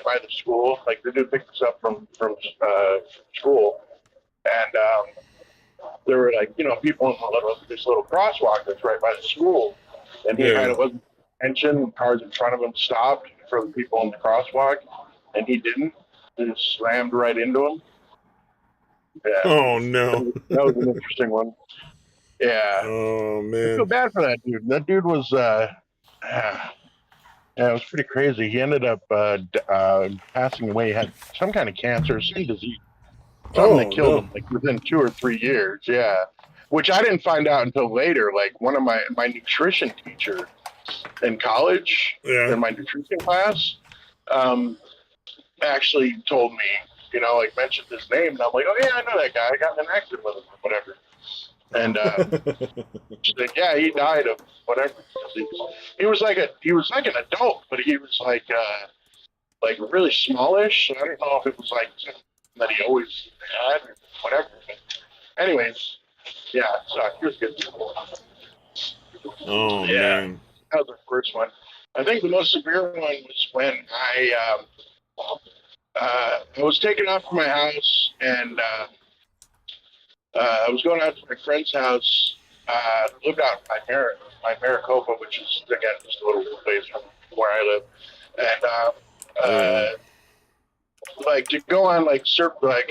right by the school. Like the dude picked us up from school, and there were like people in this little crosswalk that's right by the school, and he kind Yeah. of wasn't paying attention. Cars in front of him stopped for the people in the crosswalk, and he didn't. He just slammed right into him. Yeah, Oh no. that was an interesting one. Yeah, Oh I feel man. bad for that dude. That dude was, yeah, it was pretty crazy. He ended up passing away. He had some kind of cancer, some disease, something that Oh killed no. him like within 2 or 3 years. Yeah, which I didn't find out until later. Like one of my nutrition teacher in college Yeah. in my nutrition class um, actually told me, like mentioned his name, and I'm like, oh yeah, I know that guy. I got in an accident with him, or whatever. And she's like, yeah, he died of whatever. He was like an adult, but he was like really smallish. So I don't know if it was like something that he always had or whatever. But anyways, yeah, so he was good. Oh Yeah, man. that was the first one. I think the most severe one was when I was taken off from my house and I was going out to my friend's house. Lived out by Maricopa, which is again just a little ways from where I live, and Yeah. like to go on like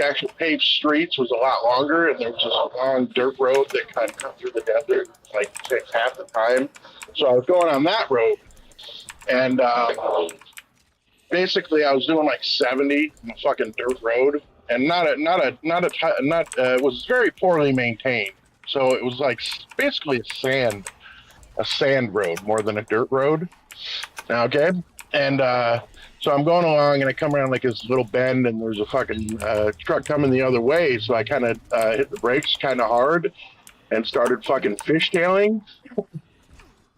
actual paved streets was a lot longer, and there was this long dirt road that kind of cut through the desert, like takes half the time. So I was going on that road, and basically I was doing like 70 on a fucking dirt road, and it was very poorly maintained. So it was like basically a sand road more than a dirt road. Okay, and so I'm going along, and I come around like this little bend, and there's a fucking truck coming the other way. So I kind of hit the brakes kind of hard and started fucking fishtailing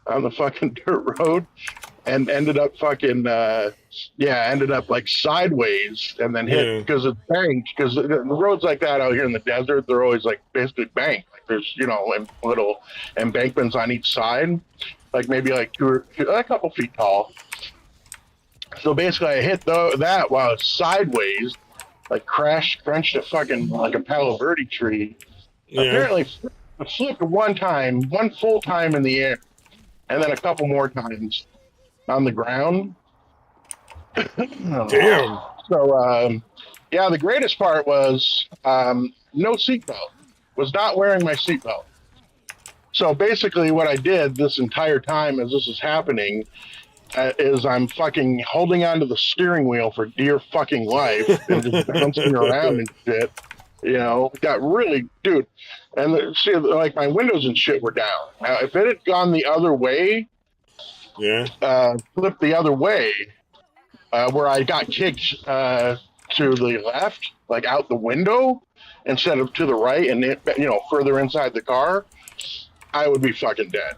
on the fucking dirt road, and ended up like sideways, and then hit Yeah. because it's banked. Because the roads like that out here in the desert, they're always like basically banked. Like there's little embankments on each side, like maybe like a couple feet tall. So basically, I hit that while it's sideways, like crunched a fucking like a Palo Verde tree. Yeah. Apparently, flipped one full time in the air, and then a couple more times on the ground. Damn. So, yeah, the greatest part was no seatbelt. Was not wearing my seatbelt. So basically, what I did this entire time as this is happening is I'm fucking holding onto the steering wheel for dear fucking life and just bouncing around and shit. Got really, dude. And see, like my windows and shit were down. Now, if it had gone the other way, Yeah. flipped the other way, where I got kicked to the left, like out the window, instead of to the right, and further inside the car, I would be fucking dead.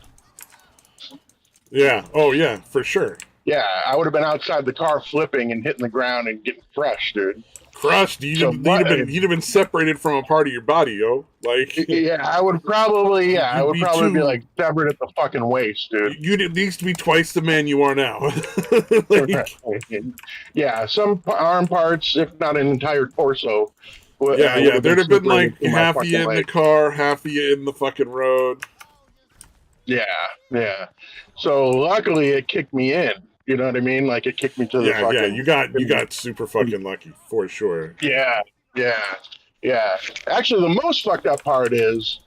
Yeah. Oh yeah, for sure. Yeah, I would have been outside the car flipping and hitting the ground and getting crushed, dude. Crushed. So, You'd have been separated from a part of your body, yo. Like yeah, I would probably you'd be be too. like severed at the fucking waist, dude. You'd at least be twice the man you are now. Like, Yeah, some arm parts, if not an entire torso, yeah, would yeah. have been There'd have been separated like from my half of fucking you in the leg. car, half of you in the fucking road. Yeah, yeah. So luckily, it kicked me in. You know what I mean? Like it kicked me to the Yeah, yeah. fucking. You got super fucking lucky for sure. Yeah, yeah, yeah. Actually, the most fucked up part is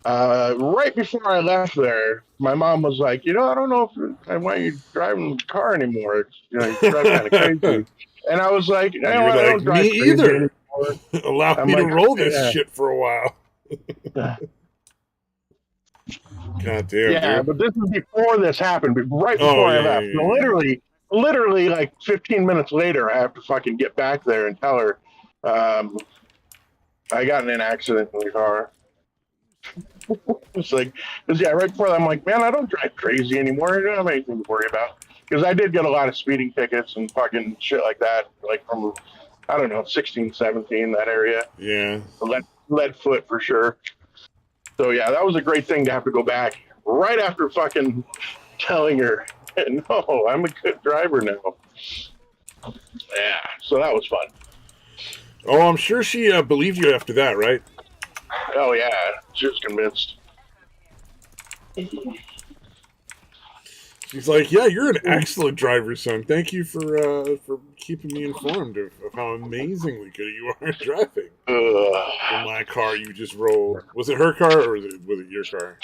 right before I left there, my mom was like, I don't know if I want you driving the car anymore. You drive kind of crazy. And I was like, And you're I like, don't me drive crazy either. anymore. Allow I'm me to like, roll this yeah. shit for a while. God damn, Yeah, dude. but this was before this happened, but right Oh before I yeah, yeah, left. So yeah, yeah. literally, like 15 minutes later, I have to fucking get back there and tell her um, I got in an accident in the car. It's like, yeah, right before that, I'm like, man, I don't drive crazy anymore. I don't have anything to worry about. Because I did get a lot of speeding tickets and fucking shit like that, like from, I don't know, 16, 17, that area. Yeah. Lead foot for sure. So, yeah, that was a great thing to have to go back right after fucking telling her, no, I'm a good driver now. Yeah, so that was fun. Oh, I'm sure she believed you after that, right? Oh yeah, she was convinced. She's like, "Yeah, you're an excellent driver, son. Thank you for keeping me informed of how amazingly good you are at driving." In my car, you just rolled. Was it her car or was it your car?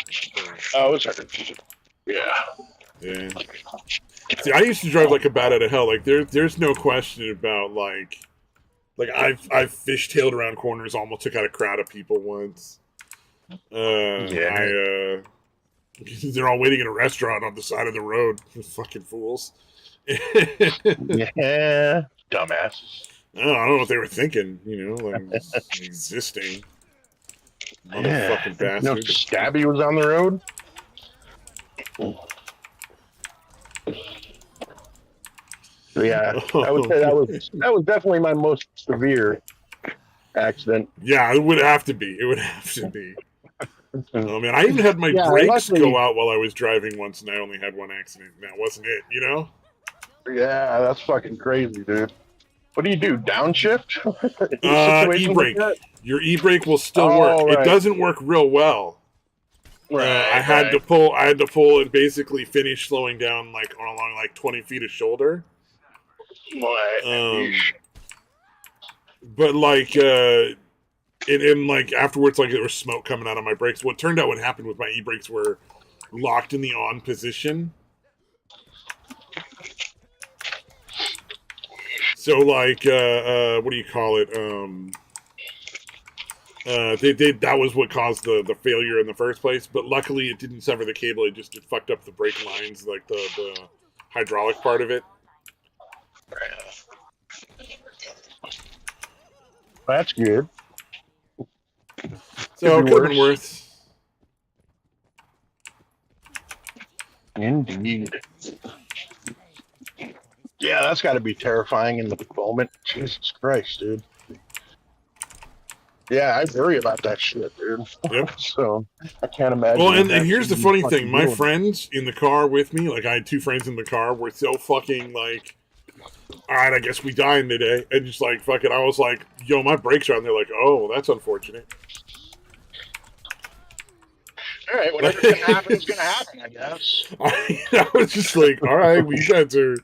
Oh, it was her. Yeah. Yeah. See, I used to drive like a bat out of hell. Like there's no question about like I've fishtailed around corners, almost took out a crowd of people once. Yeah. They're all waiting in a restaurant on the side of the road. Fucking fools. Yeah. Dumbasses. I don't know what they were thinking. You know, like existing Yeah. motherfucking No, bastards. Stabby was on the road. So yeah, I would say that was definitely my most severe accident. Yeah, it would have to be. It would have to be. Oh man, I even had my Yeah, brakes luckily, go out while I was driving once, and I only had one accident. And that wasn't it, you know? yeah, that's fucking crazy, dude. What do you do? Downshift? In a situation like E-brake. that? Your e-brake will still work. Oh, It right. doesn't work real well. I had to pull. I had to pull and basically finish slowing down like along like 20 feet of shoulder. But like, and like afterwards, like there was smoke coming out of my brakes. What turned out what happened was my e-brakes were locked in the on position. So like, what do you call it? That was what caused the failure in the first place. But luckily, it didn't sever the cable. It fucked up the brake lines, like the hydraulic part of it. That's good. So it could have been worse. Indeed. Yeah, that's got to be terrifying in the moment. Jesus Christ, dude. Yeah, I worry about that shit, dude. Yep. So I can't imagine. Well, and here's the funny thing: my friends in the car with me, like I had two friends in the car, were so fucking like, all right, I guess we dying today, and just like fucking, I was like, yo, my brakes are on. They're like, oh, that's unfortunate. All right, whatever's gonna happen is gonna happen, I guess. I was just like, all right, well, you guys are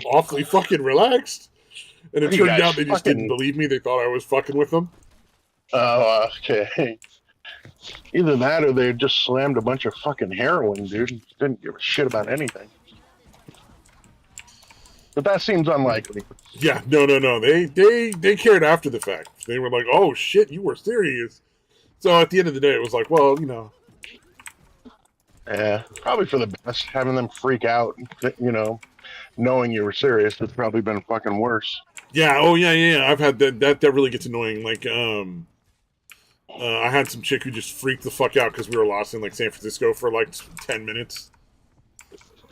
awfully fucking relaxed. And it turned out they just didn't believe me. They thought I was fucking with them. Oh, okay. Either that or they just slammed a bunch of fucking heroin, dude. Didn't give a shit about anything. But that seems unlikely. Yeah, no. They cared after the fact. They were like, oh shit, you were serious. So at the end of the day, it was like, well, you know. Yeah, probably for the best. Having them freak out, you know, knowing you were serious, it's probably been fucking worse. Yeah, oh yeah. I've had that really gets annoying. Like, I had some chick who just freaked the fuck out because we were lost in like San Francisco for like 10 minutes.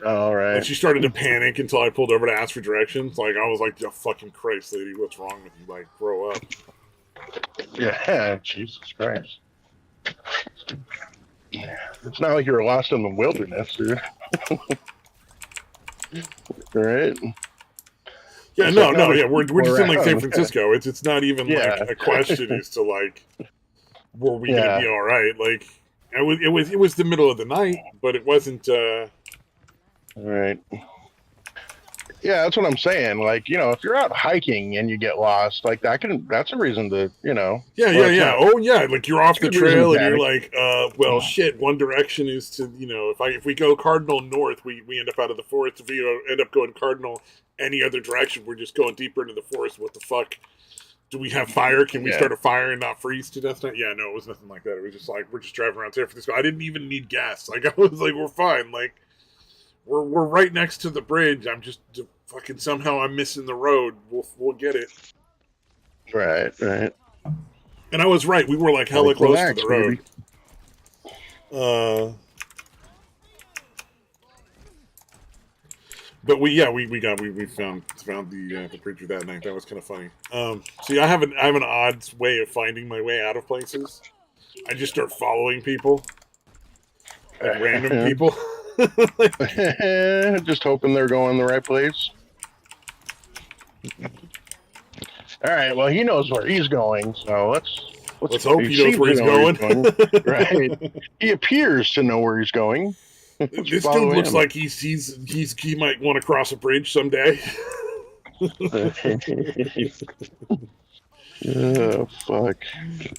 All right. And she started to panic until I pulled over to ask for directions. Like, I was like, oh, fucking Christ, lady, what's wrong with you? Like, grow up. Yeah, Jesus Christ. It's not like you're lost in the wilderness, dude. Right? Yeah, yeah, we're just in like San Francisco. It's not even like a question as to like, were we gonna be all right? Like, it was the middle of the night, but it wasn't. All right. Yeah, that's what I'm saying. Like, you know, if you're out hiking and you get lost, like that's a reason to, you know. Yeah. Oh yeah, like you're off the trail and you're like, well, shit. One direction is to, you know, if we go cardinal north, we end up out of the forest. If we end up going cardinal any other direction, we're just going deeper into the forest. What the fuck? Do we have fire? Can we start a fire and not freeze to death? Yeah, no, it was nothing like that. It was just like we're just driving around San Francisco. I didn't even need gas. Like I was like, we're fine. Like we're right next to the bridge. I'm just fucking somehow I'm missing the road. We'll get it. Right. And I was right. We were like hella close to the road. But we found the preacher that night. That was kind of funny. See, I have an odd way of finding my way out of places. I just start following people, like random people. Just hoping they're going the right place. All right. Well, he knows where he's going, so let's hope he knows seems where to he's know where going. Right. He appears to know where he's going. Let's This follow dude looks him. like he might want to cross a bridge someday. Oh, fuck.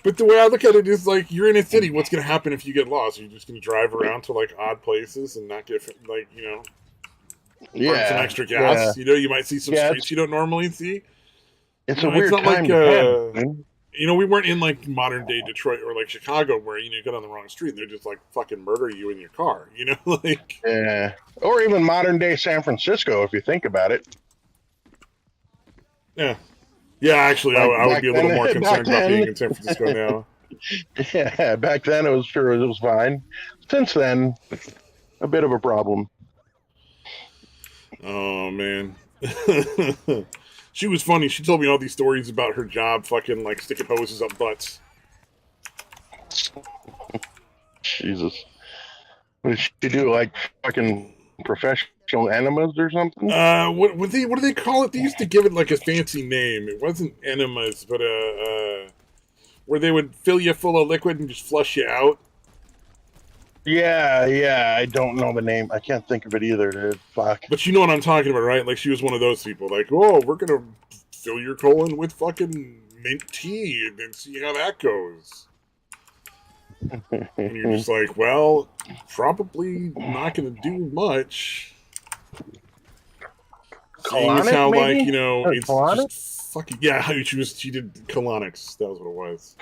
But the way I look at it is like, you're in a city. What's going to happen if you get lost? You're just going to drive around to like odd places and not get like, you know, burn some Yeah. extra Yeah. gas. You know, you might see some Yeah. streets you don't normally see. It's You a know, it's weird not like time to have, man. you know, we weren't in like modern day Detroit or like Chicago where you know you get on the wrong street and they're just like fucking murder you in your car. You know, like Yeah. Or even modern day San Francisco, if you think about it. yeah, yeah. Actually, Like I would back be a little then, more back concerned about being then, in San Francisco now. yeah, back then it was fine. Since then, a bit of a problem. Oh man. She was funny. She told me all these stories about her job, fucking like sticking hoses up butts. Jesus. What did she do? Like fucking professional enemas or something? What do they call it? They used to give it like a fancy name. It wasn't enemas, but where they would fill you full of liquid and just flush you out. Yeah, yeah. I don't know the name. I can't think of it either, dude. Fuck. But you know what I'm talking about, right? Like she was one of those people. Like, oh, we're gonna fill your colon with fucking mint tea and then see how that goes. And you're just like, well, probably not gonna do much. Seeing as Colonic, how, like, maybe? you know, Or it's colonic? just fucking yeah. She did colonics. That was what it was.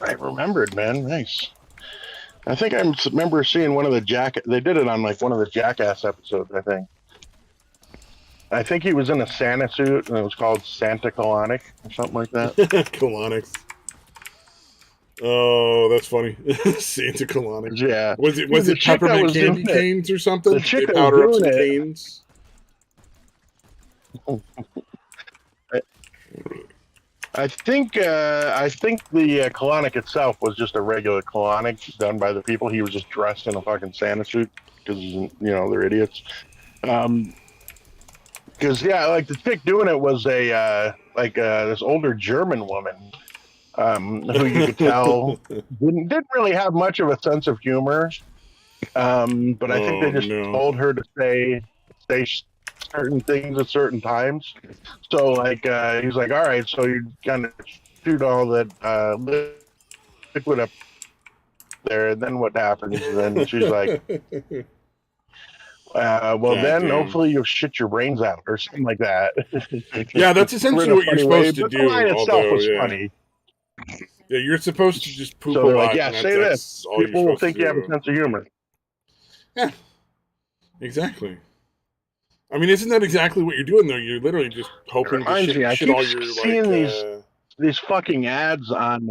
I remembered, man. Nice. I think I remember seeing one of the They did it on like one of the Jackass episodes. I think he was in a Santa suit, and it was called Santa Colonic or something like that. Colonics. Oh, that's funny. Santa Colonic. Yeah. Was Yeah, it peppermint candy canes or something? the Did chick they that was powder up some doing canes? it, I think the colonic itself was just a regular colonic done by the people. He was just dressed in a fucking Santa suit because they're idiots. Because yeah, like the chick doing it was this older German woman who you could tell didn't really have much of a sense of humor. But I think they Oh just no. told her to say certain things at certain times. So like he's like, all right, so you kind of shoot all that liquid up there, and then what happens? And then she's like, well, God then damn. hopefully you'll shit your brains out or something like that. Yeah, that's essentially In a what you're funny way, supposed to but the do, line itself although, was yeah. funny. Yeah, you're supposed to just poop So a they're like, lot, yeah, and say this. that's all you're People will supposed think to you have a do. sense of humor. Yeah, exactly. I mean, isn't that exactly what you're doing, though? You're literally just hoping to Reminds me, I shit keep all your, seeing like, these fucking ads on.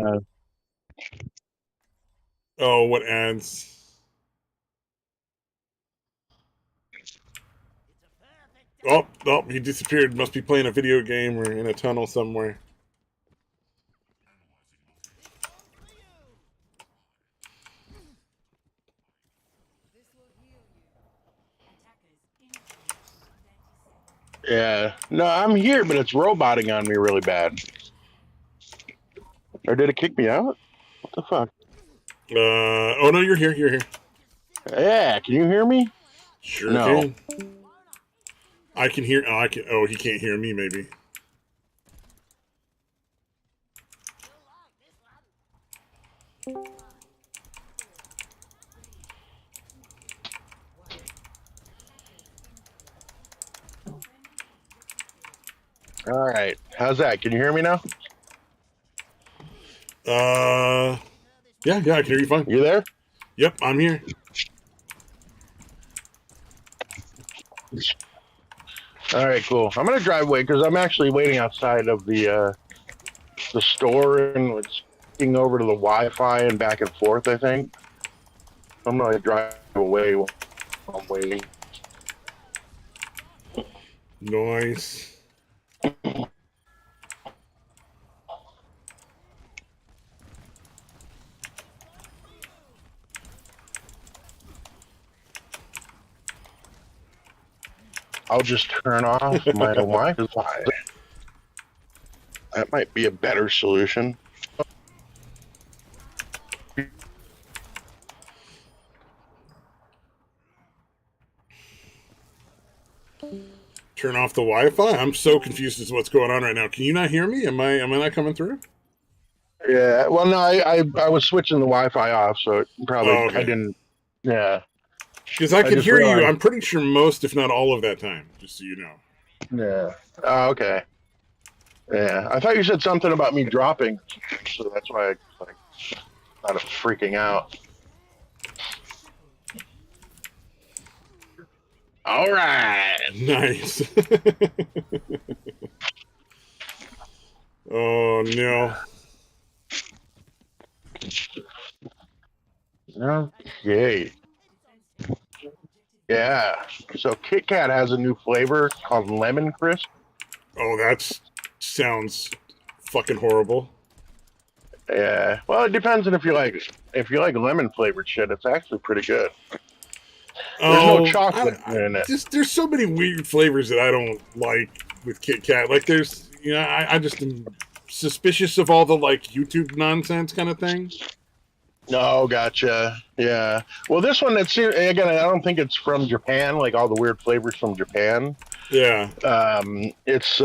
oh, what ads? Oh, he disappeared. Must be playing a video game or in a tunnel somewhere. Yeah, no, I'm here, but it's roboting on me really bad. Or did it kick me out? What the fuck? Oh no, you're here. You're here. Yeah, can you hear me? Sure No. can. I can hear. Oh, I can. Oh, he can't hear me. Maybe. All right, how's that? Can you hear me now? Yeah, I can hear you fine. You there? Yep, I'm here. All right, cool. I'm gonna drive away because I'm actually waiting outside of the store and it's over to the Wi-Fi and back and forth. I think I'm gonna drive away while I'm waiting. Nice. I'll just turn off my Wi-Fi. That might be a better solution. Turn off the Wi-Fi? I'm so confused as to what's going on right now. Can you not hear me? Am I not coming through? Yeah. Well, no, I was switching the Wi-Fi off, so it probably okay. I didn't. Yeah. Because I could hear you. I'm pretty sure most, if not all, of that time. Just so you know. Yeah. Oh, okay. Yeah. I thought you said something about me dropping, so that's why I thought of freaking out. All right. Nice. Oh no. Okay. Yeah. So Kit Kat has a new flavor called Lemon Crisp. Oh, that sounds fucking horrible. Yeah. Well, it depends on if you like lemon flavored shit. It's actually pretty good. There's no chocolate in it. There's so many weird flavors that I don't like with Kit Kat. Like there's, I just am suspicious of all the like YouTube nonsense kind of thing. No, gotcha. Yeah. Well, this one, again, I don't think it's from Japan. Like all the weird flavors from Japan. Yeah. It's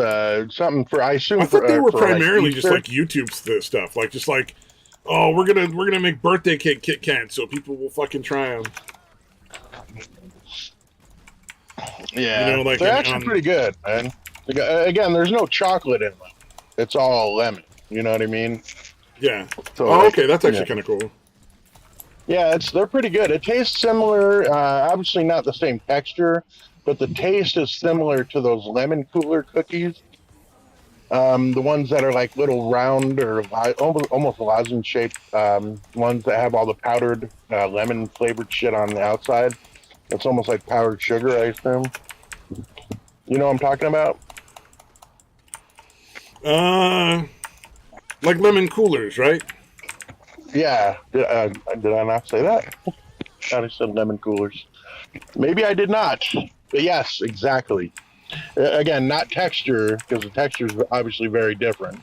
something for, I assume. I thought they were primarily like just like YouTube stuff, like just like, oh, we're gonna make birthday cake Kit Kat so people will fucking try them. Yeah, like they're actually pretty good, man. Again, there's no chocolate in them. It's all lemon. You know what I mean? Yeah. So, okay, that's actually kind of cool. Yeah, they're pretty good. It tastes similar. Obviously, not the same texture, but the taste is similar to those lemon cooler cookies. The ones that are like little round or almost lozenge shaped ones that have all the powdered lemon flavored shit on the outside. It's almost like powdered sugar, I assume. You know what I'm talking about? Like lemon coolers, right? Yeah. Did I not say that? I thought I said lemon coolers. Maybe I did not. But yes, exactly. Again, not texture, because the texture is obviously very different.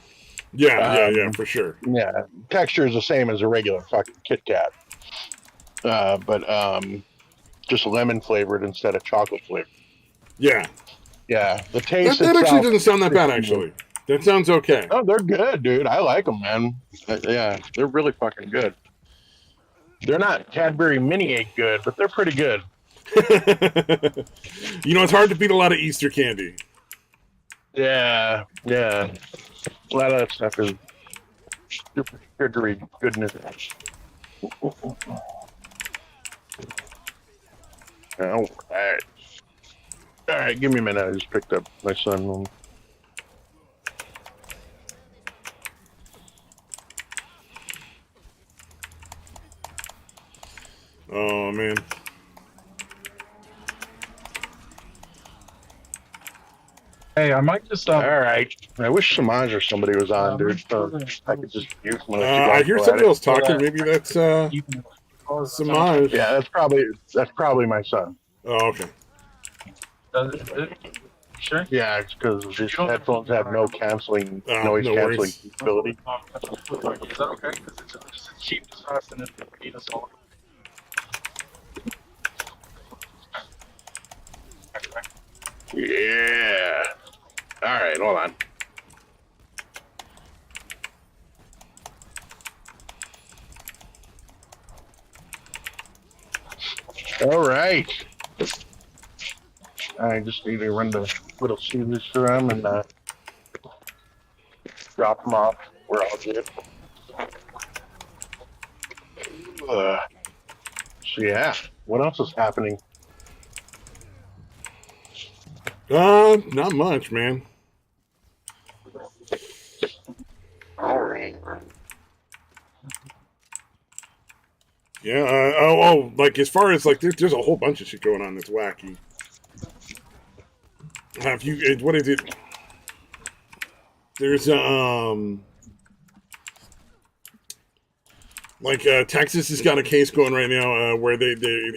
Yeah, for sure. Yeah, texture is the same as a regular fucking Kit Kat. But just lemon flavored instead of chocolate flavored. Yeah. Yeah, the taste that actually doesn't sound that bad, actually. That sounds okay. Oh, they're good, dude. I like them, man. Yeah, they're really fucking good. They're not Cadbury Mini Egg good, but they're pretty good. It's hard to beat a lot of Easter candy. Yeah. A lot of that stuff is super sugary goodness. All right, give me a minute. I just picked up my son. Oh, man. Hey, I might just. All right. I wish Samaj or somebody was on, dude. So I could just use one. I hear somebody else talking. Maybe that's Samaj. Yeah, that's probably my son. Oh, okay. Sure. Yeah, it's because these headphones have no noise canceling capability. Is that okay? Because it's just cheap sauce and it's beat us all. Yeah. All right, hold on. All right. I just need to run the little scissors through them and drop them off where I'll get it. So yeah, what else is happening? Not much, man. All right. Yeah. Like as far as like, there's a whole bunch of shit going on that's wacky. Have you? What is it? There's like Texas has got a case going right now where they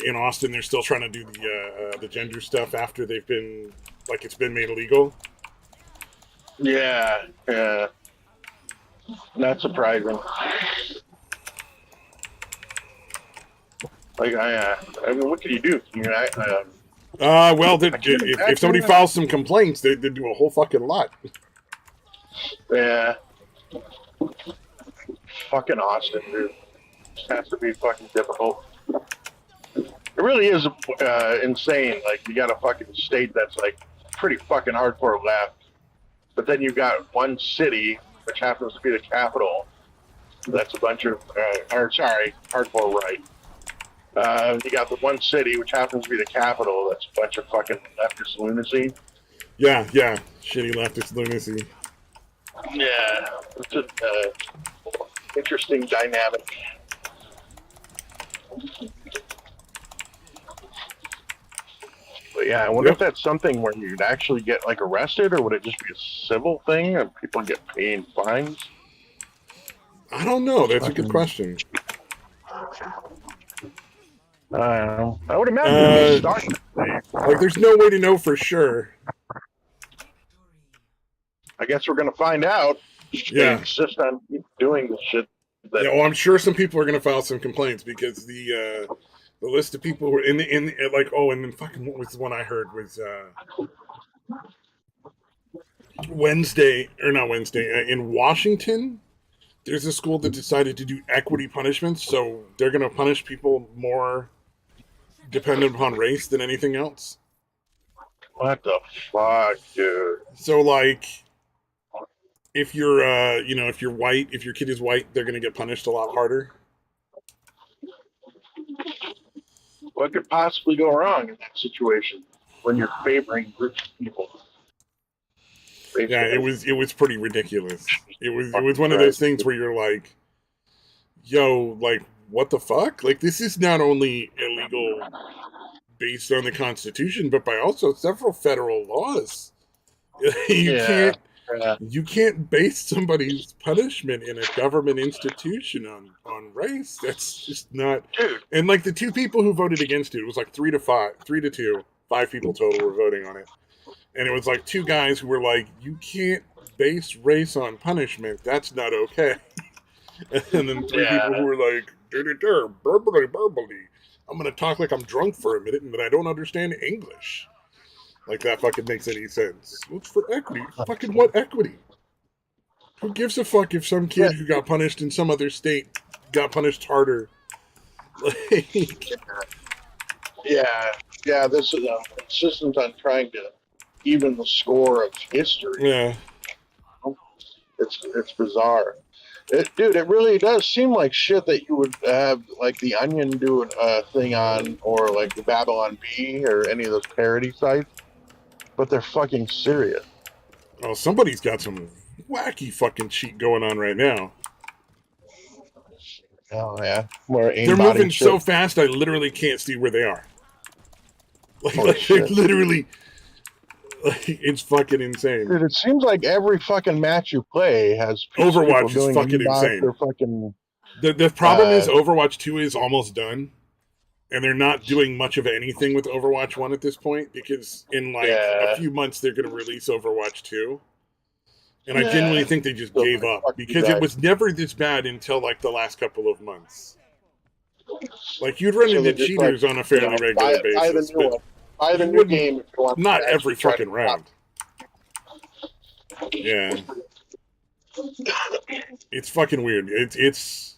in Austin they're still trying to do the gender stuff after they've been like it's been made illegal. Yeah, not surprising. Like I mean, what can you do? Well, if somebody files some complaints, they do a whole fucking lot. Yeah, fucking Austin, dude. It has to be fucking difficult. It really is insane. Like, you got a fucking state that's like pretty fucking hardcore left, but then you got one city, which happens to be the capital, that's a bunch of, hardcore right. You got the one city, which happens to be the capital, that's a bunch of fucking leftist lunacy. Yeah, shitty leftist lunacy. Yeah, it's an interesting dynamic. But yeah, I wonder if that's something where you'd actually get like arrested, or would it just be a civil thing and people get paid fines? I don't know. That's a good question. I would imagine like there's no way to know for sure. I guess we're gonna find out. Yeah, they insist on doing the shit. Yeah, well, I'm sure some people are gonna file some complaints because the list of people who were in like, oh, and then fucking what was the one I heard was Wednesday, or not Wednesday, in Washington. There's a school that decided to do equity punishments, so they're gonna punish people more dependent upon race than anything else. What the fuck, dude? So like, if you're if you're white, if your kid is white, they're gonna get punished a lot harder. What could possibly go wrong in that situation when you're favoring groups of people? Basically. Yeah, it was pretty ridiculous. It was one of those things where you're like, yo, like, what the fuck? Like, this is not only illegal based on the Constitution, but by also several federal laws. You can't base somebody's punishment in a government institution on race. That's just not. And like the two people who voted against it was like 3 to 2, 5 people total were voting on it. And it was like 2 guys who were like, you can't base race on punishment. That's not okay. And then 3 people who were like, burbly. I'm going to talk like I'm drunk for a minute and that I don't understand English. Like, that fucking makes any sense. What's for equity? Fucking what equity? Who gives a fuck if some kid who got punished in some other state got punished harder? Like, yeah, this is insistence on trying to even the score of history. Yeah. It's bizarre. Dude, it really does seem like shit that you would have, like, The Onion do a thing on, or, like, the Babylon Bee, or any of those parody sites. But they're fucking serious. Oh, somebody's got some wacky fucking cheat going on right now. Oh, yeah. They're moving so fast, I literally can't see where they are. Like they're literally... Like, it's fucking insane. Dude, it seems like every fucking match you play has Overwatch is fucking insane. Fucking, the problem is Overwatch 2 is almost done, and they're not doing much of anything with Overwatch 1 at this point, because in like a few months they're going to release Overwatch 2. And I genuinely think they just gave up, because it was never this bad until like the last couple of months. Like, you'd run into cheaters on a fairly regular basis, but buy the new game if you want. Not every fucking round. Yeah. It's fucking weird. It's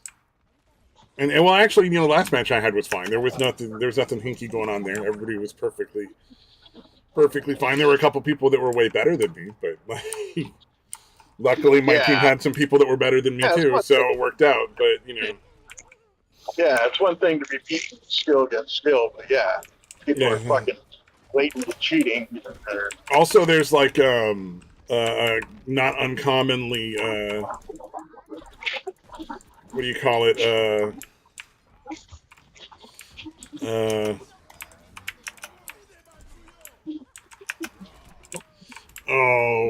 and well, actually, last match I had was fine. There was nothing hinky going on there. Everybody was perfectly fine. There were a couple people that were way better than me, but like, luckily my team had some people that were better than me too, so it worked out. But yeah, it's one thing to be beaten skill against skill, but people are fucking blatantly cheating. Also, there's like not uncommonly what do you call it?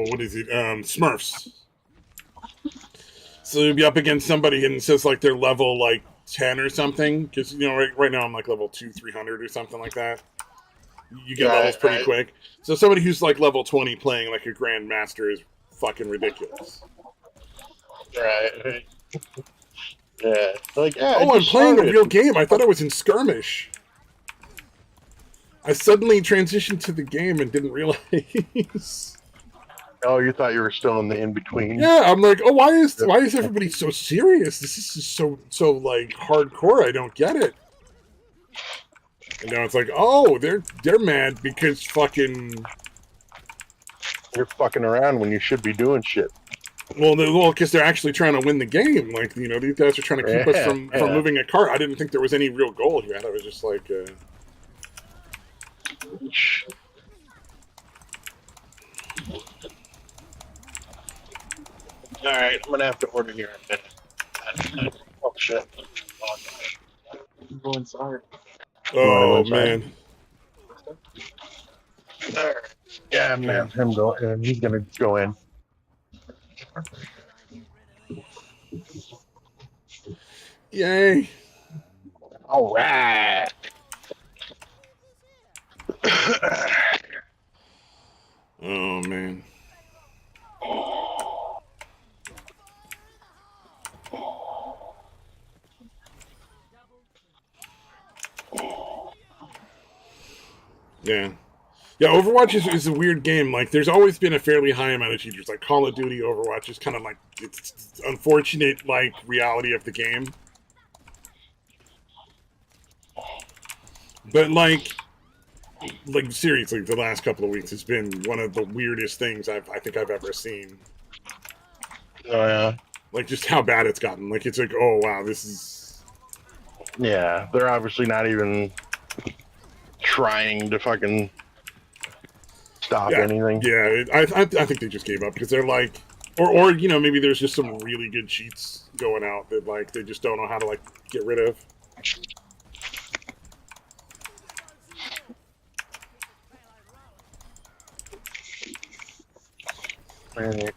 What is it? Smurfs. So you'll be up against somebody and it says like they're level like 10 or something, because right now I'm like level 300 or something like that. You get levels pretty quick. So somebody who's like level 20 playing like a grandmaster is fucking ridiculous. Right. Yeah. Like, yeah. Oh, I'm playing a real game. I thought I was in skirmish. I suddenly transitioned to the game and didn't realize. Oh, you thought you were still in the in between? Yeah, I'm like, oh, why is everybody so serious? This is just so like hardcore. I don't get it. And now it's like, oh, they're mad because fucking you're fucking around when you should be doing shit. Well, because they're actually trying to win the game. Like, these guys are trying to keep us from moving a cart. I didn't think there was any real goal here. I thought it was just like. All right, I'm gonna have to order here in a minute. Oh shit! Go inside. Oh man. All right. Yeah, I'm gonna have him go, and he's gonna go in. Yay! All right. Oh man. Yeah. Yeah, Overwatch is a weird game. Like, there's always been a fairly high amount of cheaters. Like, Call of Duty, Overwatch is kind of like, it's unfortunate, like, reality of the game. But, like, seriously, the last couple of weeks has been one of the weirdest things I think I've ever seen. Oh, yeah. Like, just how bad it's gotten. Like, it's like, oh, wow, this is... Yeah, they're obviously not even trying to fucking stop anything. Yeah, I think they just gave up because they're like... Or maybe there's just some really good cheats going out that, like, they just don't know how to, like, get rid of.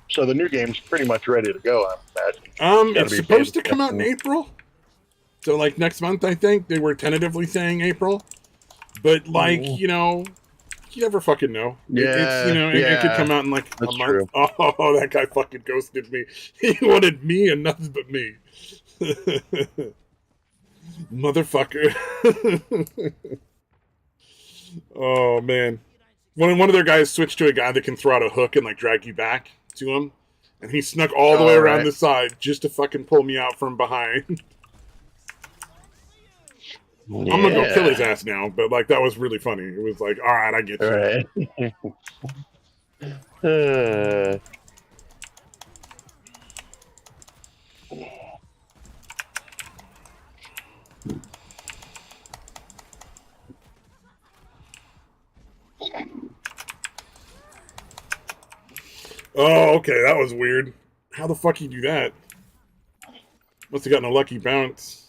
So the new game's pretty much ready to go, I imagine. It's supposed to come out in April. So, like, next month, I think. They were tentatively saying April. But, like, you never fucking know. Yeah, it could come out in, like, a month. True. Oh, that guy fucking ghosted me. He wanted me and nothing but me. Motherfucker. Oh, man. One of their guys switched to a guy that can throw out a hook and, like, drag you back to him. And he snuck all the way around the side just to fucking pull me out from behind. Yeah. I'm gonna go kill his ass now, but, like, that was really funny. It was like, alright, I get you. Alright. Oh, okay, that was weird. How the fuck you do that? Must have gotten a lucky bounce.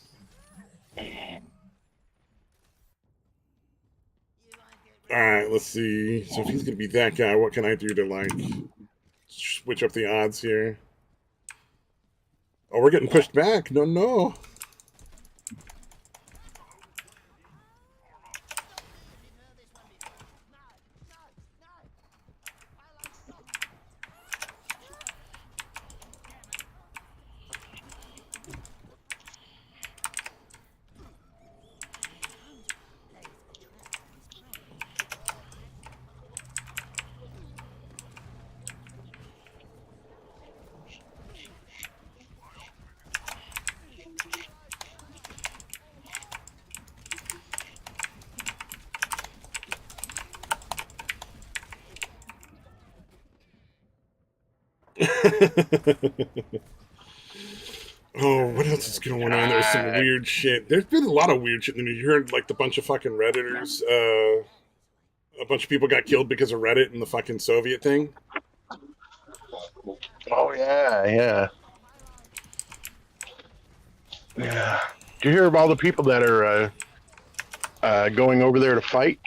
Alright, let's see. So if he's gonna be that guy, what can I do to, like, switch up the odds here? Oh, we're getting pushed back. No. Oh, what else is going on? There's some weird shit. There's been a lot of weird shit. You heard, like, the bunch of fucking Redditors, a bunch of people got killed because of Reddit and the fucking Soviet thing. Oh, yeah. Yeah. Did you hear about all the people that are going over there to fight?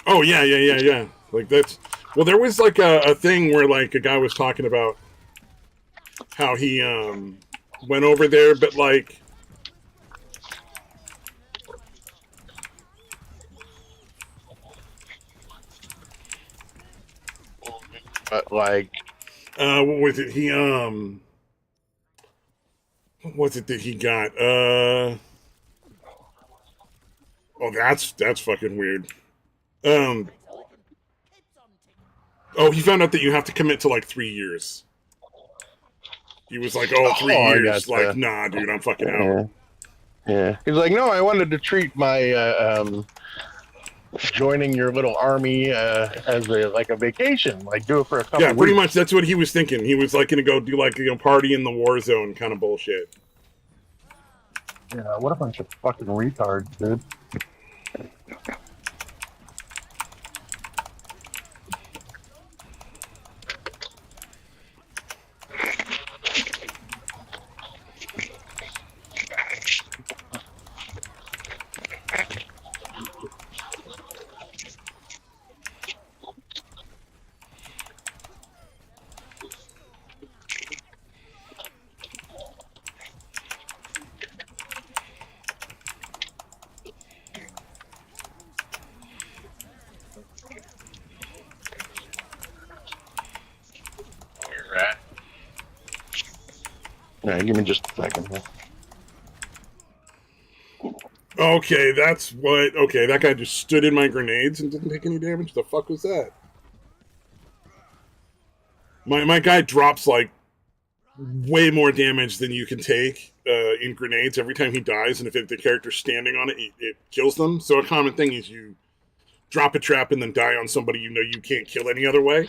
Oh, yeah. Like, that's... Well, there was, like, a thing where, like, a guy was talking about how he, went over there, but, like... like, what was it? What was it that he got? Oh, that's fucking weird. Oh, he found out that you have to commit to like 3 years. He was like, "Oh, 3 years." Like, nah, dude, I'm fucking out. Yeah. He's like, no, I wanted to treat my joining your little army as a vacation, like do it for a couple. Yeah, pretty weeks. much. That's what he was thinking. He was like gonna go do like party in the war zone kind of bullshit. Yeah, what a bunch of fucking retards, dude. Yeah, give me just a second here. Okay, that's what. Okay, that guy just stood in my grenades and didn't take any damage. The fuck was that? My guy drops like way more damage than you can take in grenades every time he dies, and if the character's standing on it, it kills them. So a common thing is you drop a trap and then die on somebody you know you can't kill any other way.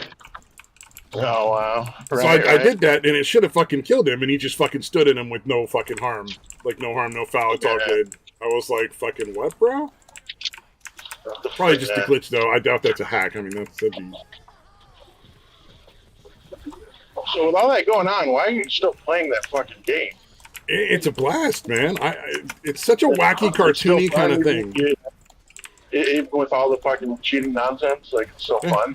Oh, wow. Right, so I did that, and it should have fucking killed him, and he just fucking stood in him with no fucking harm. Like, no harm, no foul, it's all good. I was like, fucking what, bro? Probably just a glitch, though. I doubt that's a hack. I mean, that'd be... So with all that going on, why are you still playing that fucking game? It's a blast, man. It's such a wacky, cartoony kind of thing. Even with all the fucking cheating nonsense, like, it's so fun.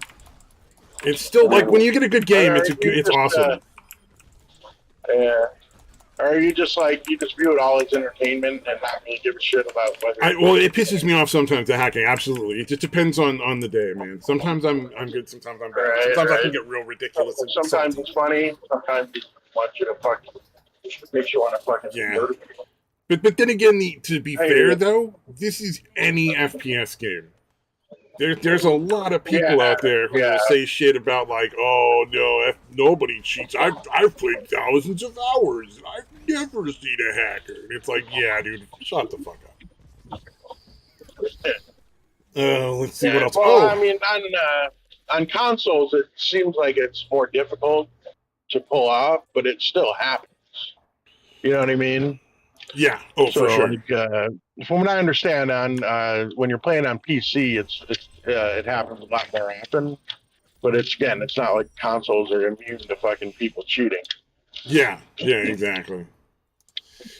It's still like when you get a good game, it's awesome. Yeah. Or are you just like you just view it all as entertainment and not really give a shit about whether? Well, it pisses me off sometimes. The hacking, absolutely. It just depends on the day, man. Sometimes I'm good. Sometimes I'm bad. Right, sometimes I can get real ridiculous. Sometimes it's funny. Sometimes it wants you to fucking makes you want to fucking murder people. But then again, to be fair though, this is any FPS game. There's a lot of people out there who will say shit about like, oh no, nobody cheats. I've played thousands of hours and I've never seen a hacker. And it's like, yeah, dude, shut the fuck up. Let's see what else. Well, I mean, on consoles, it seems like it's more difficult to pull off, but it still happens. You know what I mean? Yeah. Oh, for sure. Like, from what I understand, on when you're playing on PC, it happens a lot more often. But it's not like consoles are immune to fucking people cheating. Yeah. Yeah. Exactly.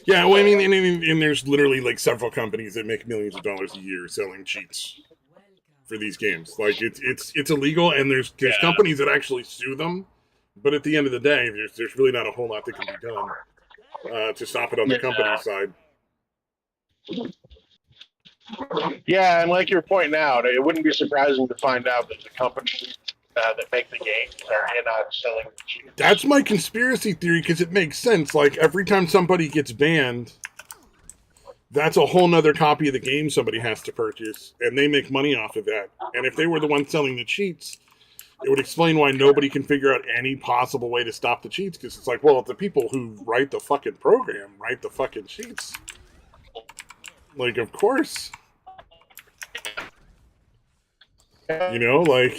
Yeah. Well, I mean, and there's literally like several companies that make millions of dollars a year selling cheats for these games. Like it's illegal, and there's companies that actually sue them. But at the end of the day, there's really not a whole lot that can be done to stop it on the company side. Yeah, and like you're pointing out, it wouldn't be surprising to find out that the companies that make the games are in on selling the cheats. That's my conspiracy theory, because it makes sense. Like, every time somebody gets banned, that's a whole nother copy of the game somebody has to purchase, and they make money off of that. And if they were the ones selling the cheats, it would explain why nobody can figure out any possible way to stop the cheats, because it's like, well, if the people who write the fucking program write the fucking cheats, like, of course. You know, like,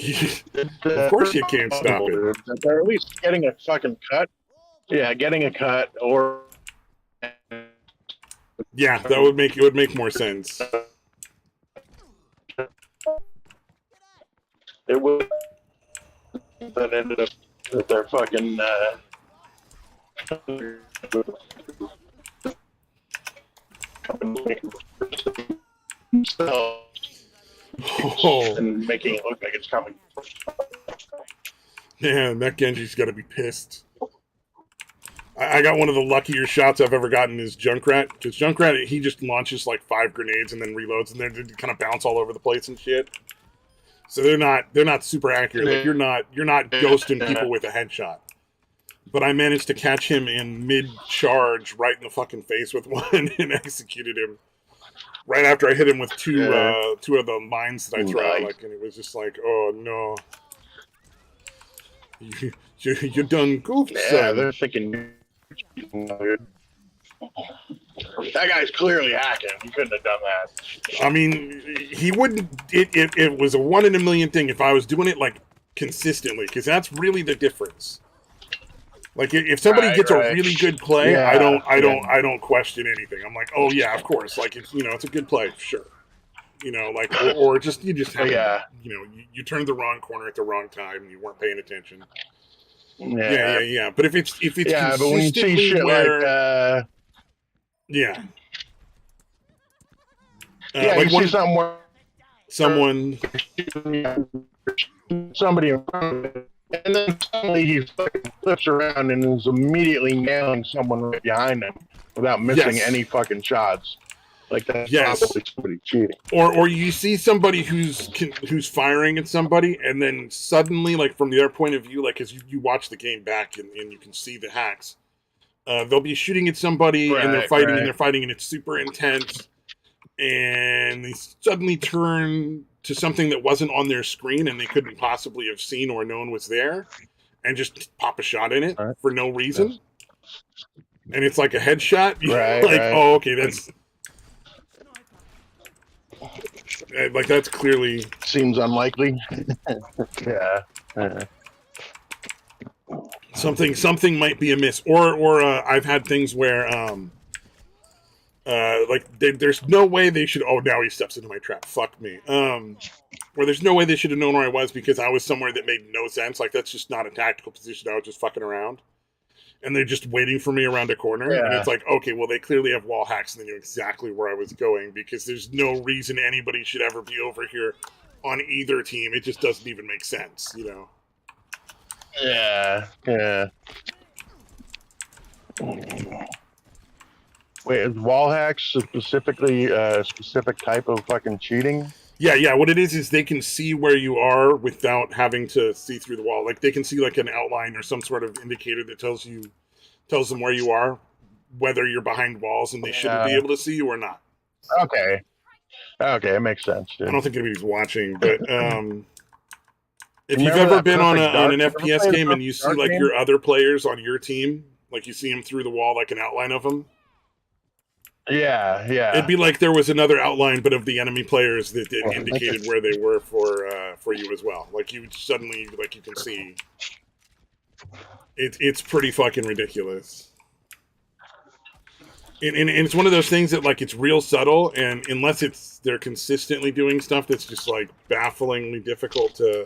of course you can't stop it. They're at least getting a fucking cut. Yeah, getting a cut, or... Yeah, that would make more sense. It would... That ended up with their fucking... and making it look like it's coming. Man, that Genji's got to be pissed. I got one of the luckier shots I've ever gotten is Junkrat. Because Junkrat, he just launches like 5 grenades and then reloads, and they kind of bounce all over the place and shit. So they're not super accurate. Like you're not ghosting people with a headshot. But I managed to catch him in mid-charge, right in the fucking face with one, and executed him right after I hit him with two of the mines that I throw. Nice. Like, and it was just like, oh no, you done goofed. Yeah, son. they're thinking. That guy's clearly hacking. He couldn't have done that. I mean, he wouldn't. It was a 1 in a million thing if I was doing it like consistently, because that's really the difference. Like if somebody gets a really good play, I don't question anything. I'm like, oh yeah, of course. Like it's it's a good play, sure. Like or just you just have you turned the wrong corner at the wrong time and you weren't paying attention. Yeah. But if it's but when you see shit where, like you see something where somebody in front of it, and then suddenly he fucking flips around and is immediately nailing someone right behind him without missing any fucking shots. Like that's probably somebody cheating. Or you see somebody who's firing at somebody, and then suddenly, like from their point of view, like as you watch the game back and you can see the hacks, they'll be shooting at somebody and they're fighting and it's super intense, and they suddenly turn to something that wasn't on their screen and they couldn't possibly have seen or known was there, and just pop a shot in it for no reason. And it's like a headshot. Oh, okay, that's like that's clearly seems unlikely. Something might be amiss, or I've had things where there's no way they should. Oh, now he steps into my trap. Fuck me. Where there's no way they should have known where I was because I was somewhere that made no sense. Like that's just not a tactical position. I was just fucking around, and they're just waiting for me around a corner. And it's like, okay, well they clearly have wall hacks and they knew exactly where I was going because there's no reason anybody should ever be over here on either team. It just doesn't even make sense, Yeah. Wait, is wall hacks specifically a specific type of fucking cheating? Yeah. What it is they can see where you are without having to see through the wall. Like they can see like an outline or some sort of indicator that tells them where you are, whether you're behind walls, and they shouldn't be able to see you or not. Okay, it makes sense. Dude. I don't think anybody's watching, but if you've ever been on an FPS game and you see like your other players on your team, like you see them through the wall, like an outline of them. Yeah. It'd be like there was another outline, but of the enemy players that indicated where they were for you as well. Like you suddenly, like you can see. It's pretty fucking ridiculous. And it's one of those things that like it's real subtle, and unless they're consistently doing stuff that's just like bafflingly difficult to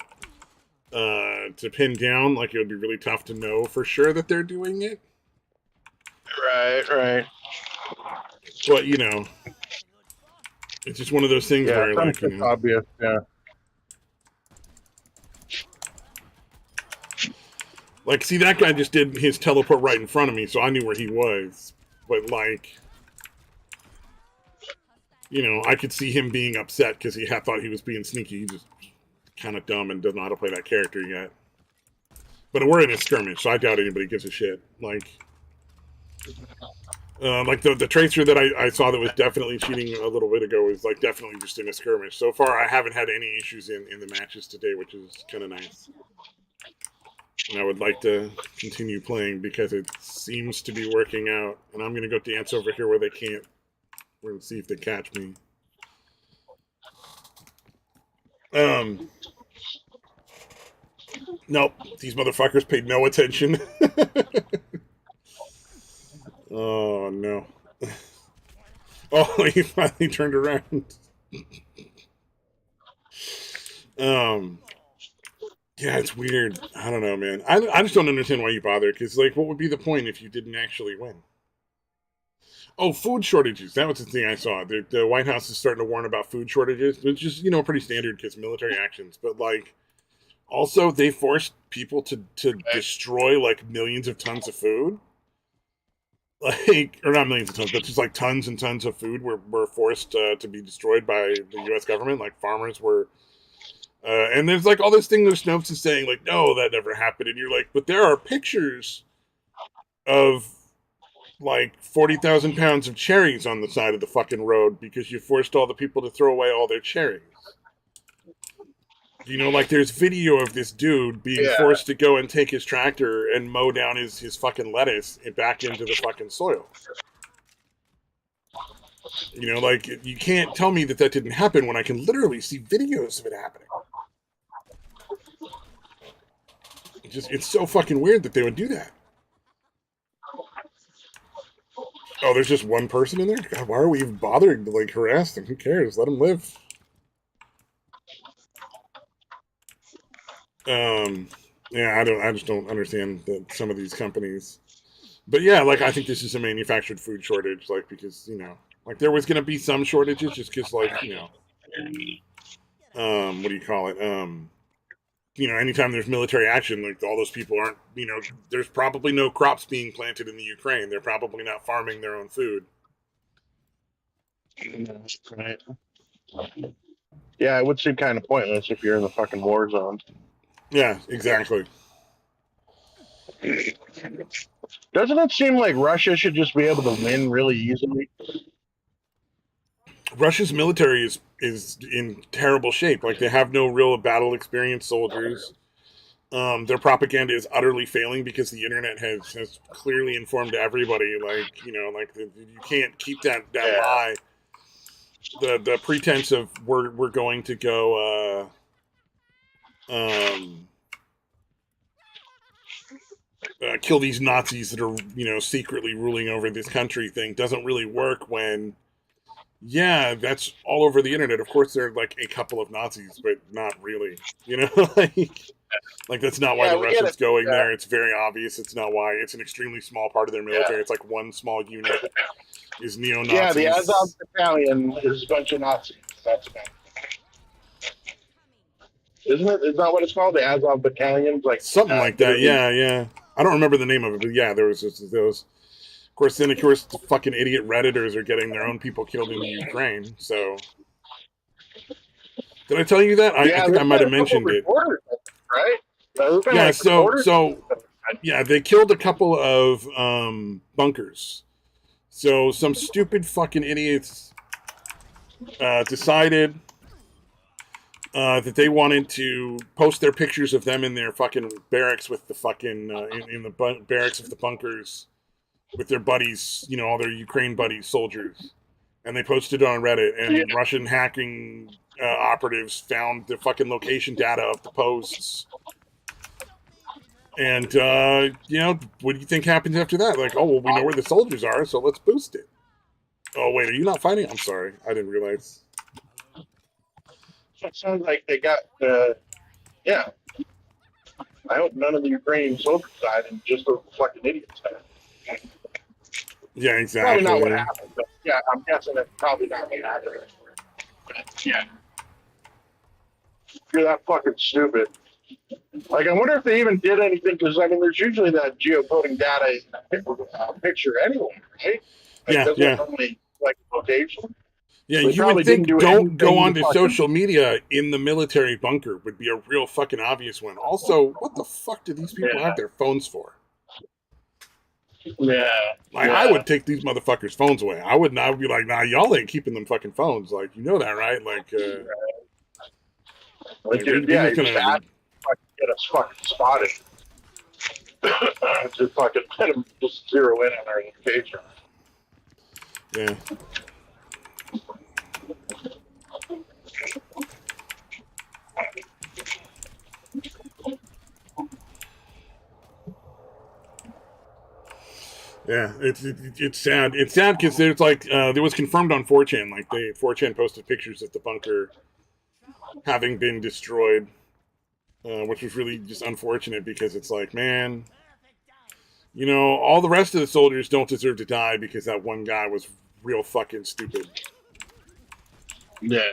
pin down, like it would be really tough to know for sure that they're doing it. Right. But it's just one of those things where like obvious. Yeah. Like, see, that guy just did his teleport right in front of me, so I knew where he was. But like, I could see him being upset because he thought he was being sneaky. He's just kind of dumb and doesn't know how to play that character yet. But we're in a skirmish, so I doubt anybody gives a shit. Like the tracer that I saw that was definitely cheating a little bit ago is like definitely just in a skirmish. So far, I haven't had any issues in the matches today, which is kind of nice. And I would like to continue playing because it seems to be working out. And I'm going to go dance over here where they can't. We're going to see if they catch me. Nope. These motherfuckers paid no attention. Oh, no. Oh, he finally turned around. Yeah, it's weird. I don't know, man. I just don't understand why you bother, because, like, what would be the point if you didn't actually win? Oh, food shortages. That was the thing I saw. The White House is starting to warn about food shortages, which is, pretty standard because military actions. But, like, also, they forced people to destroy, like, millions of tons of food. Like, or not millions of tons, but just, like, tons and tons of food were forced to be destroyed by the U.S. government. Like, farmers were And there's like all this thing that Snopes is saying, like, no, that never happened. And you're like, but there are pictures of like 40,000 pounds of cherries on the side of the fucking road because you forced all the people to throw away all their cherries. You know, like there's video of this dude being forced to go and take his tractor and mow down his fucking lettuce and back into the fucking soil. You know, like, you can't tell me that didn't happen when I can literally see videos of it happening. It's so fucking weird that they would do that. Oh, there's just one person in there? God, why are we even bothering to, like, harass them? Who cares? Let them live. Yeah, I just don't understand some of these companies. But yeah, like, I think this is a manufactured food shortage, like, because, you know, like, there was going to be some shortages just because, like, you know, what do you call it? You know, anytime there's military action, like, all those people aren't, you know, there's probably no crops being planted in the Ukraine. They're probably not farming their own food. Right. Yeah, it would seem kind of pointless if you're in the fucking war zone. Yeah, exactly. Doesn't it seem like Russia should just be able to win really easily? Russia's military is in terrible shape. Like, they have no real battle experienced soldiers. Their propaganda is utterly failing because the internet has clearly informed everybody, like, you know, like, you can't keep that lie. The pretense of we're going to go kill these Nazis that are, you know, secretly ruling over this country thing doesn't really work when, yeah, that's all over the internet. Of course, there are like a couple of Nazis, but not really. You know, like that's not why the Russians going there. It's very obvious. It's not why. It's an extremely small part of their military. It's like one small unit is neo-Nazis. Yeah, the Azov Battalion is a bunch of Nazis. That's about it. Isn't it? Is that what it's called? The Azov Battalion? Like something like that. Yeah. I don't remember the name of it, but yeah, there was just those. Of course, the fucking idiot Redditors are getting their own people killed in the Ukraine. So, did I tell you that? I think I might have mentioned it. Right? Yeah. So yeah, they killed a couple of bunkers. So some stupid fucking idiots decided that they wanted to post their pictures of them in their fucking barracks with the fucking in the barracks of the bunkers with their buddies, you know, all their Ukraine buddies, soldiers, and they posted it on Reddit. And Russian hacking operatives found the fucking location data of the posts. And you know, what do you think happens after that? Like, oh well, we know where the soldiers are, so let's boost it. Oh wait, are you not fighting? I'm sorry, I didn't realize. It sounds like they got, yeah. I hope none of the Ukrainian soldiers died and just those fucking idiots died. Yeah, exactly. Probably not what happened, but yeah, I'm guessing it's probably not what happened. But, yeah. You're that fucking stupid. Like, I wonder if they even did anything, because, I mean, there's usually that geocoding data in the picture anyway, right? Like, yeah. Only, like, location. Yeah, you would think don't go onto social media in the military bunker would be a real fucking obvious one. Also, what the fuck do these people have their phones for? Yeah. Like, I would take these motherfuckers' phones away. I would be like, nah, y'all ain't keeping them fucking phones. Like, you know that, right? Like, dude, yeah, you're just get us fucking spotted. Just fucking let them just zero in on our location. Yeah. Yeah, it's sad. It's sad because there's like there was confirmed on 4chan. Like 4chan posted pictures of the bunker having been destroyed, which was really just unfortunate because it's like, man, you know, all the rest of the soldiers don't deserve to die because that one guy was real fucking stupid. Yeah.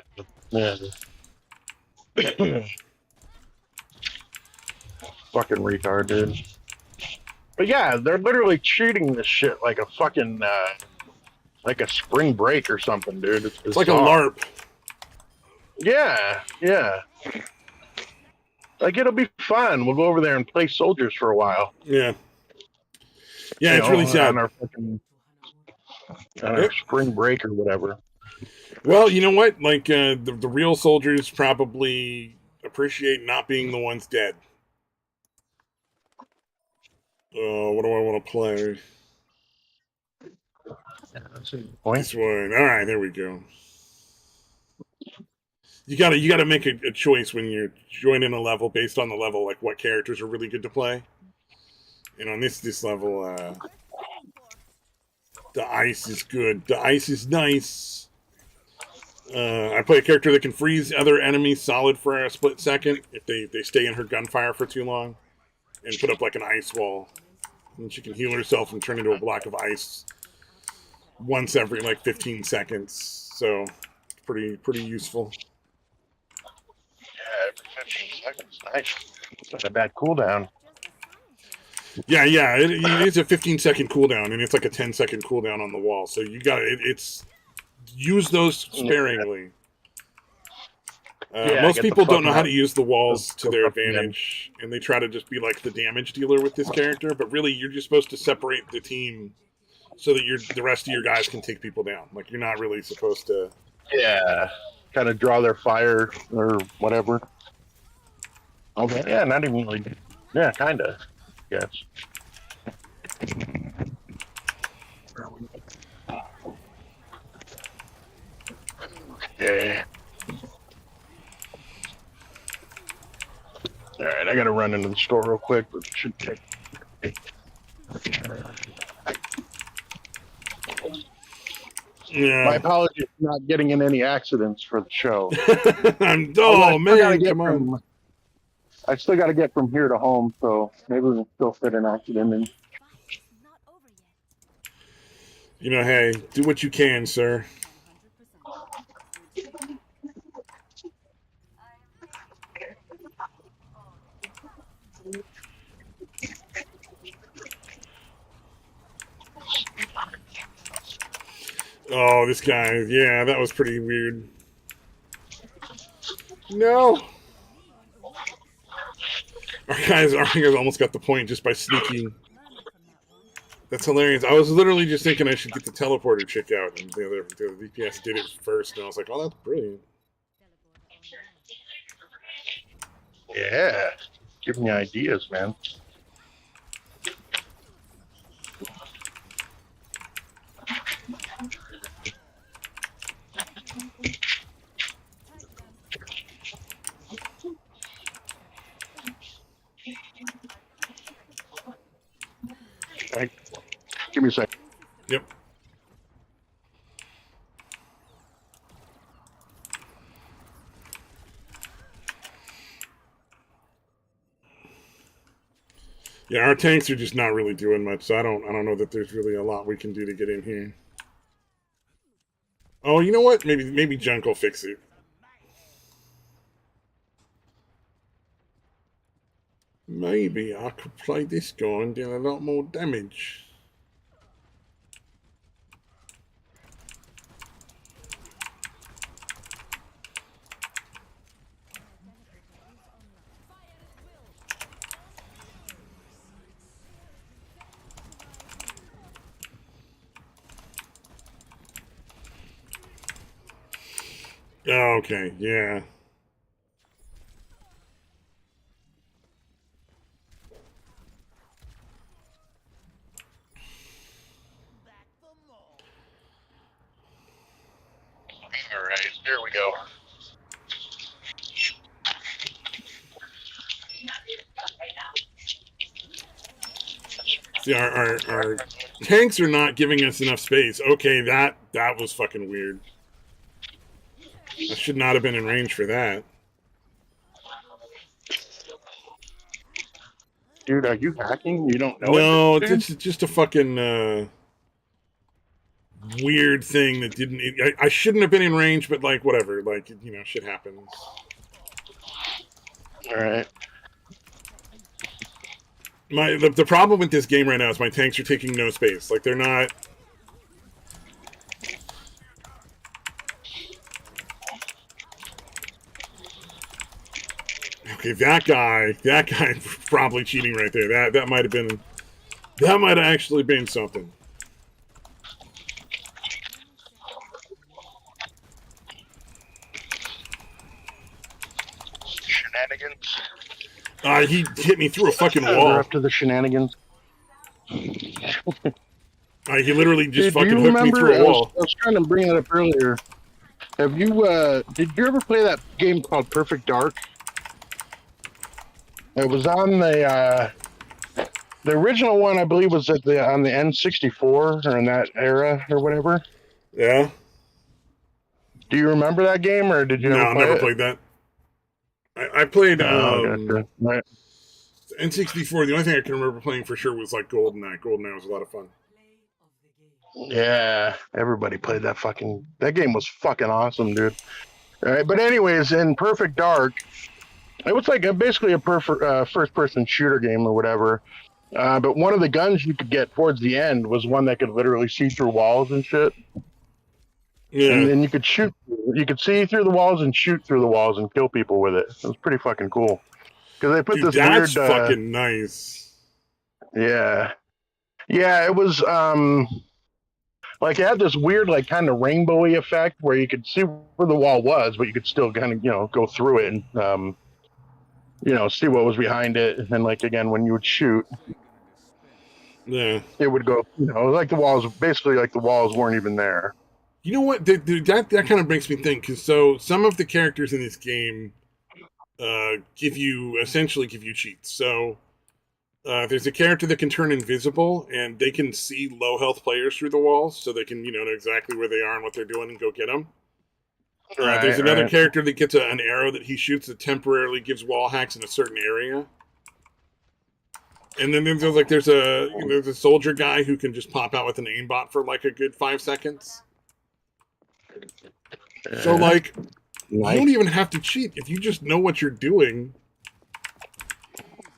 Fucking retard, dude. But yeah, they're literally treating this shit like a fucking, like a spring break or something, dude. It's like a LARP. Yeah. Like, it'll be fun. We'll go over there and play soldiers for a while. Yeah. Yeah, it's really sad. On our spring break or whatever. Well, you know what? Like, the real soldiers probably appreciate not being the ones dead. What do I want to play? This one. All right, there we go. You gotta make a choice when you're joining a level based on the level, like what characters are really good to play. And on this level, the ice is good. The ice is nice. I play a character that can freeze other enemies solid for a split second if they stay in her gunfire for too long, and put up like an ice wall. And she can heal herself and turn into a block of ice once every like 15 seconds. So pretty useful. Yeah, every 15 seconds. Nice. It's not a bad cooldown. Yeah, it is a 15-second cooldown, and it's like a 10-second cooldown on the wall. So you got it's use those sparingly. Most people don't know how to use the walls to their advantage, and they try to just be like the damage dealer with this character. But really, you're just supposed to separate the team so that the rest of your guys can take people down. Like, you're not really supposed to. Yeah, kind of draw their fire or whatever. Okay, yeah, not even really. Yeah, kind of. Yes. Yeah. All right, I gotta run into the store real quick, but it should take. Yeah. My apologies for not getting in any accidents for the show. Man, come on. I still got to get from here to home, so maybe we'll still fit an accident in. You know, hey, do what you can, sir. Oh, this guy. Yeah, that was pretty weird. No. Our guys almost got the point just by sneaking. That's hilarious. I was literally just thinking I should get the teleporter chick out, and the DPS did it first, and I was like, oh, that's brilliant. Yeah. Give me ideas, man. Right. Give me a second. Yep. Yeah, our tanks are just not really doing much, so I don't know that there's really a lot we can do to get in here. Oh, you know what? Maybe Junk will fix it. Maybe I could play this guy and deal a lot more damage. Oh, okay, yeah. All right, here we go. See, our tanks are not giving us enough space. Okay, that was fucking weird. I should not have been in range for that. Dude, are you hacking? You don't know? No, it's just a fucking weird thing that didn't. I shouldn't have been in range, but like whatever. Like, you know, shit happens. All right. The problem with this game right now is my tanks are taking no space. Like, they're not. Okay, that guy probably cheating right there. That might have actually been something. Shenanigans. He hit me through a fucking wall. They're up to the shenanigans. He literally just fucking hooked me through a wall. I was trying to bring that up earlier. Have you, did you ever play that game called Perfect Dark? It was on the original one, I believe, was on the N64 or in that era or whatever. Yeah. Do you remember that game, or did you No, ever I play never it? played that. I played Gotcha. Right. N64. The only thing I can remember playing for sure was like GoldenEye. GoldenEye was a lot of fun. Yeah, everybody played that fucking. That game was fucking awesome, dude. All right, but anyways, in Perfect Dark, it was like basically a first-person shooter game or whatever. But one of the guns you could get towards the end was one that could literally see through walls and shit. Yeah. And then you could shoot. You could see through the walls and shoot through the walls and kill people with it. It was pretty fucking cool. Because they put Dude, this that's weird. Fucking nice. Yeah. Yeah, it was. Like it had this weird, like kind of rainbowy effect where you could see where the wall was, but you could still kind of, go through it and, see what was behind it. And then, like again, when you would shoot, yeah, it would go, like the walls, basically like the walls weren't even there. You know what? That kind of makes me think, because so some of the characters in this game essentially give you cheats. So there's a character that can turn invisible, and they can see low health players through the walls, so they can know exactly where they are and what they're doing and go get them. There's another character that gets an arrow that he shoots that temporarily gives wall hacks in a certain area. And then there's a soldier guy who can just pop out with an aimbot for like a good 5 seconds. So like, you don't even have to cheat if you just know what you're doing.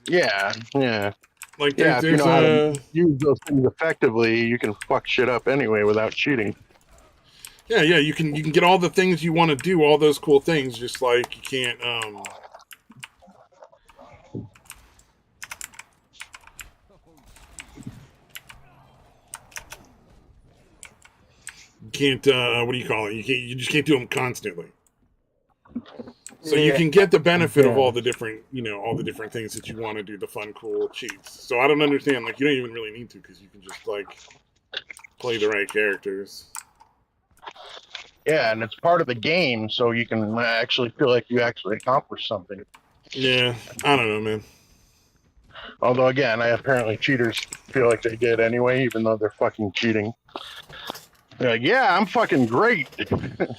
Yeah. Like, if you know how to use those things effectively, you can fuck shit up anyway without cheating. Yeah, you can get all the things you want to do, all those cool things, just like you can't what do you call it? You just can't do them constantly. So you can get the benefit of all the different, all the different things that you want to do, the fun, cool cheats. So I don't understand, like, you don't even really need to, because you can just, like, play the right characters. Yeah, and it's part of the game, so you can actually feel like you actually accomplished something. Yeah, I don't know, man. Although, again, apparently cheaters feel like they did anyway, even though they're fucking cheating. They're like, yeah, I'm fucking great.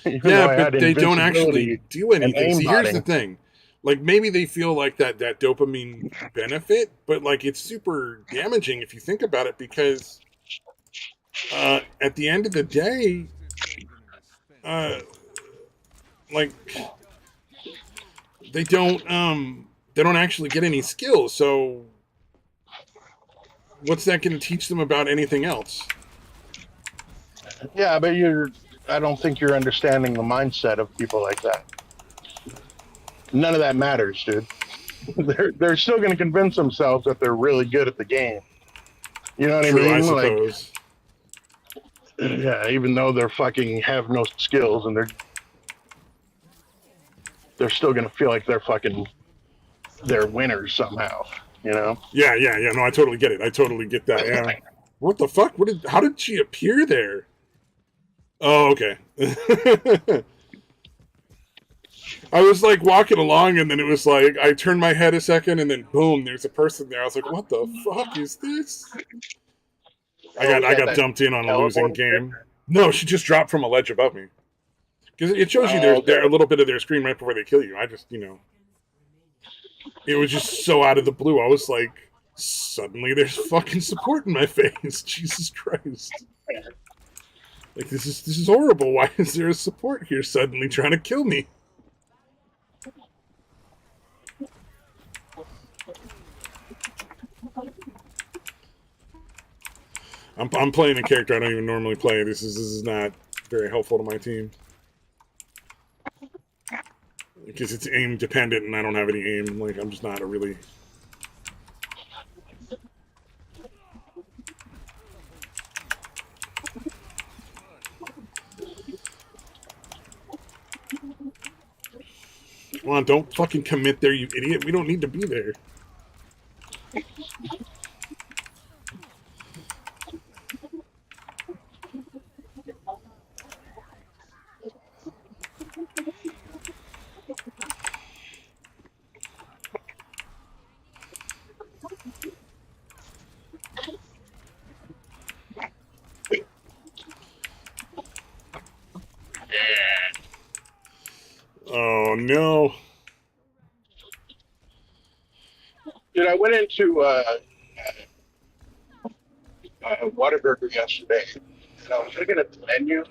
Yeah, but they don't actually do anything. See, here's the thing. Like, maybe they feel like that dopamine benefit, but, like, it's super damaging if you think about it, because at the end of the day, like, they don't actually get any skills, so what's that going to teach them about anything else? Yeah, but I don't think you're understanding the mindset of people like that. None of that matters, dude. They're still going to convince themselves that they're really good at the game. You know what I mean? I suppose. Like, yeah, even though they're fucking have no skills, and they're still going to feel like they're winners somehow. Yeah. No, I totally get it. I totally get that. Yeah. What the fuck? How did she appear there? Oh, okay. I was like walking along, and then it was like I turned my head a second, and then boom, there's a person there. I was like, "What the fuck is this?" I got dumped in on a losing game. No, she just dropped from a ledge above me, because it shows you there's a little bit of their screen right before they kill you. I just it was just so out of the blue. I was like, suddenly there's fucking support in my face. Jesus Christ. Like, this is horrible. Why is there a support here suddenly trying to kill me? I'm playing a character I don't even normally play. This is not very helpful to my team. Because it's aim dependent, and I don't have any aim. Like, I'm just not a really... Come on, don't fucking commit there, you idiot. We don't need to be there. Oh, no. Dude, I went into Whataburger yesterday, and I was looking at the menu.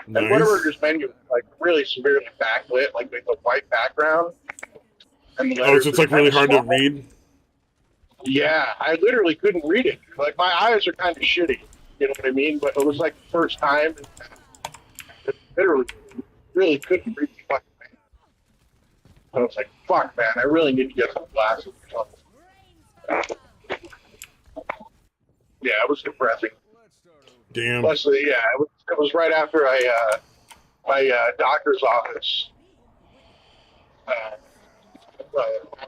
Nice. And Whataburger's menu was like really severely backlit, like with a white background. And the Oh, so it's like really hard to read? read? Yeah, I literally couldn't read it. Like, my eyes are kind of shitty, you know what I mean? But it was like the first time, I literally really couldn't read the fucking thing. I was like, fuck, man, I really need to get some glasses or something. Yeah, it was depressing. Damn. Plus, yeah, it was right after my doctor's office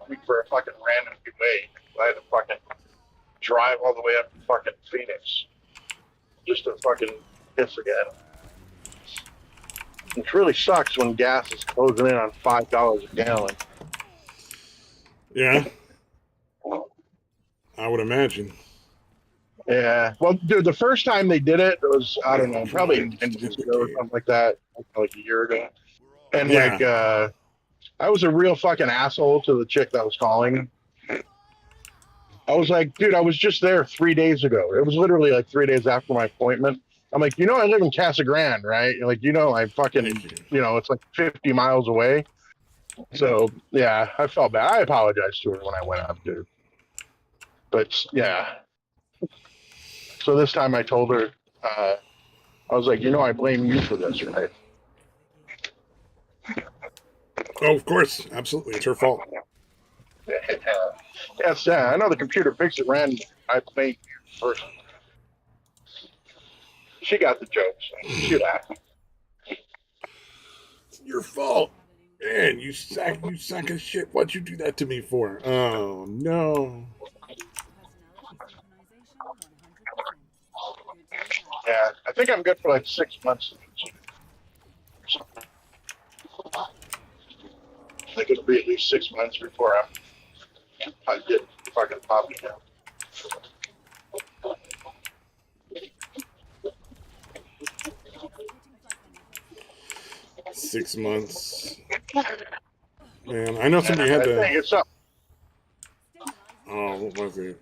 me for a fucking random way. I had to fucking drive all the way up to fucking Phoenix just to fucking piss again. It really sucks when gas is closing in on $5 a gallon. Yeah. I would imagine. Yeah. Well, dude, the first time they did it, was, I don't know, probably 10 years ago or something like that, like a year ago. And Yeah. I was a real fucking asshole to the chick that was calling. I was like, dude, I was just there 3 days ago. It was literally like 3 days after my appointment. I'm like, you know, I live in Casa Grande, right? Like, you know, I fucking, you know, it's like 50 miles away. So, yeah, I felt bad. I apologized to her when I went up, dude. But, yeah. So this time I told her, I was like, you know, I blame you for this, right? Oh, of course. Absolutely. It's her fault. Yes, I know the computer fixed it random. I blame you first. She got the joke, so she laughed. It's your fault. Man, you sack of shit. What'd you do that to me for? Oh, no. Yeah, I think I'm good for like 6 months. I think it'll be at least 6 months before I get fucking popping out. Six months. Man, I know somebody had to. It's up. Oh, what was it?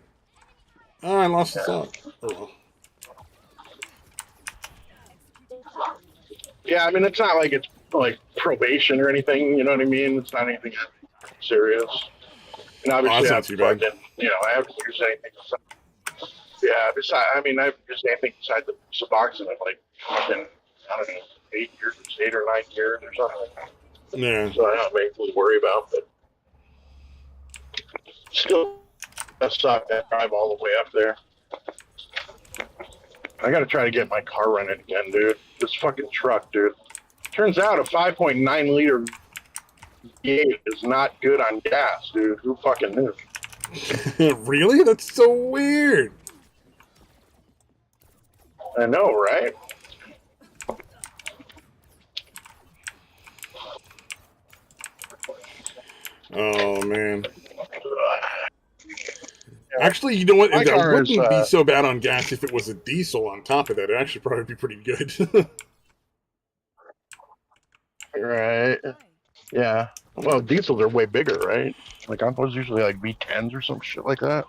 Oh, I lost the thought. Oh, well. Yeah, I mean, it's not like it's like probation or anything. You know what I mean? It's not anything serious. And obviously, that's not too bad. You know, I haven't used anything. Yeah, besides, I mean, I haven't used anything besides the Suboxone in like fucking, I don't know, 8 years, 8 or 9 years or something. Yeah. So I don't have anything to worry about, but still, that sucked. That drive all the way up there. I got to try to get my car running again, dude. This fucking truck, dude. Turns out a 5.9 liter V8 is not good on gas, dude. Who fucking knew? Really? That's so weird. I know, right? Oh, man. Actually, you know what? My That car wouldn't is, be so bad on gas if it was a diesel on top of that. It'd actually probably be pretty good. Right. Yeah. Well, diesels are way bigger, right? Like, aren't those usually like V10s or some shit like that?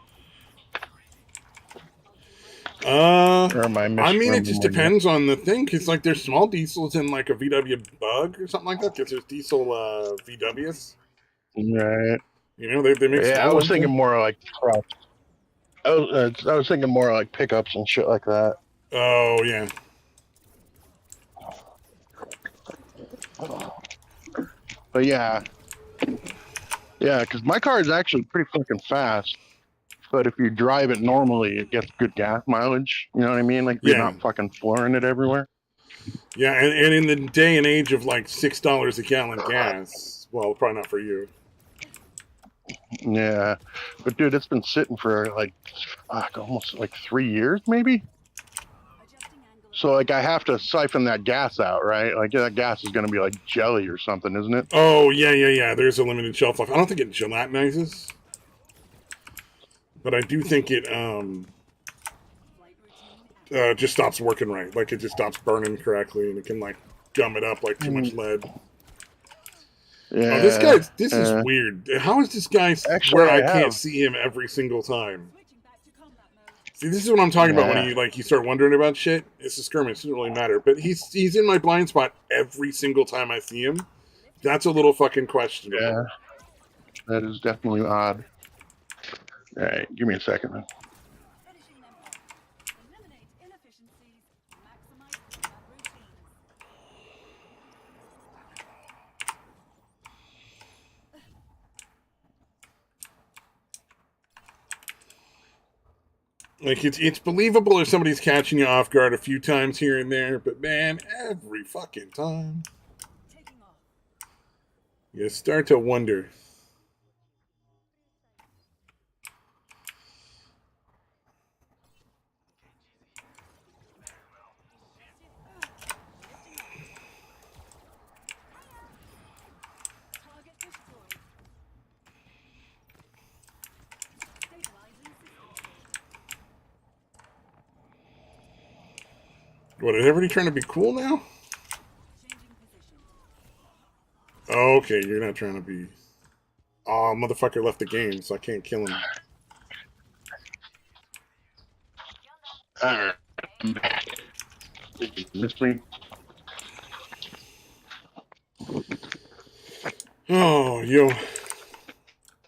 Or am I I mean, it just misremembering? depends on the thing, because, like, there's small diesels in, like, a VW Bug or something like that, because there's diesel VWs. Right. You know, they make Yeah, small I was ones thinking there. more like trucks. I was thinking more like pickups and shit like that. Oh, yeah. But yeah, Yeah, because my car is actually pretty fucking fast. But if you drive it normally, it gets good gas mileage. You know what I mean? Like you're Yeah. not fucking flooring it everywhere. Yeah, and in the day and age of like $6 a gallon gas, well, probably not for you. Yeah, but dude, it's been sitting for like almost like 3 years, maybe. So like I have to siphon that gas out, right? Like that gas is going to be like jelly or something, isn't it? Oh yeah. There's a limited shelf life. I don't think it gelatinizes, but I do think it just stops working right. Like it just stops burning correctly, and it can like gum it up like too much lead. Yeah. Oh, this guy. This is weird. How is this guy Actually, where I I can't have. see him every single time? See, this is what I'm talking about when you start wondering about shit. It's a skirmish. It doesn't really matter. But he's in my blind spot every single time I see him. That's a little fucking questionable. Yeah, that is definitely odd. All right, give me a second, man. Like it's believable if somebody's catching you off guard a few times here and there, but man, every fucking time, you start to wonder. What, is everybody trying to be cool now? Okay, you're not trying to be. Oh, motherfucker left the game, so I can't kill him. All right, I'm back. Did you miss me? Oh, yo.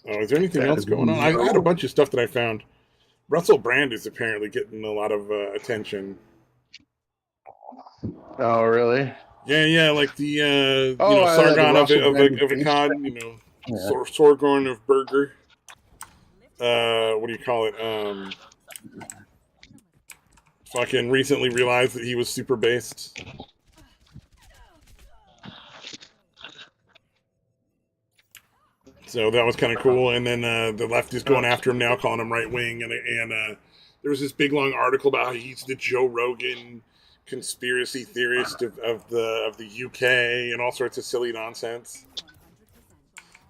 Oh, is there anything else going on? I had a bunch of stuff that I found. Russell Brand is apparently getting a lot of attention. Oh, really? Yeah, like the Oh, Sargon of Brand Akkad, Sorgorn of Berger. What do you call it? Fucking recently realized that he was super based. So that was kind of cool. And then the left is going after him now, calling him right wing. And there was this big long article about how he's the Joe Rogan conspiracy theorist of the UK and all sorts of silly nonsense.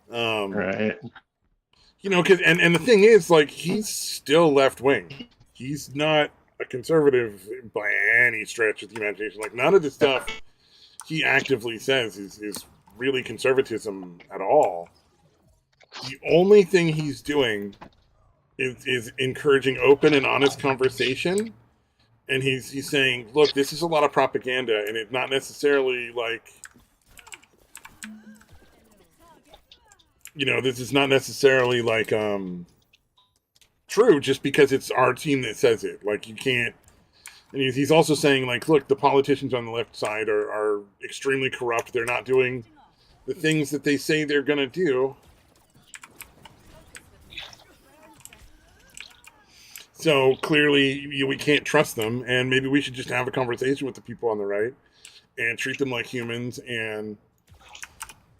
Right. You know, and the thing is, like, he's still left wing. He's not a conservative by any stretch of the imagination. Like, none of the stuff he actively says is really conservatism at all. The only thing he's doing is encouraging open and honest conversation. And he's saying, look, this is a lot of propaganda, and it's not necessarily like, you know, this is not necessarily like true just because it's our team that says it. Like, you can't. And he's also saying, like, look, the politicians on the left side are extremely corrupt. They're not doing the things that they say they're going to do. So clearly, we can't trust them, and maybe we should just have a conversation with the people on the right and treat them like humans and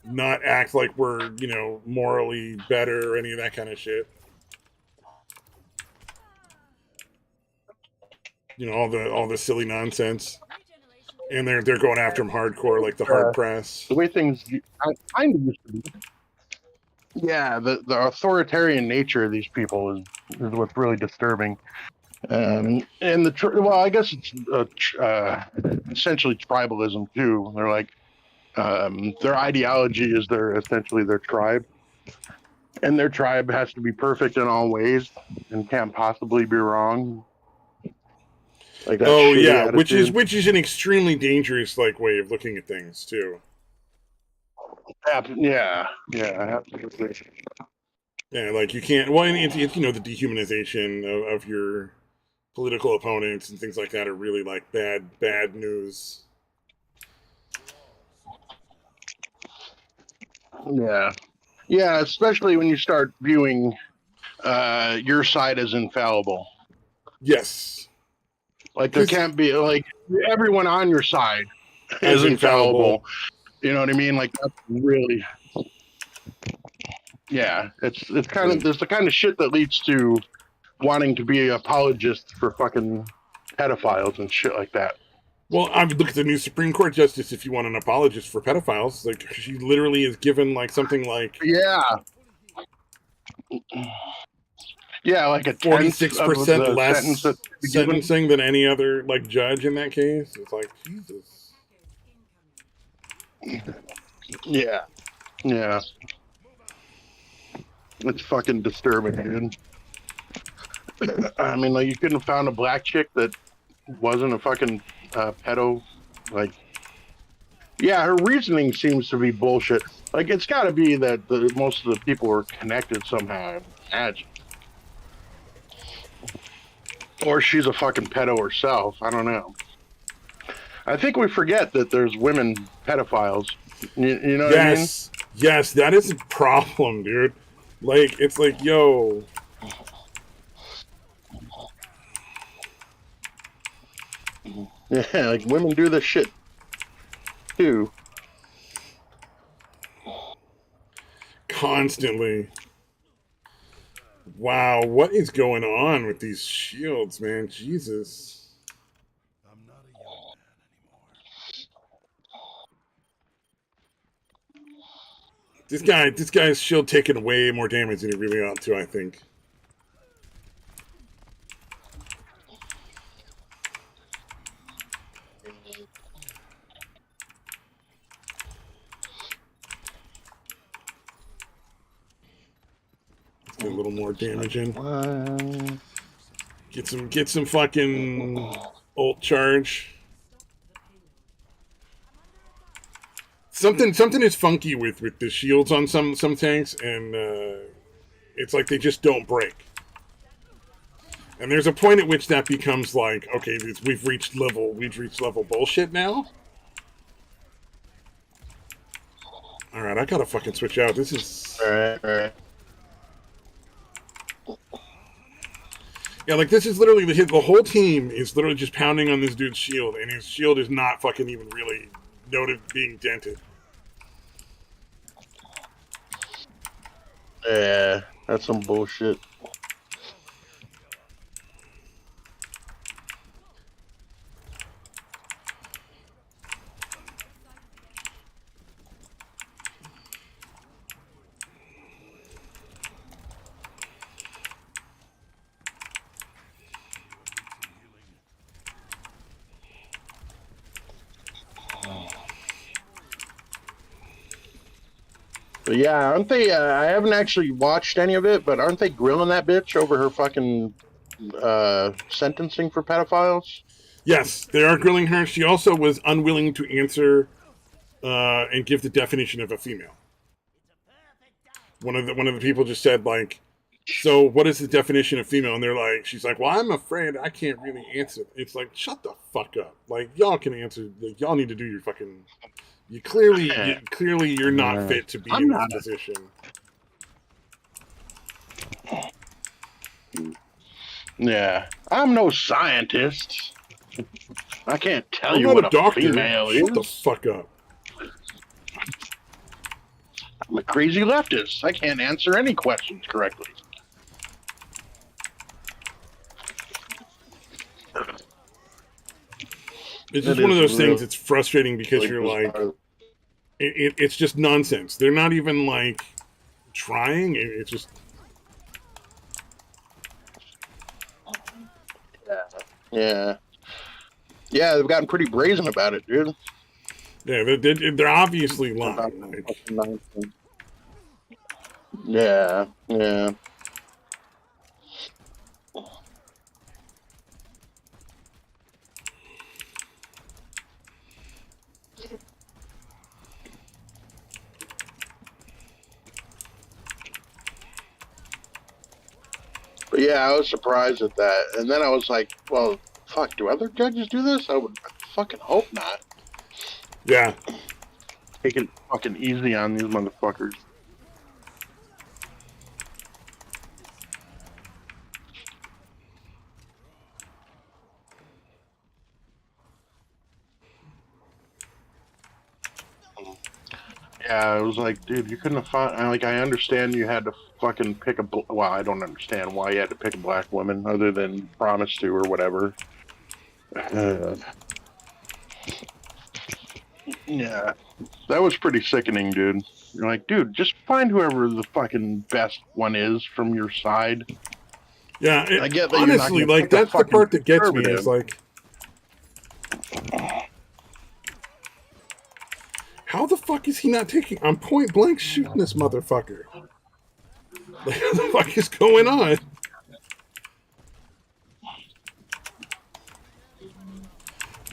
not act like we're, you know, morally better or any of that kind of shit. You know, all the silly nonsense, and they're going after him hardcore, like the hard press. The way things kind of used to be. Yeah, the authoritarian nature of these people is what's really disturbing. And well, I guess it's essentially tribalism too. They're like their ideology is essentially their tribe, and their tribe has to be perfect in all ways and can't possibly be wrong. Like that yeah, attitude. which is an extremely dangerous like way of looking at things too. Yeah, absolutely. Yeah, like you can't. Well, it's you know, the dehumanization of your political opponents and things like that are really like bad news. Yeah, Yeah, especially when you start viewing your side as infallible. Yes. Like there can't be like everyone on your side As is infallible. infallible. You know what I mean? Like that's really, yeah. It's kind of there's the kind of shit that leads to wanting to be apologists for fucking pedophiles and shit like that. Well, I would look at the new Supreme Court justice if you want an apologist for pedophiles. Like she literally is given like something like yeah, like a 46% less sentencing given. than any other like judge in that case. It's like Jesus. Yeah, yeah. It's fucking disturbing, dude. I mean, like you couldn't have found a black chick that wasn't a fucking pedo. Like, yeah, her reasoning seems to be bullshit. Like, it's got to be that most of the people were connected somehow. I imagine, or she's a fucking pedo herself. I don't know. I think we forget that there's women pedophiles. You know what I mean? Yes, that is a problem, dude. Like, it's like, yo. Yeah, like women do this shit too. Constantly. Wow, what is going on with these shields, man? Jesus. I'm not a young man anymore. This guy's shield taking way more damage than he really ought to, I think. Get a little more damage in. Get some fucking ult charge. Something is funky with the shields on some tanks, and it's like they just don't break. And there's a point at which that becomes like, okay, we've reached level bullshit now. All right, I gotta fucking switch out. This is all right. Yeah, like this is literally the whole team is literally just pounding on this dude's shield, and his shield is not fucking even really noted being dented. Yeah, that's some bullshit. But yeah, aren't they? I haven't actually watched any of it, but aren't they grilling that bitch over her fucking sentencing for pedophiles? Yes, they are grilling her. She also was unwilling to answer and give the definition of a female. One of the people just said like, so what is the definition of female? And they're like, she's like, well, I'm afraid I can't really answer. It's like, shut the fuck up. Like y'all can answer. Like, y'all need to do your fucking. Clearly you're not fit to be in this position. Yeah, I'm no scientist. I can't tell you what a female is. Shut the fuck up. I'm a crazy leftist. I can't answer any questions correctly. It's just one of those things that's frustrating because you're like, it's just nonsense. They're not even like trying. It's just. Yeah. Yeah, they've gotten pretty brazen about it, dude. Yeah, they're obviously lying. Yeah, yeah. But yeah, I was surprised at that. And then I was like, well, fuck, do other judges do this? I would fucking hope not. Yeah. Take it fucking easy on these motherfuckers. I was like, dude, you couldn't have found. Like, I understand you had to fucking pick a. Well, I don't understand why you had to pick a black woman other than promise to or whatever. Yeah, that was pretty sickening, dude. You're like, dude, just find whoever the fucking best one is from your side. Yeah, I get that you're not honestly, going to like, pick a that's the fucking part that gets me is, conservative. like, how the fuck is he not taking... I'm point blank shooting this motherfucker. Like, what the fuck is going on?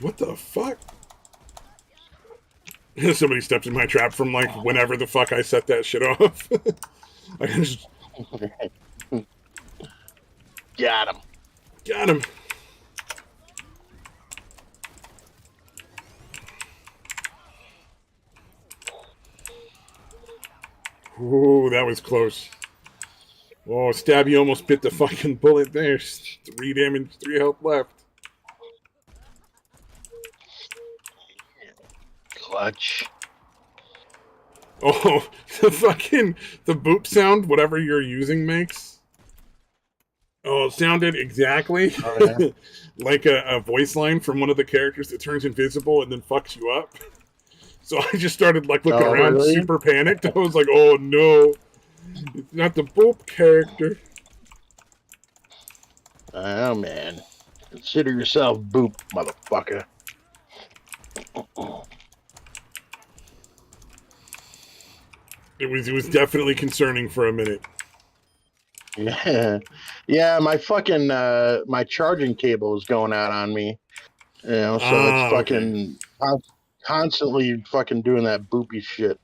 What the fuck? Somebody stepped in my trap from, like, whenever the fuck I set that shit off. I just... Got him. Got him. Ooh, that was close. Oh, Stabby almost bit the fucking bullet there. 3 damage, 3 health left. Clutch. Oh, the boop sound, whatever you're using makes. Oh, it sounded exactly like a voice line from one of the characters that turns invisible and then fucks you up. So I just started like looking around, really? super panicked. I was like, oh no, it's not the boop character. Oh man, consider yourself boop, motherfucker. It was definitely concerning for a minute. Yeah, my fucking my charging cable is going out on me. You know, so it's fucking constantly fucking doing that boopy shit.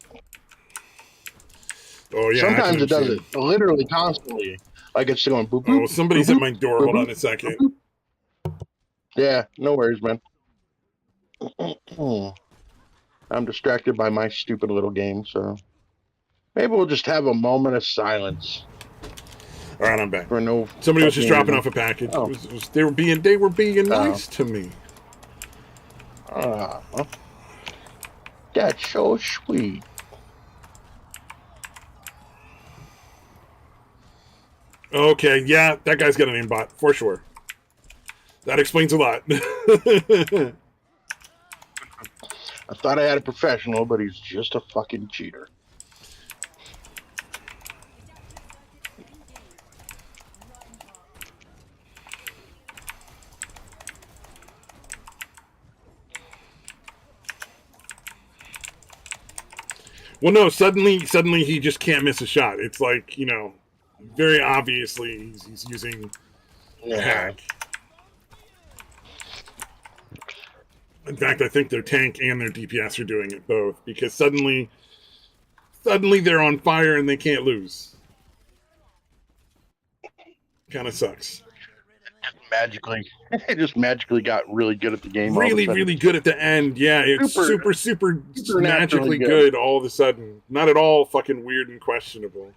Oh yeah. Sometimes it does it literally constantly. Like it's going boop. Oh, somebody's boop, at my door. boop, Hold boop, on a second. boop. Yeah, no worries, man. I'm distracted by my stupid little game, so maybe we'll just have a moment of silence. All right, I'm back. For no. Somebody was just dropping off a package. Oh. They were being nice to me. That's so sweet. Okay, yeah, that guy's got an aimbot for sure. That explains a lot. I thought I had a professional, but he's just a fucking cheater. Well, no, suddenly he just can't miss a shot. It's like, you know, very obviously he's using a hack. In fact, I think their tank and their DPS are doing it both, because suddenly they're on fire and they can't lose. Kind of sucks. It just magically got really good at the game. Really good at the end. Yeah, it's super magically good all of a sudden. Not at all fucking weird and questionable.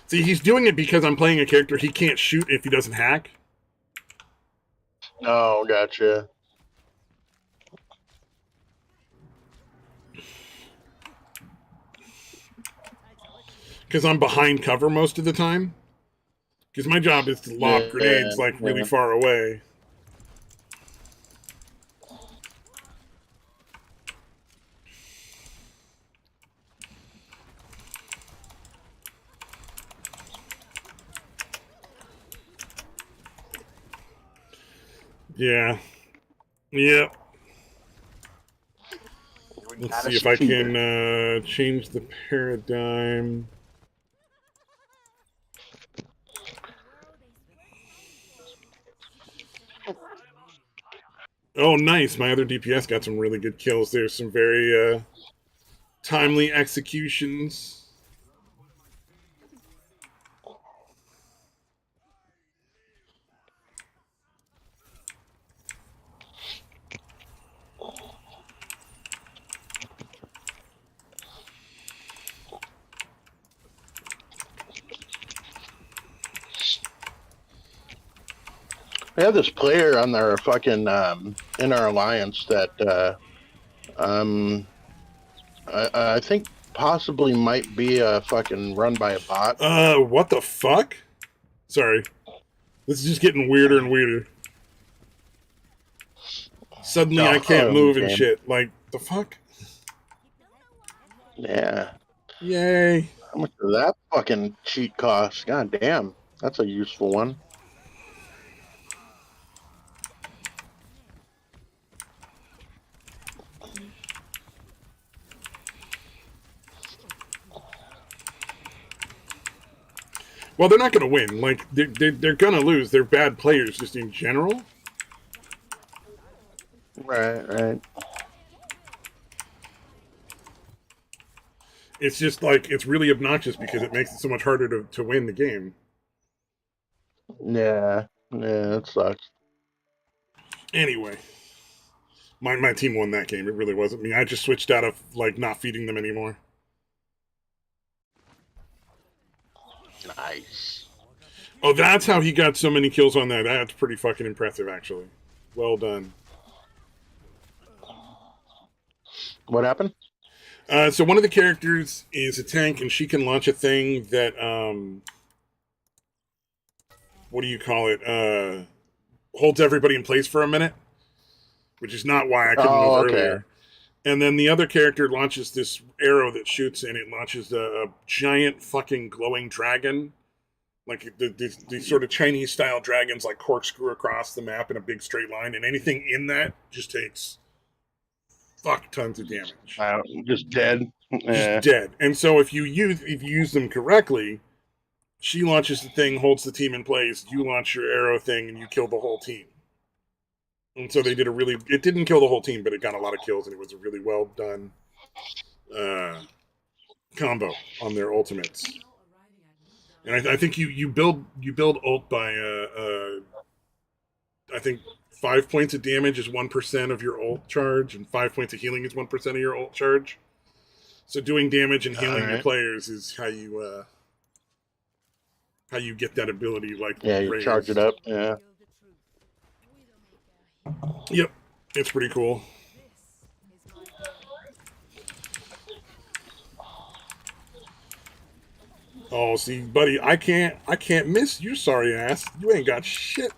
See, he's doing it because I'm playing a character he can't shoot if he doesn't hack. Oh, gotcha. Because I'm behind cover most of the time. Because my job is to lob grenades like really far away. Yeah. Yep. Let's see if I can change the paradigm. Oh, nice. My other DPS got some really good kills. There's some very timely executions. We have this player on our fucking in our alliance that I think possibly might be fucking run by a bot. What the fuck? Sorry. This is just getting weirder and weirder. Suddenly I can't move and shit. Like, the fuck? Yeah. Yay. How much does that fucking cheat cost? God damn. That's a useful one. Well, they're not going to win. Like, they're going to lose. They're bad players just in general. Right. It's just like, it's really obnoxious because it makes it so much harder to win the game. Yeah, it sucks. Anyway, my team won that game. It really wasn't me. I just switched out of, like, not feeding them anymore. Nice. Oh, that's how he got so many kills on that. That's pretty fucking impressive, actually. Well done. What happened? So one of the characters is a tank, and she can launch a thing that, what do you call it? Holds everybody in place for a minute, which is not why I couldn't move earlier. And then the other character launches this arrow that shoots, and it launches a giant fucking glowing dragon. Like these sort of Chinese-style dragons, like corkscrew across the map in a big straight line, and anything in that just takes fuck tons of damage. Just dead. Just dead. And so if you use them correctly, she launches the thing, holds the team in place, you launch your arrow thing, and you kill the whole team. And so they did it didn't kill the whole team, but it got a lot of kills, and it was a really well done combo on their ultimates. And I think you build ult by I think 5 points of damage is 1% of your ult charge, and 5 points of healing is 1% of your ult charge. So doing damage and healing your players is how you get that ability. Like, yeah, you charge it up. Yeah. Yep, it's pretty cool. Oh, see, buddy, I can't miss you, sorry ass. You ain't got shit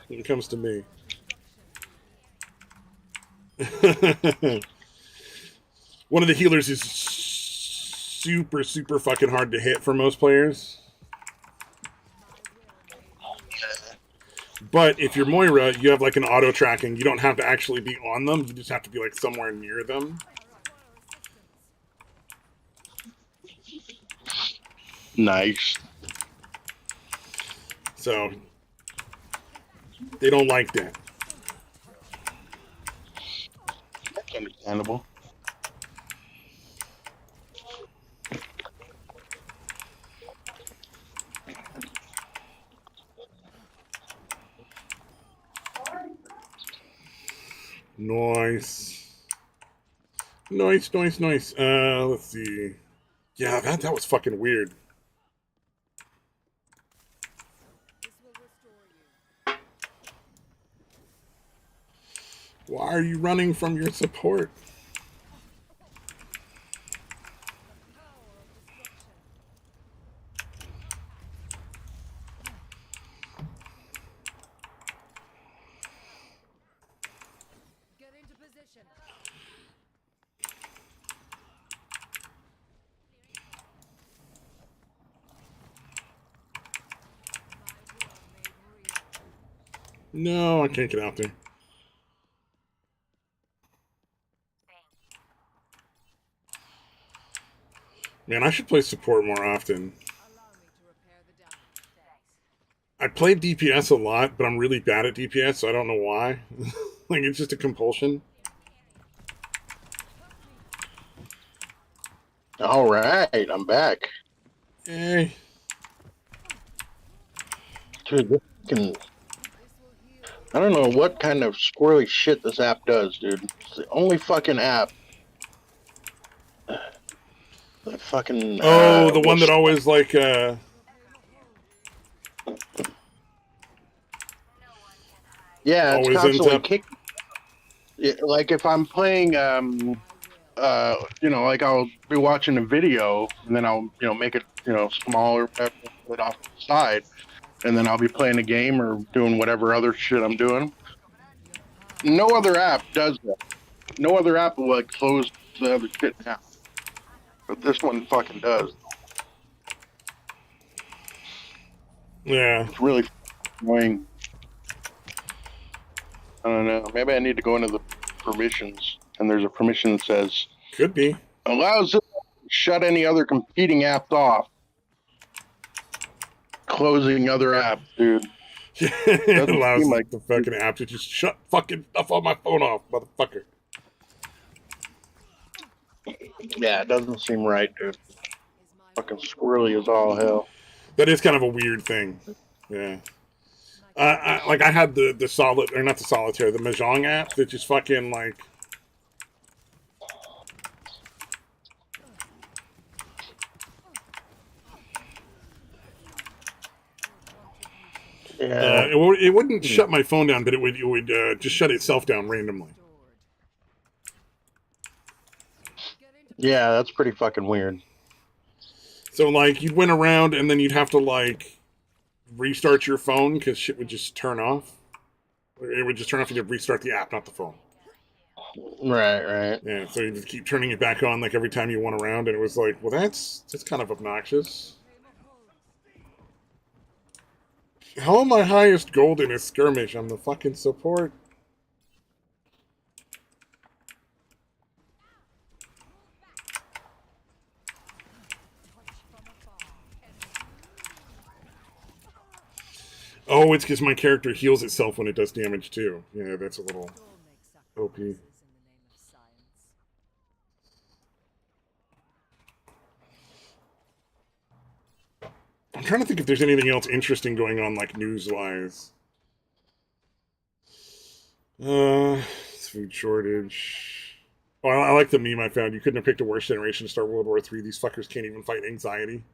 when it comes to me. One of the healers is super, super fucking hard to hit for most players. But if you're Moira, you have like an auto tracking. You don't have to actually be on them. You just have to be like somewhere near them. Nice. So they don't like that. That's understandable. Nice. Nice. Let's see. Yeah, that was fucking weird. Why are you running from your support? Get into position. No, I can't get out there. Man, I should play support more often. I played DPS a lot, but I'm really bad at DPS, so I don't know why. Like, it's just a compulsion. All right, I'm back. Hey. Dude, this can... I don't know what kind of squirrely shit this app does, dude. It's the only fucking app. The fucking... the one that always, like, Yeah, it's Always ends constantly up. kicking. Like if I'm playing, like I'll be watching a video and then I'll, make it, smaller, whatever, put it off to the side, and then I'll be playing a game or doing whatever other shit I'm doing. No other app does that. No other app will like close the other shit down, but this one fucking does. Yeah. It's really annoying. I don't know. Maybe I need to go into the permissions, and there's a permission that says Could be. allows it to shut any other competing apps off. Closing other apps, dude. It Doesn't allows seem like the fucking app to just shut fucking stuff on my phone off, motherfucker. it doesn't seem right, dude. Fucking squirrely as all hell. That is kind of a weird thing. Yeah. I had the solid, or not the solitaire, the Mahjong app that just fucking like. Yeah. It wouldn't shut my phone down, but it would just shut itself down randomly. Yeah, that's pretty fucking weird. So like you'd went around and then you'd have to like restart your phone because shit would just turn off. It would just turn off and you'd restart the app, not the phone. Right. Yeah, so you just keep turning it back on like every time you went around, and it was like, well, that's kind of obnoxious. How am I highest gold in a skirmish? I'm the fucking support. Oh, it's because my character heals itself when it does damage too. Yeah, that's a little OP. I'm trying to think if there's anything else interesting going on, like news-wise. Food shortage. Oh, I like the meme I found. You couldn't have picked a worse generation to start World War III. These fuckers can't even fight anxiety.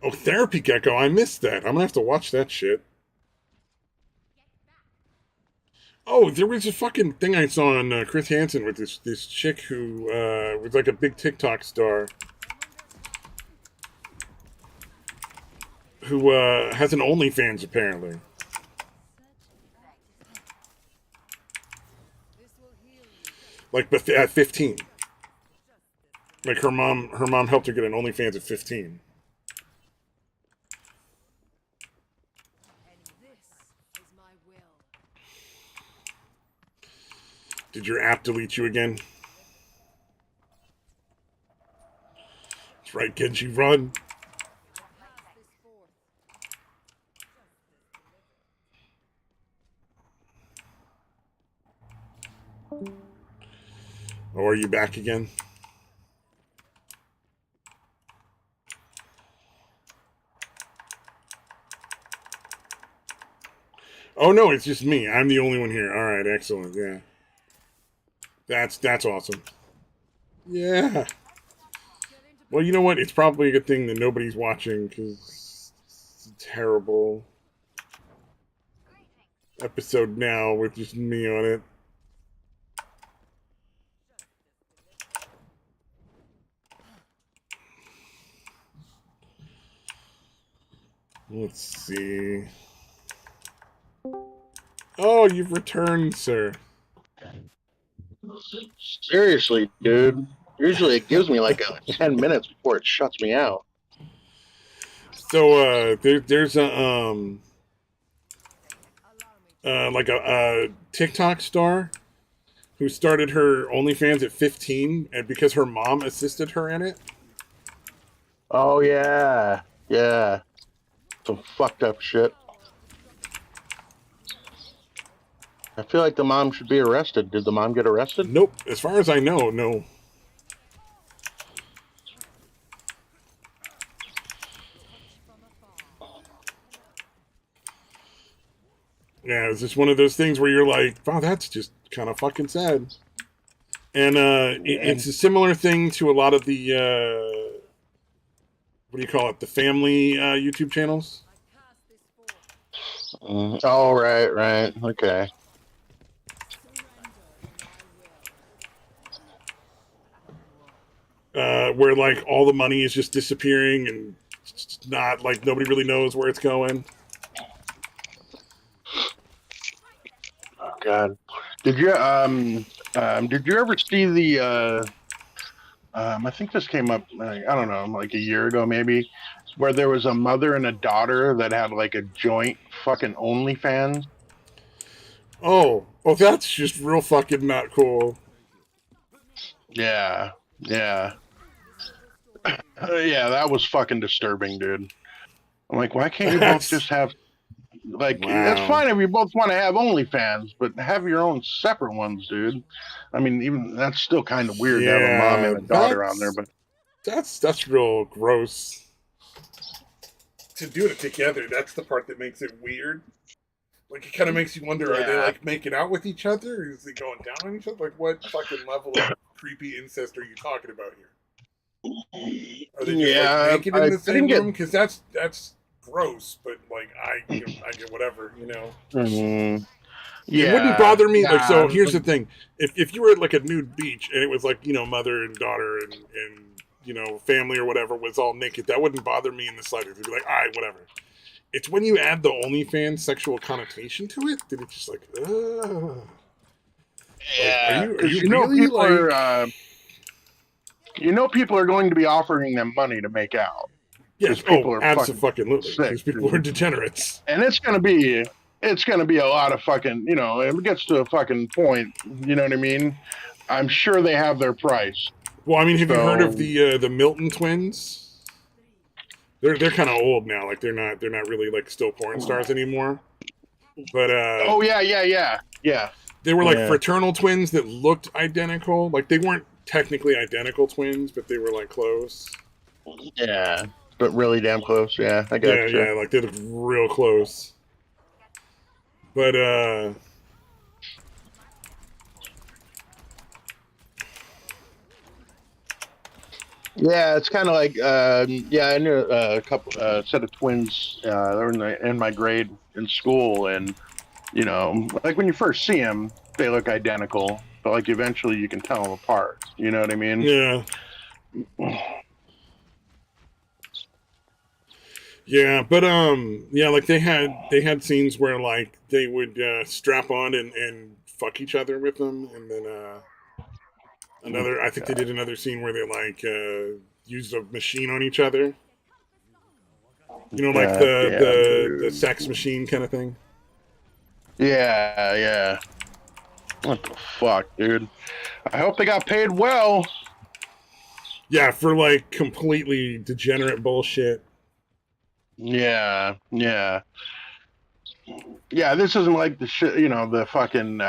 Oh, Therapy Gecko. I missed that. I'm gonna have to watch that shit. Oh, there was a fucking thing I saw on Chris Hansen with this chick who was like a big TikTok star who has an OnlyFans apparently. Like, but at 15. Like her mom helped her get an OnlyFans at 15. Did your app delete you again? That's right, Genji, run. Oh, are you back again? Oh no, it's just me. I'm the only one here. All right, excellent. Yeah. That's awesome. Yeah. Well, you know what? It's probably a good thing that nobody's watching because it's a terrible episode now with just me on it. Let's see. Oh, you've returned, sir. Seriously, dude. Usually it gives me like 10 minutes before it shuts me out. So there's a like a TikTok star who started her OnlyFans at 15, and because her mom assisted her in it. Oh yeah. Some fucked up shit. I feel like the mom should be arrested. Did the mom get arrested? Nope. As far as I know, no. Yeah, it's just one of those things where you're like, wow, that's just kind of fucking sad. And it's a similar thing to a lot of the what do you call it? The family YouTube channels. Oh, right. Okay. Where like all the money is just disappearing and it's not like nobody really knows where it's going. Oh God, did you ever see the I think this came up I don't know, like a year ago maybe, where there was a mother and a daughter that had like a joint fucking OnlyFans. Oh, that's just real fucking not cool. Yeah, yeah, yeah. That was fucking disturbing, dude. I'm like, why can't you both just have like? It's Wow. fine if you both want to have OnlyFans, but have your own separate ones, dude. I mean, even that's still kind of weird to have a mom Yeah, and a daughter on there, but that's real gross. To do it together, that's the part that makes it weird. Like, it kind of makes you wonder, are they, yeah. like, making out with each other? Or is it going down on each other? Like, what fucking level of creepy incest are you talking about here? Are they just, like, naked in the same room? Because that's gross, but, like, I get whatever, you know? Mm, It wouldn't yeah. bother me. Like, so Nah, here's the thing. If you were at, like, a nude beach and it was, like, you know, mother and daughter and you know, family or whatever was all naked, that wouldn't bother me in the slightest. It'd be like, all right, whatever. It's when you add the OnlyFans sexual connotation to it that it's just like, ugh. yeah, Like, are because you really people like? are people are going to be offering them money to make out. Yes. People Oh, are absolutely. sick, Because people are degenerates. and it's gonna be a lot of fucking, you know, if it gets to a fucking point, you know what I mean? I'm sure they have their price. Well, I mean, have you heard of So the Milton twins? They're kind of old now. Like they're not really like still porn stars anymore. But oh yeah. they were like fraternal twins that looked identical. Like they weren't technically identical twins, but they were like close. Yeah, but really damn close. Yeah, I got you. Yeah, like they looked real close. But yeah, it's kind of like yeah, I knew a couple set of twins. They were in my grade in school, and you know, like when you first see them, they look identical, but like eventually you can tell them apart. You know what I mean? yeah. Yeah, but yeah, like they had scenes where like they would strap on and fuck each other with them, and then I think they did another scene where they like used a machine on each other. You know, like the sex machine kind of thing. Yeah. What the fuck, dude? I hope they got paid well. Yeah, for like completely degenerate bullshit. Yeah. This isn't like the shit, you know, the fucking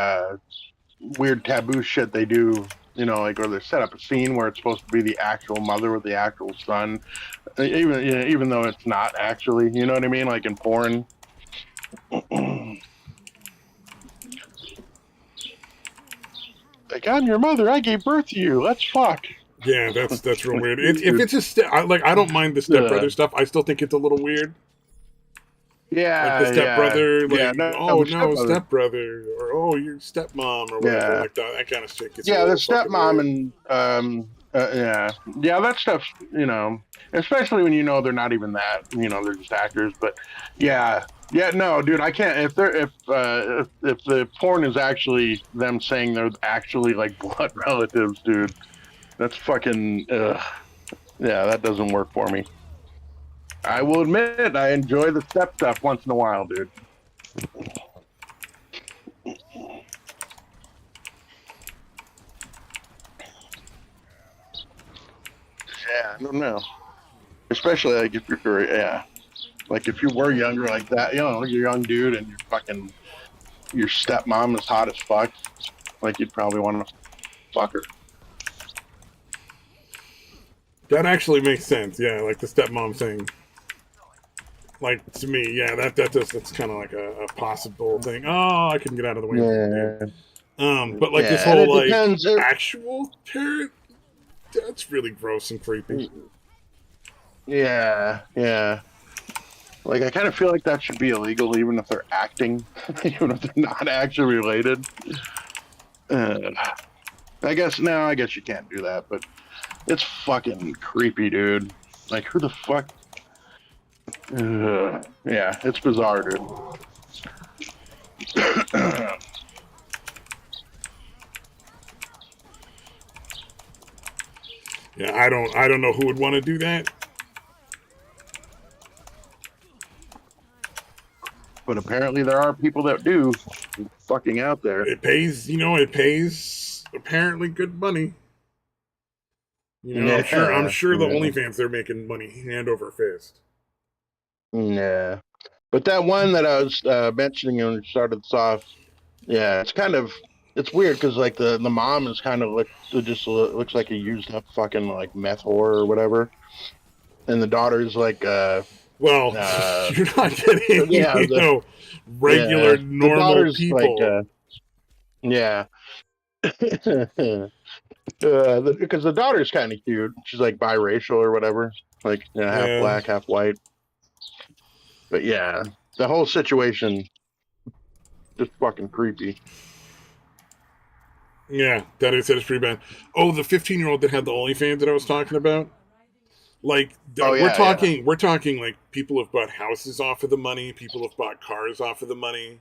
weird taboo shit they do, you know, like, or they set up a scene where it's supposed to be the actual mother with the actual son, even though it's not actually, you know what I mean, like in porn. Like, I'm your mother, I gave birth to you, let's fuck. Yeah, that's real weird. If it's a I don't mind the stepbrother stuff. I still think it's a little weird. Like the stepbrother, like, oh no, stepbrother, or oh, your stepmom, or whatever, like that kind of shit. The stepmom and that stuff, you know, especially when you know they're not even that, you know, they're just actors. But no, dude, I can't. If the porn is actually them saying they're actually like blood relatives, dude, that's fucking that doesn't work for me. I will admit I enjoy the step stuff once in a while, dude. Yeah, I don't know. Especially like if you're like if you were younger like that, you know, you're a young dude and your stepmom is hot as fuck, like you'd probably want to fuck her. That actually makes sense. Yeah, like the stepmom thing. Like to me, yeah, that's kind of like a possible thing. Oh, I couldn't get out of the way. But like this and whole it like depends. actual parrot, that's really gross and creepy. Yeah, yeah. Like I kind of feel like that should be illegal, even if they're acting, even if they're not actually related. I guess now, I guess you can't do that, but it's fucking creepy, dude. Like who the fuck? Yeah, it's bizarre, dude. Yeah, I don't know who would want to do that. But apparently there are people that do. It's fucking out there. It pays, it pays apparently good money. I'm sure the OnlyFans they're making money hand over fist. Yeah. But that one that I was mentioning when we started this off, yeah, it's weird because like the mom is kind of looks like a used up fucking like meth whore or whatever, and the daughter's like well, you're not getting yeah, regular the normal daughter's people. like yeah. Because the daughter's kind of cute. She's like biracial or whatever, like half black, half white. But yeah, the whole situation just fucking creepy. Yeah, that is pretty bad. Oh, the 15-year-old that had the OnlyFans that I was talking about. Like we're talking like people have bought houses off of the money, people have bought cars off of the money.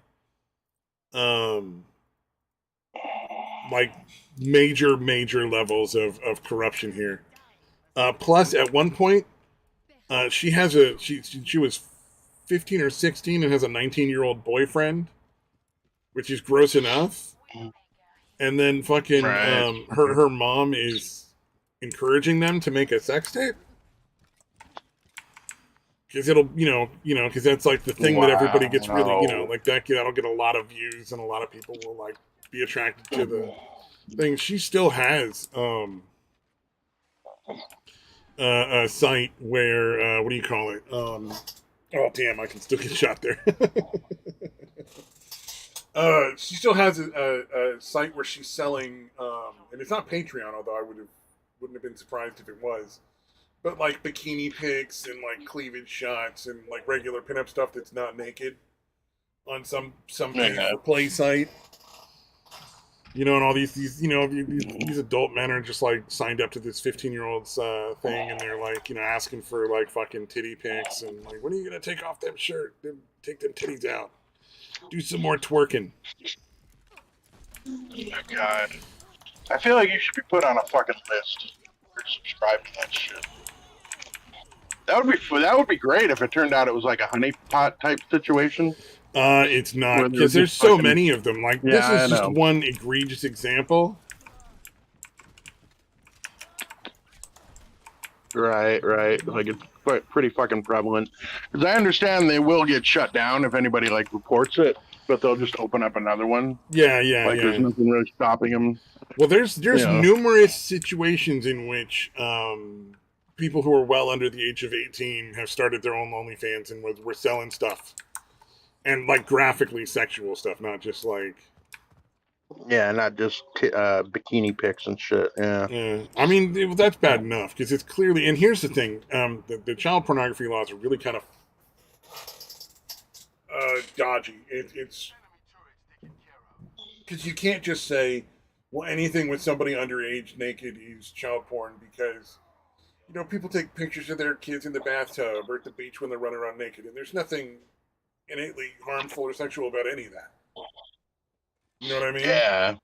Like major levels of corruption here. Plus, at one point, she was 15 or 16 and has a 19-year-old boyfriend, which is gross enough. And then fucking her mom is encouraging them to make a sex tape. Because it'll, because that's like the thing that everybody gets really, like that'll get a lot of views and a lot of people will like be attracted to the thing. She still has a site where what do you call it? Oh damn, I can still get shot there. She still has a site where she's selling, and it's not Patreon, although I wouldn't have been surprised if it was. But like bikini pics and like cleavage shots and like regular pinup stuff that's not naked on some play site. And all these adult men are just like signed up to this 15-year-old's thing, and they're like asking for like fucking titty pics and like, when are you gonna take off that shirt? Take them titties out. Do some more twerking. Oh my god. I feel like you should be put on a fucking list or subscribe to that shit. That would be great if it turned out it was like a honeypot type situation. It's not, because there's so many of them. Like this is just one egregious example. Right. Like it's pretty fucking prevalent. Because I understand they will get shut down if anybody like reports it, but they'll just open up another one. Yeah. Like there's nothing really stopping them. Well, there's numerous situations in which people who are well under the age of 18 have started their own OnlyFans and were selling stuff. And like graphically sexual stuff, not just like... Yeah, not just bikini pics and shit. Yeah. I mean, that's bad enough because it's clearly. And here's the thing: the child pornography laws are really kind of dodgy. It's because you can't just say, well, anything with somebody underage naked is child porn because people take pictures of their kids in the bathtub or at the beach when they're running around naked, and there's nothing innately harmful or sexual about any of that. You know what I mean? Yeah.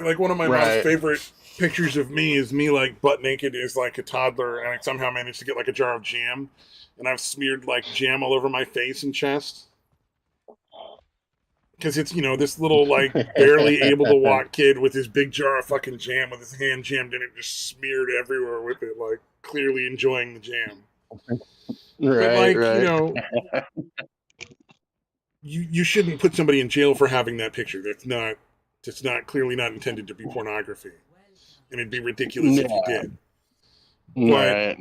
Like one of my mom's favorite pictures of me is me like butt naked as like a toddler, and I somehow managed to get like a jar of jam, and I've smeared like jam all over my face and chest. Because it's, this little like barely able to walk kid with his big jar of fucking jam with his hand jammed in it, just smeared everywhere with it, like clearly enjoying the jam. But like, you shouldn't put somebody in jail for having that picture. That's not clearly not intended to be pornography, and it'd be ridiculous if you did. But,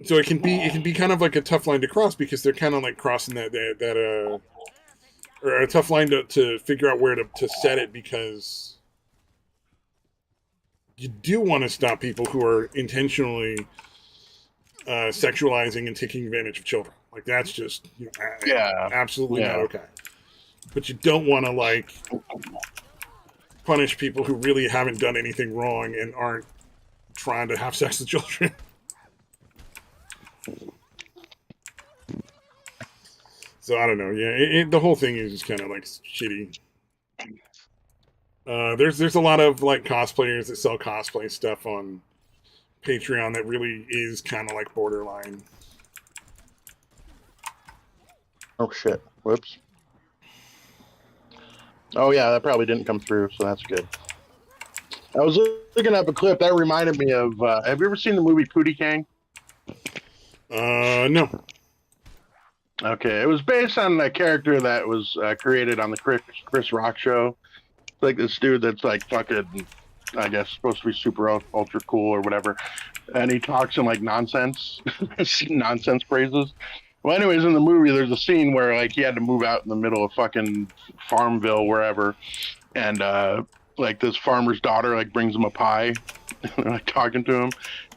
so it can be kind of like a tough line to cross because they're kind of like crossing that or a tough line to figure out where to set it because you do want to stop people who are intentionally sexualizing and taking advantage of children. Like that's just absolutely not okay. But you don't want to like punish people who really haven't done anything wrong and aren't trying to have sex with children. So I don't know. Yeah, the whole thing is just kind of like shitty. There's a lot of like cosplayers that sell cosplay stuff on Patreon that really is kind of like borderline. Oh shit! Whoops. Oh yeah, that probably didn't come through, so that's good. I was looking up a clip that reminded me of. Have you ever seen the movie Pootie Tang? No. Okay, it was based on a character that was created on the Chris Rock show. It's like this dude that's like fucking, I guess, supposed to be super ultra cool or whatever, and he talks in like nonsense, nonsense phrases. Well, anyways, in the movie, there's a scene where like he had to move out in the middle of fucking Farmville, wherever, and like this farmer's daughter like brings him a pie, like talking to him,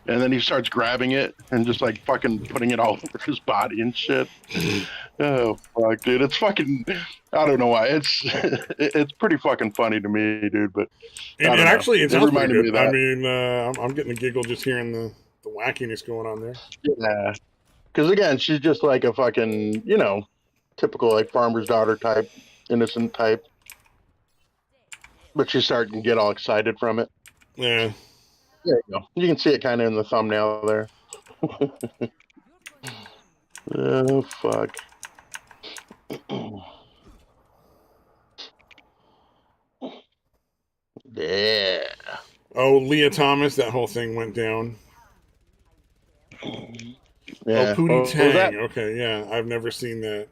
and then he starts grabbing it and just like fucking putting it all over his body and shit. Oh fuck, dude, it's fucking. I don't know why it's pretty fucking funny to me, dude. But and actually, it sounds pretty good. I mean, I'm getting a giggle just hearing the wackiness going on there. Yeah. Because again, she's just like a fucking, typical like farmer's daughter type, innocent type. But she's starting to get all excited from it. Yeah. There you go. You can see it kind of in the thumbnail there. Oh, fuck. Yeah. Oh, Leah Thomas, that whole thing went down. Yeah. Oh, Pootie Tang. Okay, yeah, I've never seen that.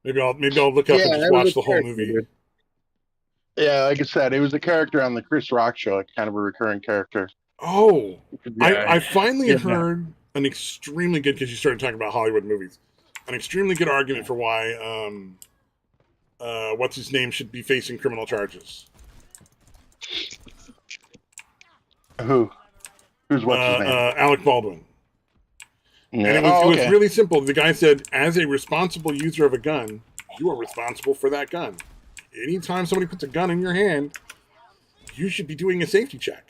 Maybe I'll look up and just watch the whole movie. Dude. Yeah, like I said, it was a character on the Chris Rock show, like kind of a recurring character. Oh, yeah. I finally heard an extremely good, because you started talking about Hollywood movies, an extremely good argument for why what's his name should be facing criminal charges. Who's what's his name? Alec Baldwin. Yeah. And it was really simple. The guy said, as a responsible user of a gun, you are responsible for that gun. Anytime somebody puts a gun in your hand, you should be doing a safety check.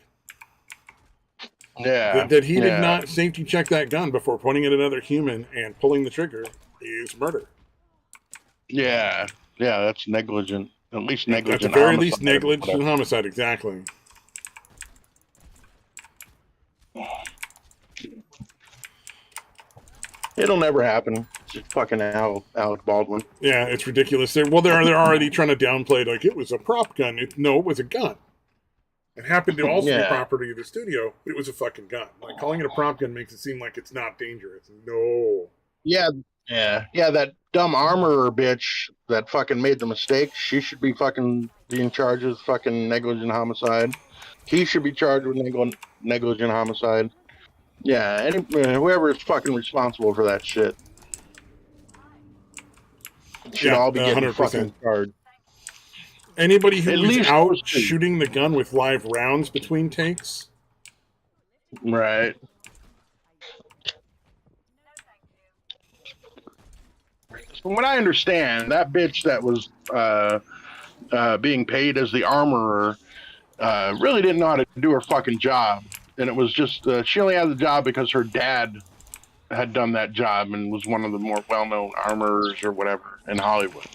Yeah. That he did not safety check that gun before pointing at another human and pulling the trigger is murder. Yeah. Yeah, that's negligent. At least negligent. At the very least, negligent homicide, exactly. It'll never happen. It's just fucking Alec Baldwin. Yeah, it's ridiculous. They're already trying to downplay like it was a prop gun. No, it was a gun. It happened to also be property of the studio, but it was a fucking gun. Like calling it a prop gun makes it seem like it's not dangerous. No. Yeah. That dumb armorer bitch that fucking made the mistake. She should be fucking being charged with fucking negligent homicide. He should be charged with negligent homicide. Yeah, whoever is fucking responsible for that shit should all be getting 100%. Fucking charged. Anybody who is out shooting the gun with live rounds between takes, right? From what I understand, that bitch that was being paid as the armorer really didn't know how to do her fucking job. And it was just, she only had the job because her dad had done that job and was one of the more well-known armorers or whatever in Hollywood.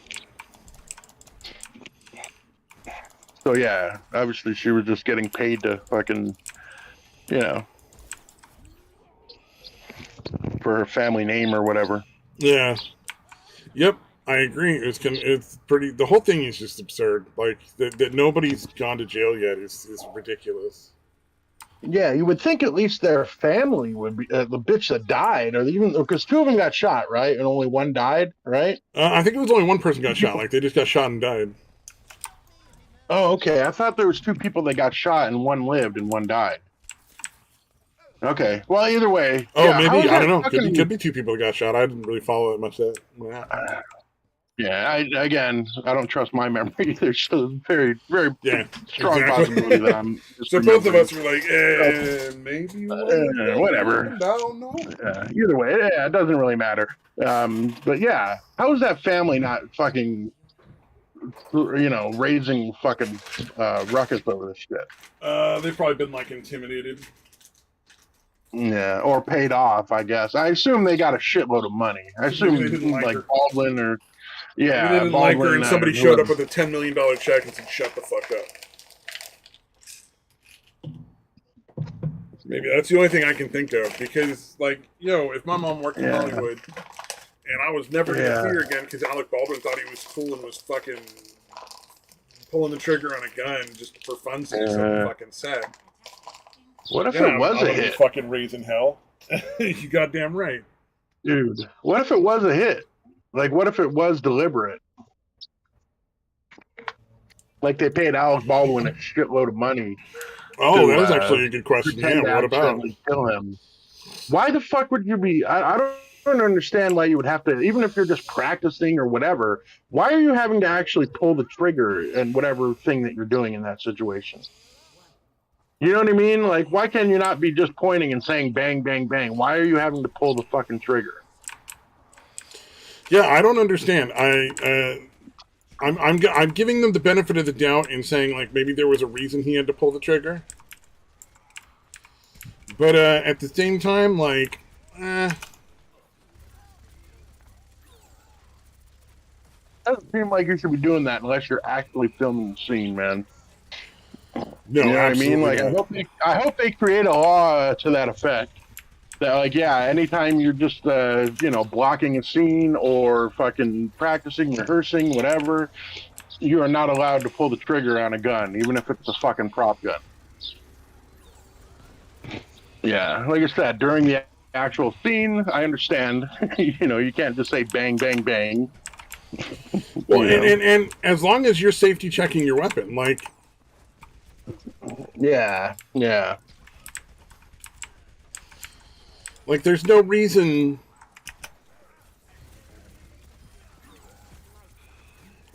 So yeah, obviously she was just getting paid to fucking, for her family name or whatever. Yeah. Yep, I agree. It's pretty. The whole thing is just absurd. Like that nobody's gone to jail yet is ridiculous. Yeah, you would think at least their family would be the bitch that died, or even because two of them got shot, right, and only one died, right? I think it was only one person got shot. Like they just got shot and died. Oh, okay. I thought there was two people that got shot and one lived and one died. Okay. Well, either way. Oh, maybe I don't know. Could be two people that got shot. I didn't really follow it much. Yeah, I don't trust my memory either. So very, very Yeah, strong exactly. possibility that I'm So both of misremembering. us were like, maybe Whatever. I don't know. Either way, yeah, it doesn't really matter. But yeah, how is that family not fucking, raising fucking ruckus over this shit? They've probably been like intimidated. Yeah, or paid off, I guess. I assume they got a shitload of money. I Maybe they assume didn't like like her. Baldwin or Maybe they didn't like her, Baldwin and somebody showed up with a $10 million check and said, "Shut the fuck up." Maybe that's the only thing I can think of, because, like, if my mom worked in Hollywood and I was never gonna see her again because Alec Baldwin thought he was cool and was fucking pulling the trigger on a gun just for funsies on the fucking set. What if it was a hit? Fucking raising hell. You goddamn right, dude. What if it was a hit? Like, what if it was deliberate? Like they paid Alec Baldwin a shitload of money. Oh, that is actually a good question. Yeah, what about kill him? Why the fuck would you be? I don't understand why you would have to, even if you're just practicing or whatever. Why are you having to actually pull the trigger and whatever thing that you're doing in that situation? You know what I mean? Like, why can you not be just pointing and saying bang, bang, bang? Why are you having to pull the fucking trigger? Yeah, I don't understand. I'm giving them the benefit of the doubt in saying, like, maybe there was a reason he had to pull the trigger. But at the same time, like, doesn't seem like you should be doing that unless you're actually filming the scene, man. No, you know what I mean? Like, I hope they create a law to that effect. That, like, yeah, anytime you're just, blocking a scene or fucking practicing, rehearsing, whatever, you are not allowed to pull the trigger on a gun, even if it's a fucking prop gun. Yeah, like I said, during the actual scene, I understand. You can't just say bang, bang, bang. Well, and as long as you're safety checking your weapon, like. Yeah. Like, there's no reason.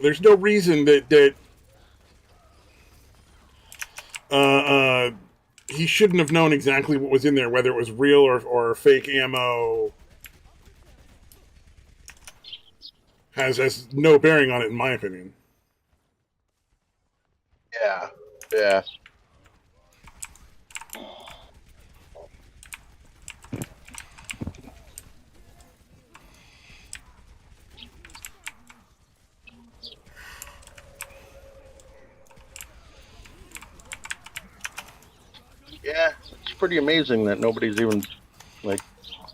There's no reason that he shouldn't have known exactly what was in there, whether it was real or fake ammo. Has no bearing on it, in my opinion. Yeah. Yeah, it's pretty amazing that nobody's even, like,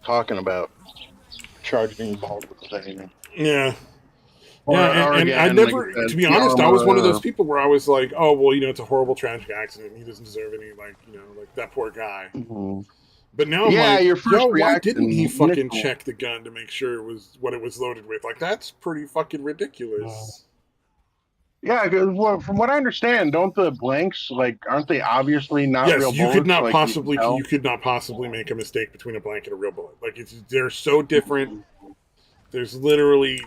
talking about charging Baldwin with anything. Yeah. And I never, to be honest, I was one of those people where I was like, oh, well, it's a horrible, tragic accident. He doesn't deserve any, like that poor guy. Mm-hmm. But now I'm like, why didn't he fucking check the gun to make sure it was what it was loaded with? Like, that's pretty fucking ridiculous. Yeah, because from what I understand, don't the blanks, like, aren't they obviously not real bullets? You could not possibly make a mistake between a blank and a real bullet. Like, they're so different. There's literally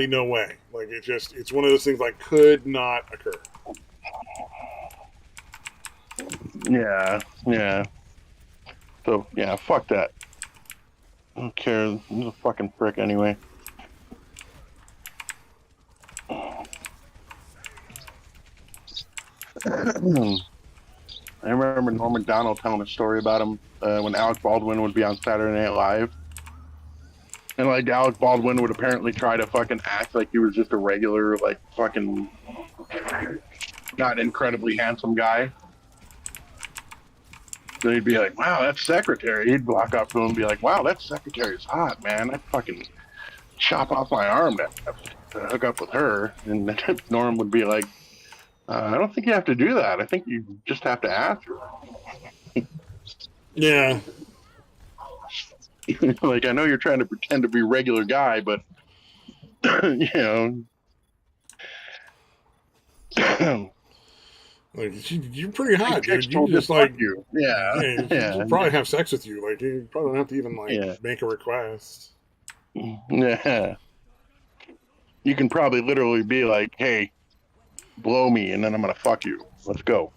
no way. Like, it's one of those things, like, could not occur. Yeah. So, yeah, fuck that. I don't care. He's a fucking prick anyway. I remember Norm Macdonald telling a story about him when Alec Baldwin would be on Saturday Night Live. And, like, Alec Baldwin would apparently try to fucking act like he was just a regular, like, fucking not incredibly handsome guy. So he'd be like, wow, that's Secretary. He'd walk up to him and be like, wow, that Secretary's hot, man. I'd fucking chop off my arm to hook up with her. And then Norm would be like, I don't think you have to do that. I think you just have to ask her. Yeah. Like, I know you're trying to pretend to be a regular guy, but, like, you're pretty hot, dude. You just, like, you. She'll probably have sex with you. Like, you probably don't have to even, like, make a request. Yeah. You can probably literally be like, "Hey, blow me, and then I'm gonna fuck you. Let's go."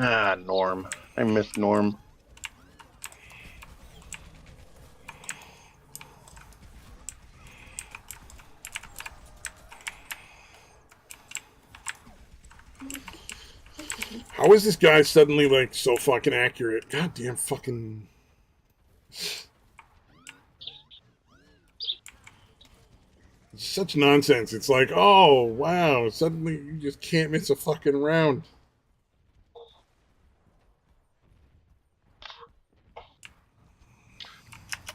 Ah, Norm. I miss Norm. How is this guy suddenly like so fucking accurate? Goddamn fucking. Such nonsense. It's like, oh wow, suddenly you just can't miss a fucking round.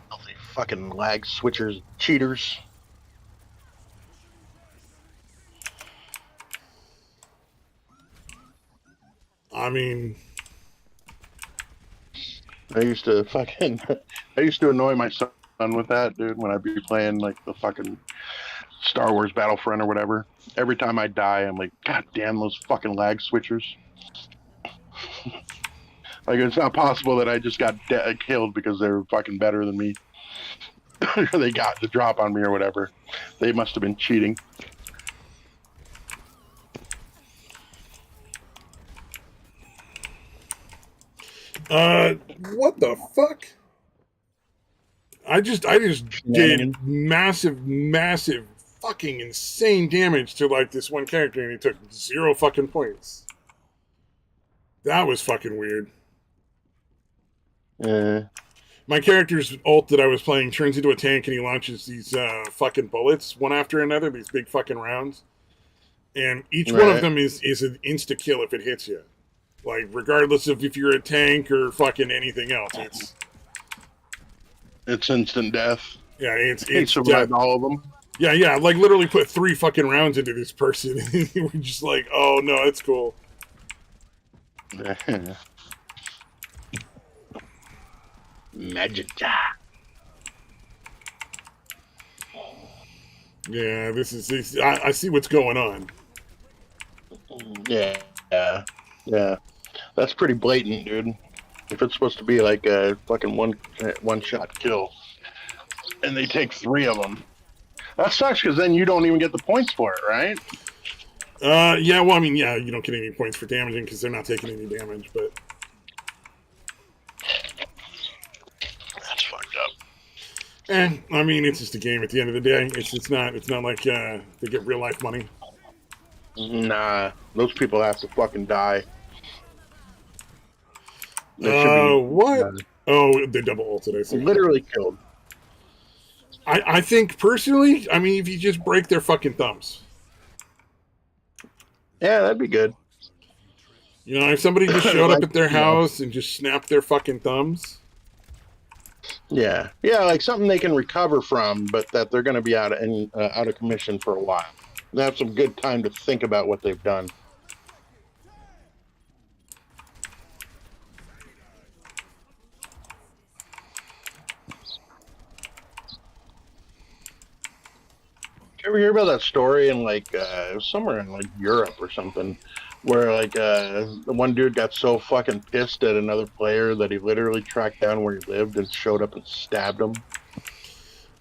Filthy fucking lag switchers, cheaters. I mean, I used to fucking, I used to annoy my son with that, dude, when I'd be playing like the fucking Star Wars Battlefront or whatever. Every time I die, I'm like, God damn those fucking lag switchers. Like, it's not possible that I just got killed because they were fucking better than me. They got the drop on me or whatever. They must have been cheating. what the fuck? I just did massive fucking insane damage to like this one character and he took 0 fucking points. That was fucking weird. My character's ult that I was playing turns into a tank and he launches these fucking bullets one after another, these big fucking rounds. And each one of them is an insta kill if it hits you. Like, regardless of if you're a tank or fucking anything else, it's instant death. Yeah, it's survived all of them. Yeah, like literally put 3 fucking rounds into this person and we're just like, oh no, it's cool. Magic. Yeah, this is I see what's going on. Yeah. That's pretty blatant, dude. If it's supposed to be like a fucking one shot kill, and they take 3 of them, that sucks because then you don't even get the points for it, right? Yeah. Well, I mean, yeah, you don't get any points for damaging because they're not taking any damage, but that's fucked up. I mean, it's just a game. At the end of the day, it's not like they get real life money. Nah, those people have to fucking die. What? Oh, they double ulted, I see. Literally killed. I think, personally, I mean, if you just break their fucking thumbs. Yeah, that'd be good. You know, if somebody just showed up at their house and just snapped their fucking thumbs. Yeah, like something they can recover from, but that they're going to be out of commission for a while. They have some good time to think about what they've done. Did you ever hear about that story in like it was somewhere in like Europe or something, where like the one dude got so fucking pissed at another player that he literally tracked down where he lived and showed up and stabbed him.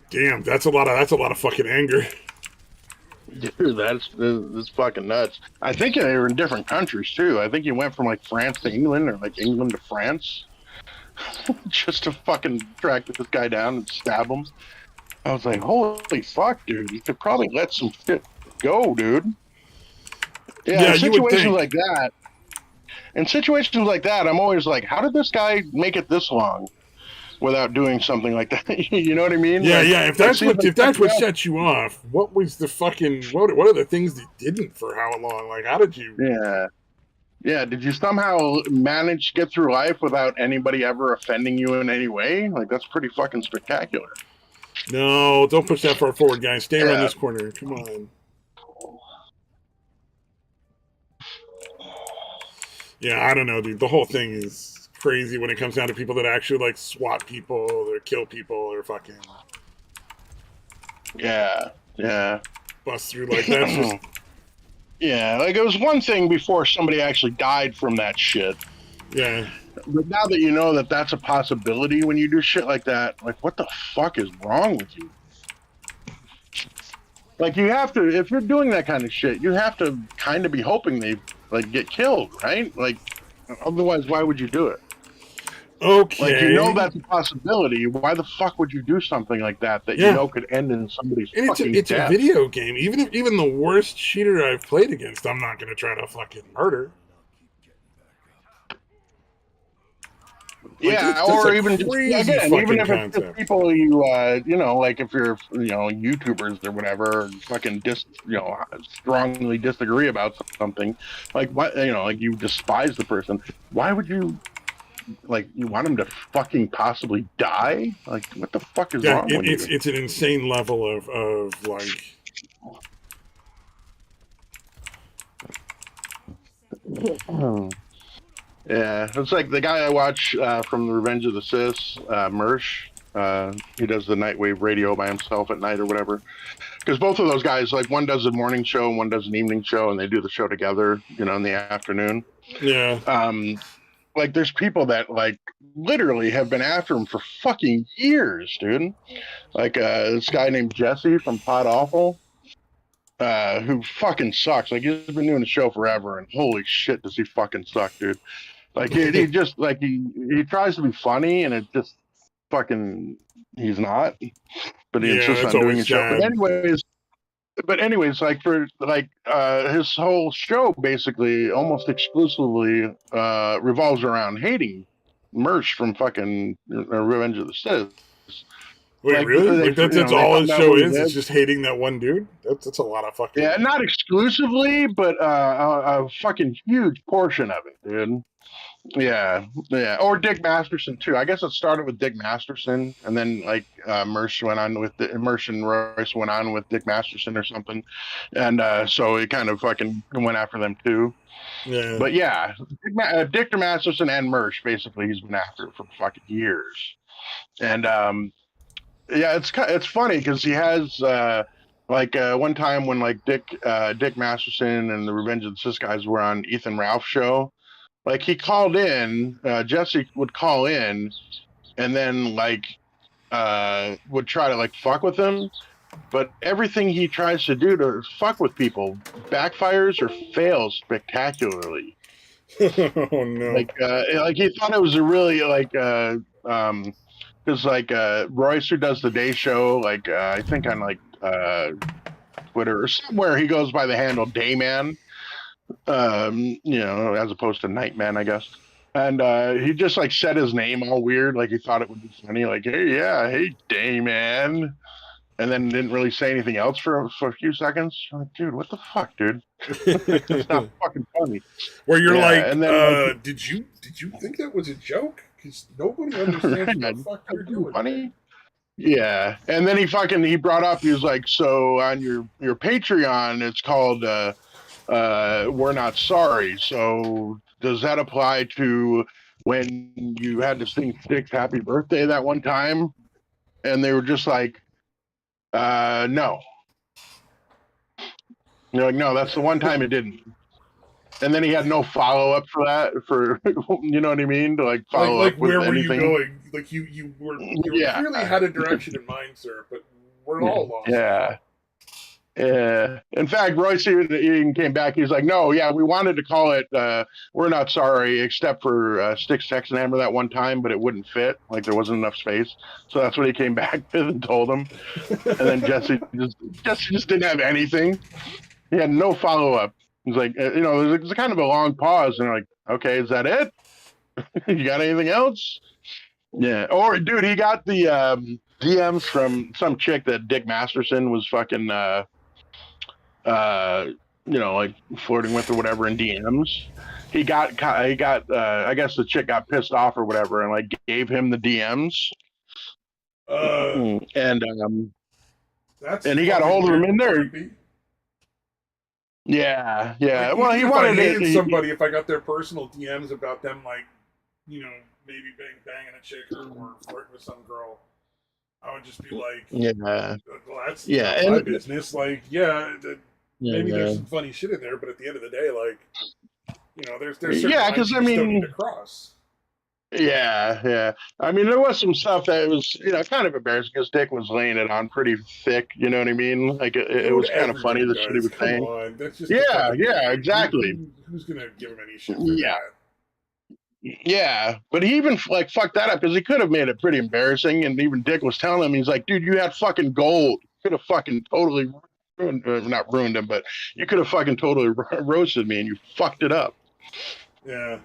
Damn, that's a lot of fucking anger. Dude, that's fucking nuts. I think they were in different countries too. I think he went from like France to England or like England to France just to fucking track this guy down and stab him. I was like, holy fuck, dude. You could probably let some shit go, dude. Yeah, in situations like that. In situations like that, I'm always like, how did this guy make it this long without doing something like that? You know what I mean? Yeah, like, yeah. If that's what set you off, what was the fucking what are the things that didn't for how long? Like, how did you? Yeah. Did you somehow manage to get through life without anybody ever offending you in any way? Like, that's pretty fucking spectacular. No, don't push that far forward, guys. Stay around this corner. Come on. Yeah, I don't know, dude. The whole thing is crazy when it comes down to people that actually like swat people or kill people or fucking Yeah, yeah. bust through. Like that's just Yeah, like it was one thing before somebody actually died from that shit. yeah. But now that you know that that's a possibility when you do shit like that, like what the fuck is wrong with you? Like you have to, if you're doing that kind of shit, you have to kind of be hoping they like get killed, right? Like otherwise, why would you do it? Like you know Okay. that's a possibility. Why the fuck would you do something like that you Yeah. know could end in somebody's And fucking it's a death? video game. Even the worst cheater I've played against, I'm not gonna try to fucking murder. Like Yeah, that's a or even just crazy again, even fucking if it's just concept. people you know, like if you're YouTubers or whatever, fucking strongly disagree about something, like what like you despise the person. Why would you like you want them to fucking possibly die? Like what the fuck is Yeah, wrong with you? it's an insane level of like Yeah, it's like the guy I watch from the Revenge of the Sis, Mersh. He does the Nightwave radio by himself at night or whatever. Because both of those guys, like one does a morning show and one does an evening show, and they do the show together, in the afternoon. yeah. Like there's people that like literally have been after him for fucking years, dude. Like this guy named Jesse from Pod Awful, who fucking sucks. Like he's been doing the show forever, and holy shit, does he fucking suck, dude. Like he just like he tries to be funny, and it just fucking he's not. But he Yeah, insists that's on doing always a show. sad. But anyways, like for like his whole show basically almost exclusively revolves around hating Merch from fucking Revenge of the Sith. Wait, Like really? Like that's they all found his out show what he is? It's did. just hating that one dude? That's a lot of Yeah, fucking not exclusively, but a fucking huge portion of it, dude. Yeah, yeah, or Dick Masterson too. I guess it started with Dick Masterson, and then like Mersh and Royce went on with Dick Masterson or something, and so it kind of fucking went after them too. yeah. But yeah, Dick Masterson and Mersh basically he's been after for fucking years, and yeah, it's funny because he has one time when like Dick Masterson and the Revenge of the Sis guys were on Ethan Ralph's show. Like he called in, Jesse would call in, and then like would try to like fuck with him. But everything he tries to do to fuck with people backfires or fails spectacularly. Oh no. Like he thought it was a really because like Royce who does the day show, like I think on like Twitter or somewhere he goes by the handle Dayman, as opposed to Nightman, I guess. And he just like said his name all weird, like he thought it would be funny, like, hey, yeah, hey, Dayman. And then didn't really say anything else for a few seconds. I'm like, dude, what the fuck, dude? It's not fucking funny. Where you're Yeah, like, and then like, did you think that was a joke? Because nobody understands what the fuck you're doing. funny. Yeah, and then he brought up, he was like, so on your Patreon, it's called We're Not Sorry. So does that apply to when you had to sing Sticks Happy Birthday that one time? And they were just like, no. And they're like, no, that's the one time it didn't. And then he had no follow up for that, for you know what I mean, to like follow Like up with where were you anything. Like you were Yeah, clearly had a direction in mind, sir, but we're all lost. yeah. Yeah. In fact, Royce even came back. He's like, no, yeah, we wanted to call it We're Not Sorry, except for Sticks, Tex, and Hammer that one time, but it wouldn't fit. Like, there wasn't enough space. So that's what he came back with and told him. And then Jesse just didn't have anything. He had no follow up. He's like, there's kind of a long pause. And like, okay, is that it? You got anything else? Yeah. Or, dude, he got the DMs from some chick that Dick Masterson was fucking like flirting with or whatever in DMs. I guess the chick got pissed off or whatever and like gave him the DMs. And that's and he got a hold of him in there. Creepy. Yeah, Like, yeah. Well, even he if I wanted hated it. somebody, if I got their personal DMs about them, like, maybe banging a chick or flirting with some girl, I would just be like, Yeah, well, that's yeah, none of my and business. Like, yeah, maybe there's yeah, some funny shit in there, but at the end of the day, like, there's certain yeah. lines Because you I just don't need to mean, cross. yeah, yeah. I mean, there was some stuff that was, kind of embarrassing because Dick was laying it on pretty thick. You know what I mean? Like it Dude, was kind of funny everybody the shit he does. was Come saying. on, that's just the Yeah, fucking yeah, game. exactly. Who's gonna give him any shit for Yeah, that? yeah. But he even like fucked that up because he could have made it pretty embarrassing. And even Dick was telling him, he's like, dude, you had fucking gold. Could have fucking totally ruined, not ruined him, but you could have fucking totally roasted me, and you fucked it up. Yeah.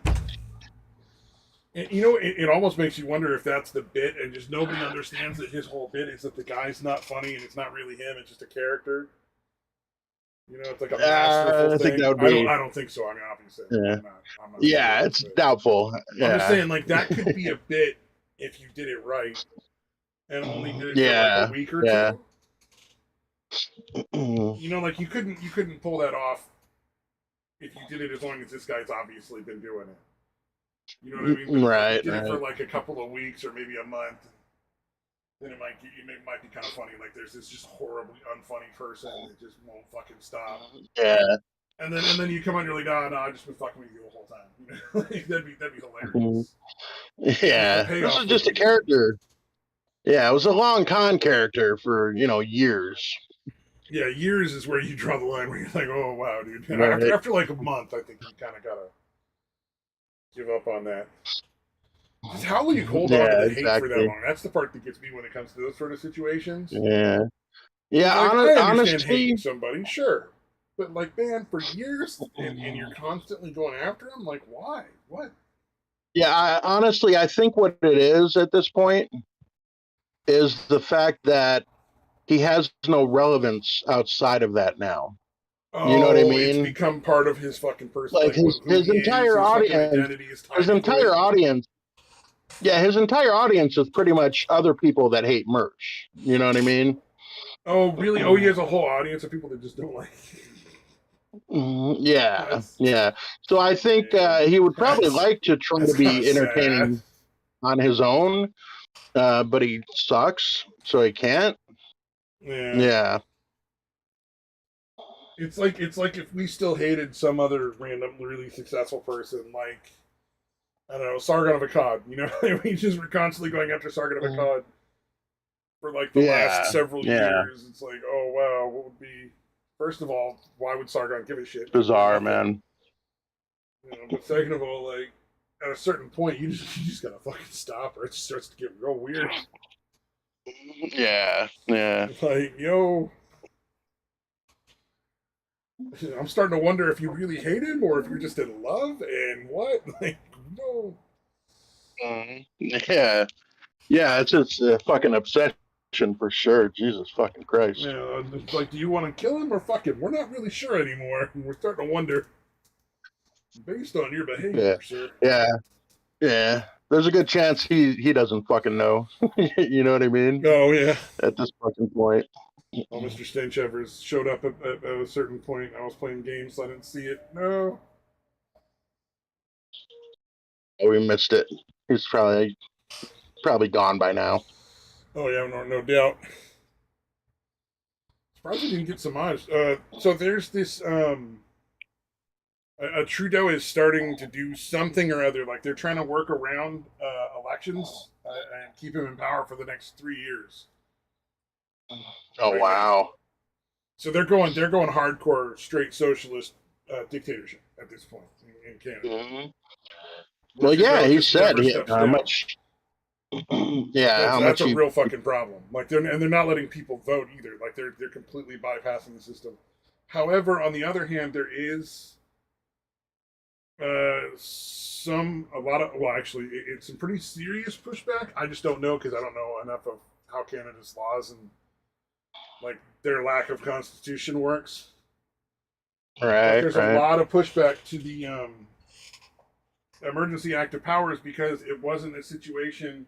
And, it almost makes you wonder if that's the bit, and just nobody understands that his whole bit is that the guy's not funny and it's not really him; it's just a character. It's like a masterful I think thing. that would I don't. be. I don't think so. I mean, obviously, Yeah, I'm not sure. yeah. It's But doubtful. I'm just Yeah, saying, like, that could be a bit if you did it right and only did it for like a yeah, week or yeah. two. Like you couldn't pull that off if you did it as long as this guy's obviously been doing it. You know what I mean? But if you Right, did it for right. like a couple of weeks or maybe a month, then it might be kind of funny. Like there's this just horribly unfunny person that just won't fucking stop. Yeah. And then you come on, you're like, no, I just been fucking with you the whole time. Like, that'd be Mhm. hilarious. But the Yeah. This is payoff would just a be good. character. Yeah, it was a long con character for, years. Yeah, years is where you draw the line where you're like, oh wow, dude. And after Right. after like a month, I think you kind of gotta give up on that. Just how will you hold on to Yeah, the hate for that exactly. long? That's the part that gets me when it comes to those sort of situations. Yeah. Because Yeah, like I understand hating honestly, somebody, sure, but like man, for years and you're constantly going after him, like why? What? yeah, I think what it is at this point is the fact that he has no relevance outside of that now. You know what I Oh, it's mean? become part of his fucking person, Like like his who his he is. entire His fucking audience, identity is his tied into it. entire audience, yeah, his entire audience is pretty much other people that hate merch. You know what I mean? Oh, really? Oh, he has a whole audience of people that just don't like. Yeah, That's yeah. So I think man, he would probably that's like to try that's to kind of be sad. entertaining on his own, but he sucks, so he can't. Yeah, Yeah, it's like if we still hated some other random really successful person, like I don't know, Sargon of Akkad. We just were constantly going after Sargon of Akkad for like the last yeah, several yeah. years. It's like, oh wow, what would be? First of all, why would Sargon give a shit? He did Bizarre, nothing. man. But second of all, like at a certain point, you just gotta fucking stop, or it just starts to get real weird. Yeah, yeah. Like, I'm starting to wonder if you really hate him or if you're just in love and what. Like, no. Yeah, yeah. It's just a fucking obsession for sure. Jesus fucking Christ. It's like, do you want to kill him or fuck him? We're not really sure anymore. We're starting to wonder based on your Yeah, behavior, sir. yeah, yeah. There's a good chance he doesn't fucking know. You know what I mean? Oh yeah. At this fucking point. Oh, Mr. Stenchevers showed up at a certain point. I was playing games, so I didn't see it. No. Oh, we missed it. He's probably gone by now. Oh yeah, no doubt. Surprised he didn't get some odds. So there's this Trudeau is starting to do something or other. Like they're trying to work around elections and keep him in power for the next 3 years. Oh Right now. wow. So they're going hardcore straight socialist dictatorship at this point in Canada. Mhm. Where Well, yeah, Trudeau he just said never steps how down. much. Like Yeah, that's how that's much a he. real fucking problem. Like they're not letting people vote either. Like they're completely bypassing the system. However, on the other hand, there is a lot of well, actually, it's some pretty serious pushback. I just don't know because I don't know enough of how Canada's laws and like their lack of constitution works. But Right, there's a right. lot of pushback to the emergency act of powers because it wasn't a situation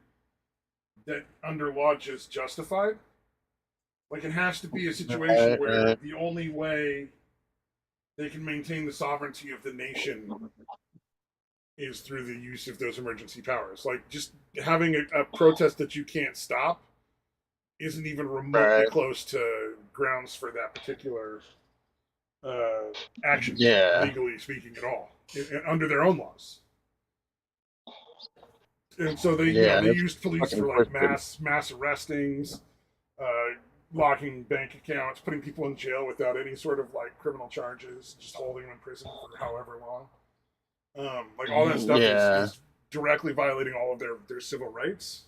that under law just justified. Like it has to be a situation Right, where right. the only way they can maintain the sovereignty of the nation is through the use of those emergency powers. Like, just having a protest that you can't stop isn't even remotely close to grounds for that particular action, legally speaking, at all, under their own laws. And so they, they used police for like mass arrestings, locking bank accounts, putting people in jail without any sort of like criminal charges, just holding them in prison for however long. Like all that stuff is directly violating all of their civil rights.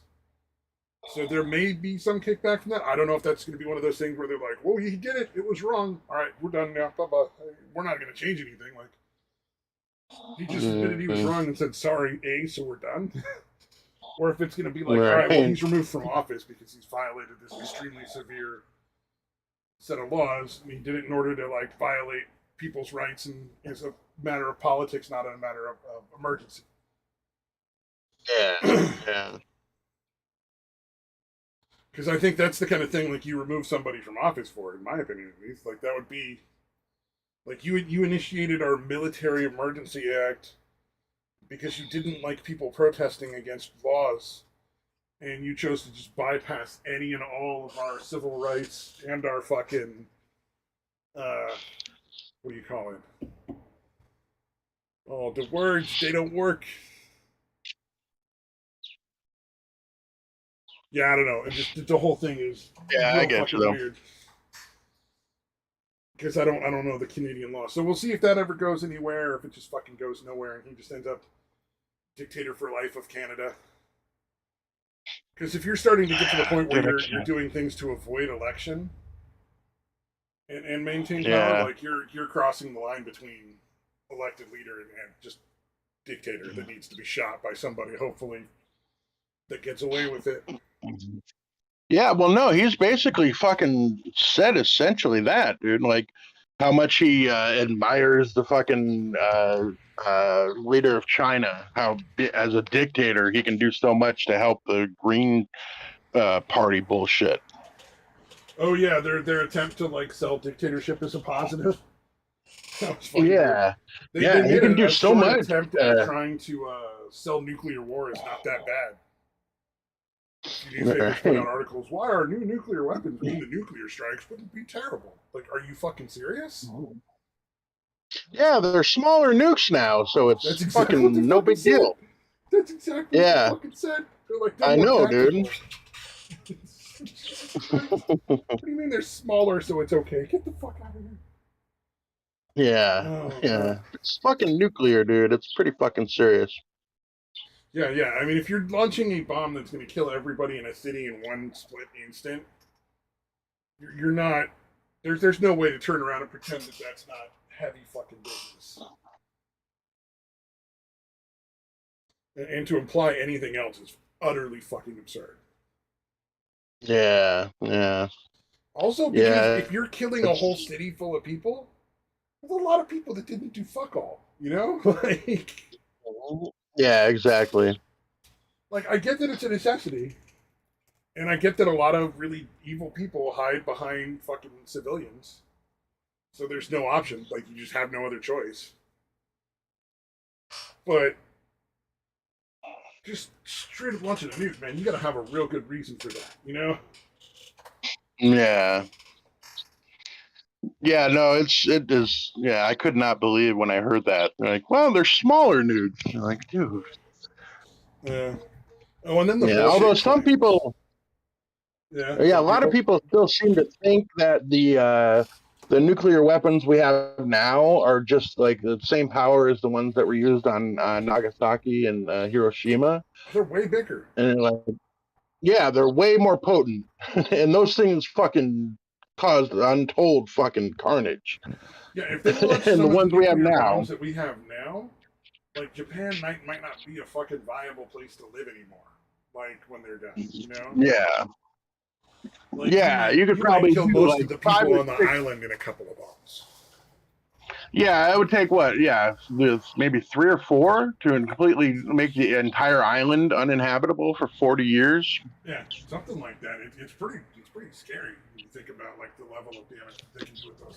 So there may be some kickback from that. I don't know if that's going to be one of those things where they're like, "Well, he did it. It was wrong. All right, we're done now. Bye-bye. We're not going to change anything." Like, he just admitted he was wrong and said sorry, so we're done. Or if it's going to be like, all right, well, he's removed from office because he's violated this extremely severe set of laws, and he did it in order to like violate people's rights, and it's a matter of politics, not a matter of emergency. Yeah. Because I think that's the kind of thing like you remove somebody from office for, in my opinion at least. Like that would be like you initiated our military emergency act because you didn't like people protesting against laws, and you chose to just bypass any and all of our civil rights and our fucking what do you call it? Oh, the words, they don't work. Yeah, I don't know. It just the whole thing is I get you though. Weird. Because I don't know the Canadian law. So we'll see if that ever goes anywhere, or if it just fucking goes nowhere and he just ends up dictator for life of Canada. Because if you're starting to get to the point where you're doing things to avoid election and maintain power, like you're crossing the line between elected leader and just dictator that needs to be shot by somebody, hopefully, that gets away with it. Yeah, well, no, he's basically fucking said essentially that, dude. Like, how much he admires the fucking leader of China. How, as a dictator, he can do so much to help the Green Party bullshit. Oh yeah, their attempt to like sell dictatorship as a positive. That was funny. Yeah, they made he can do so much. Attempt at trying to sell nuclear war is not that bad. Newspapers put out articles. Why are new nuclear weapons mean the nuclear strikes wouldn't be terrible? Like, are you fucking serious? Yeah, they're smaller nukes now, so it's exactly fucking no big deal. That's exactly what they fucking said. They're like, I know, dude. What do you mean they're smaller, so it's okay? Get the fuck out of here. Yeah, yeah. It's fucking nuclear, dude. It's pretty fucking serious. Yeah. I mean, if you're launching a bomb that's going to kill everybody in a city in one split instant, you're not. There's no way to turn around and pretend that that's not heavy fucking business. And to imply anything else is utterly fucking absurd. Yeah. Also, because if you're killing a whole city full of people, there's a lot of people that didn't do fuck all, you know? Like. Yeah, exactly. Like, I get that it's a necessity, and I get that a lot of really evil people hide behind fucking civilians. So there's no option. Like, you just have no other choice. But just straight up launching a nuke, man, you gotta have a real good reason for that, you know? Yeah. Yeah, no, it is. Yeah, I could not believe when I heard that. They're like, well, they're smaller nukes. You're like, dude. Yeah. Oh, and then the although some people. Yeah. Yeah, a lot of people still seem to think that the nuclear weapons we have now are just like the same power as the ones that were used on Nagasaki and Hiroshima. They're way bigger. And they're like, yeah, they're way more potent, and those things fucking caused untold fucking carnage. Yeah, if they launch and some the of ones the we have nuclear now, bombs that we have now, like Japan might not be a fucking viable place to live anymore. Like when they're done, you know? Yeah. Like, you could probably kill most of the people on the island in a couple of bombs. Yeah, it would take what? Yeah, maybe 3 or 4 to completely make the entire island uninhabitable for 40 years. Yeah, something like that. It's pretty scary when you think about like the level of damage that they can do with those.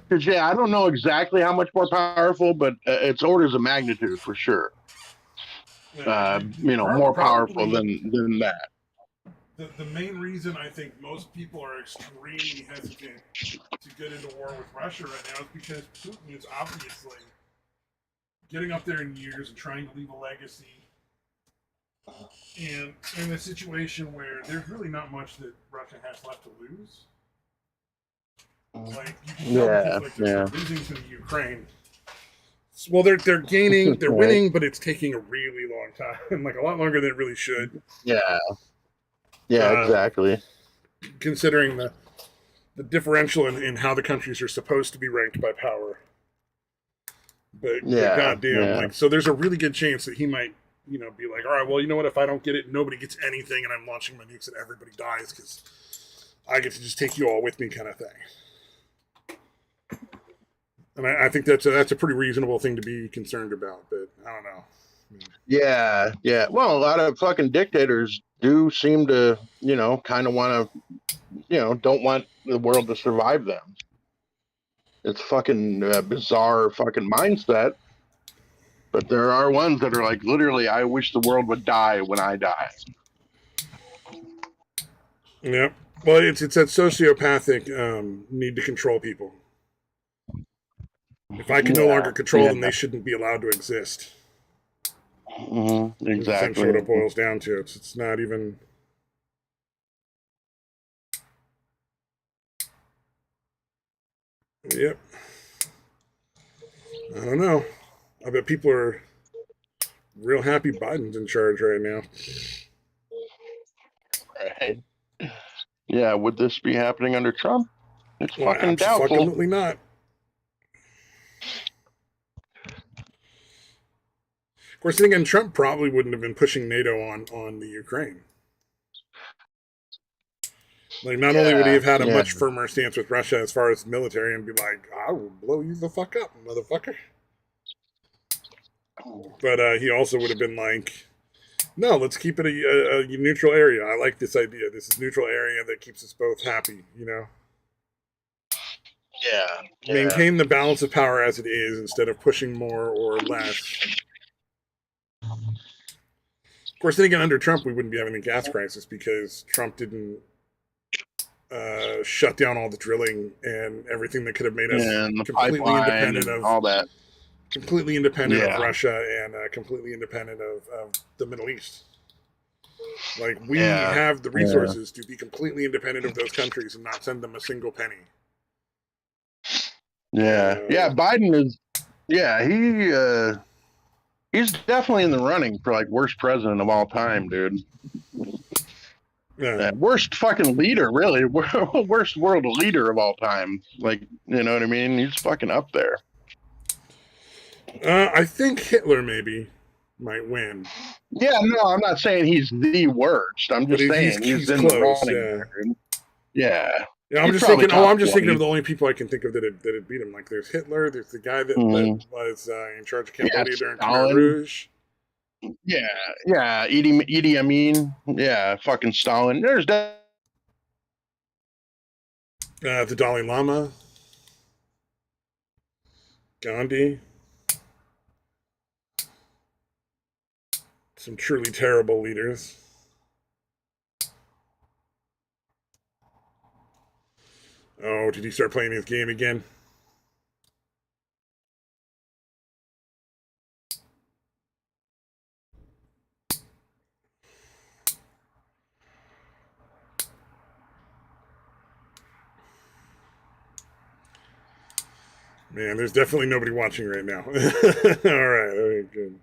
Because yeah, I don't know exactly how much more powerful, but it's orders of magnitude for sure. More powerful than that. The main reason I think most people are extremely hesitant to get into war with Russia right now is because Putin is obviously getting up there in years and trying to leave a legacy. And in a situation where there's really not much that Russia has left to lose. Like, you can tell because like they're losing to the Ukraine. Well, they're gaining, they're winning, but it's taking a really long time, like a lot longer than it really should. Yeah, exactly. Considering the differential in how the countries are supposed to be ranked by power. But goddamn, like, so there's a really good chance that he might, be like, all right, well, you know what? If I don't get it, nobody gets anything, and I'm launching my nukes and everybody dies because I get to just take you all with me, kind of thing. And I think that's a pretty reasonable thing to be concerned about, but I don't know. Yeah. Well, a lot of fucking dictators do seem to, kind of want to, don't want the world to survive them. It's fucking bizarre fucking mindset. But there are ones that are like, literally, I wish the world would die when I die. Yeah. Well, it's that sociopathic need to control people. If I can no longer control them, they shouldn't be allowed to exist. Mm-hmm. Exactly. That's essentially what it boils down to. It's not even... Yep. I don't know. I bet people are real happy Biden's in charge right now. Right. Yeah, would this be happening under Trump? It's fucking doubtful. Absolutely not. Of course, again, Trump probably wouldn't have been pushing NATO on the Ukraine. Like, not only would he have had a much firmer stance with Russia as far as military and be like, I will blow you the fuck up, motherfucker. But he also would have been like, no, let's keep it a neutral area. I like this idea. This is neutral area that keeps us both happy, Yeah. Maintain the balance of power as it is instead of pushing more or less. Of course, then again, under Trump, we wouldn't be having a gas crisis because Trump didn't shut down all the drilling and everything that could have made us completely independent of all that. Completely independent of Russia and completely independent of the Middle East. Like, we have the resources to be completely independent of those countries and not send them a single penny. Biden is. He's definitely in the running for like worst president of all time, dude. Worst fucking leader, really. Worst world leader of all time. Like, you know what I mean? He's fucking up there. I think Hitler maybe might win. Yeah, no, I'm not saying he's the worst. I'm just saying he's in close, the running. Yeah. I'm just thinking. I'm just thinking of the only people I can think of that had beat him. Like, there's Hitler. There's the guy that was in charge of Cambodia during Khmer Rouge. Yeah, Idi Amin. Yeah, fucking Stalin. There's the Dalai Lama, Gandhi. Some truly terrible leaders. Oh, did he start playing his game again? Man, there's definitely nobody watching right now. All right, okay, good.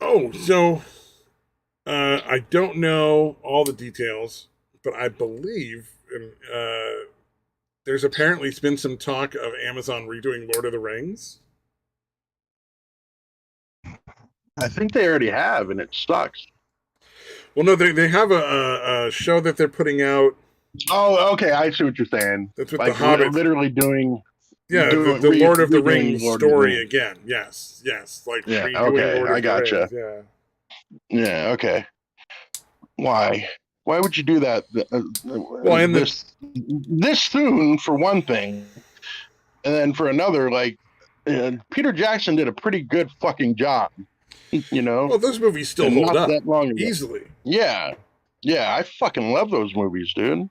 Oh, so I don't know all the details, but I believe there's apparently been some talk of Amazon redoing Lord of the Rings. I think they already have, and it sucks. Well, no, they have a show that they're putting out. Oh, okay, I see what you're saying. That's with Like the Hobbit. literally doing. Yeah, doing, the Lord of the redoing Rings Lord of the story Rings. again. Yes, like Yeah, redoing okay, Lord I of the gotcha. Rings. Yeah. Yeah, okay. Why? Why would you do that? Well, and This soon for one thing, and then for another, like Peter Jackson did a pretty good fucking job, well, those movies still and hold not up that long ago. easily. Yeah, yeah, I fucking love those movies, dude.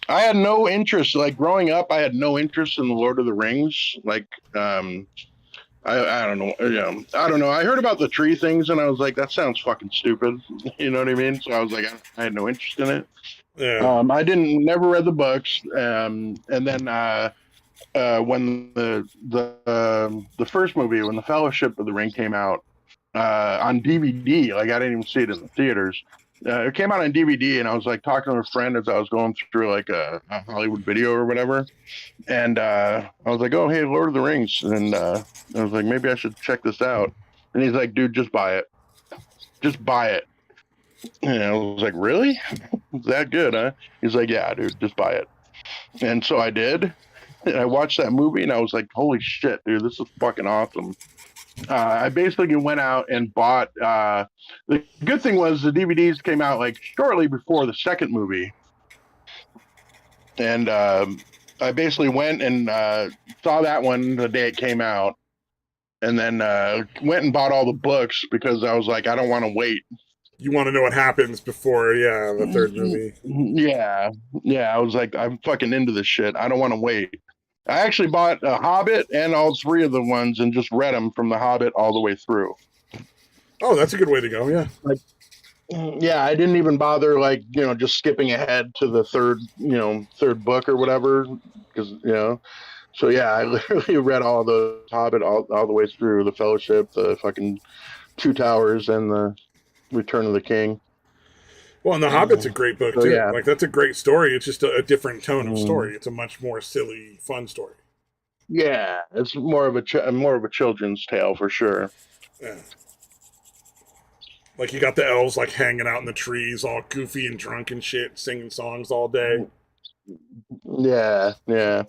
I had no interest, like growing up, I had no interest in the Lord of the Rings. Like, I don't know, I don't know. I heard about the tree things, and I was like, that sounds fucking stupid. You know what I mean? So I was like, I had no interest in it. Yeah. I never read the books, and then when the first movie, when the Fellowship of the Ring came out on DVD, like I didn't even see it in the theaters. It came out on DVD, and I was like talking to a friend as I was going through like a Hollywood video or whatever, and I was like, "Oh, hey, Lord of the Rings," and I was like, "Maybe I should check this out." And he's like, "Dude, just buy it. Just buy it." And I was like, "Really? Is that good, huh?" He's like, "Yeah, dude, just buy it." And so I did. And I watched that movie, and I was like, "Holy shit, dude, this is fucking awesome." I basically went out and bought. The good thing was the DVDs came out like shortly before the second movie, and I basically went and saw that one the day it came out, and then went and bought all the books because I was like, I don't want to wait. You want to know what happens before, the third movie. Yeah, yeah. I was like, I'm fucking into this shit. I don't want to wait. I actually bought a Hobbit and all three of the ones and just read them from the Hobbit all the way through. Oh, that's a good way to go. Yeah. Like, yeah, I didn't even bother like just skipping ahead to the third book or whatever because So yeah, I literally read all the Hobbit all the way through the Fellowship, the fucking Two Towers, and the Return of the King. Well, and The Hobbit's a great book So too. yeah. Like that's a great story. It's just a different tone of story. It's a much more silly, fun story. Yeah, it's more of a children's tale for sure. Yeah. Like you got the elves like hanging out in the trees, all goofy and drunk and shit, singing songs all day. Yeah, yeah.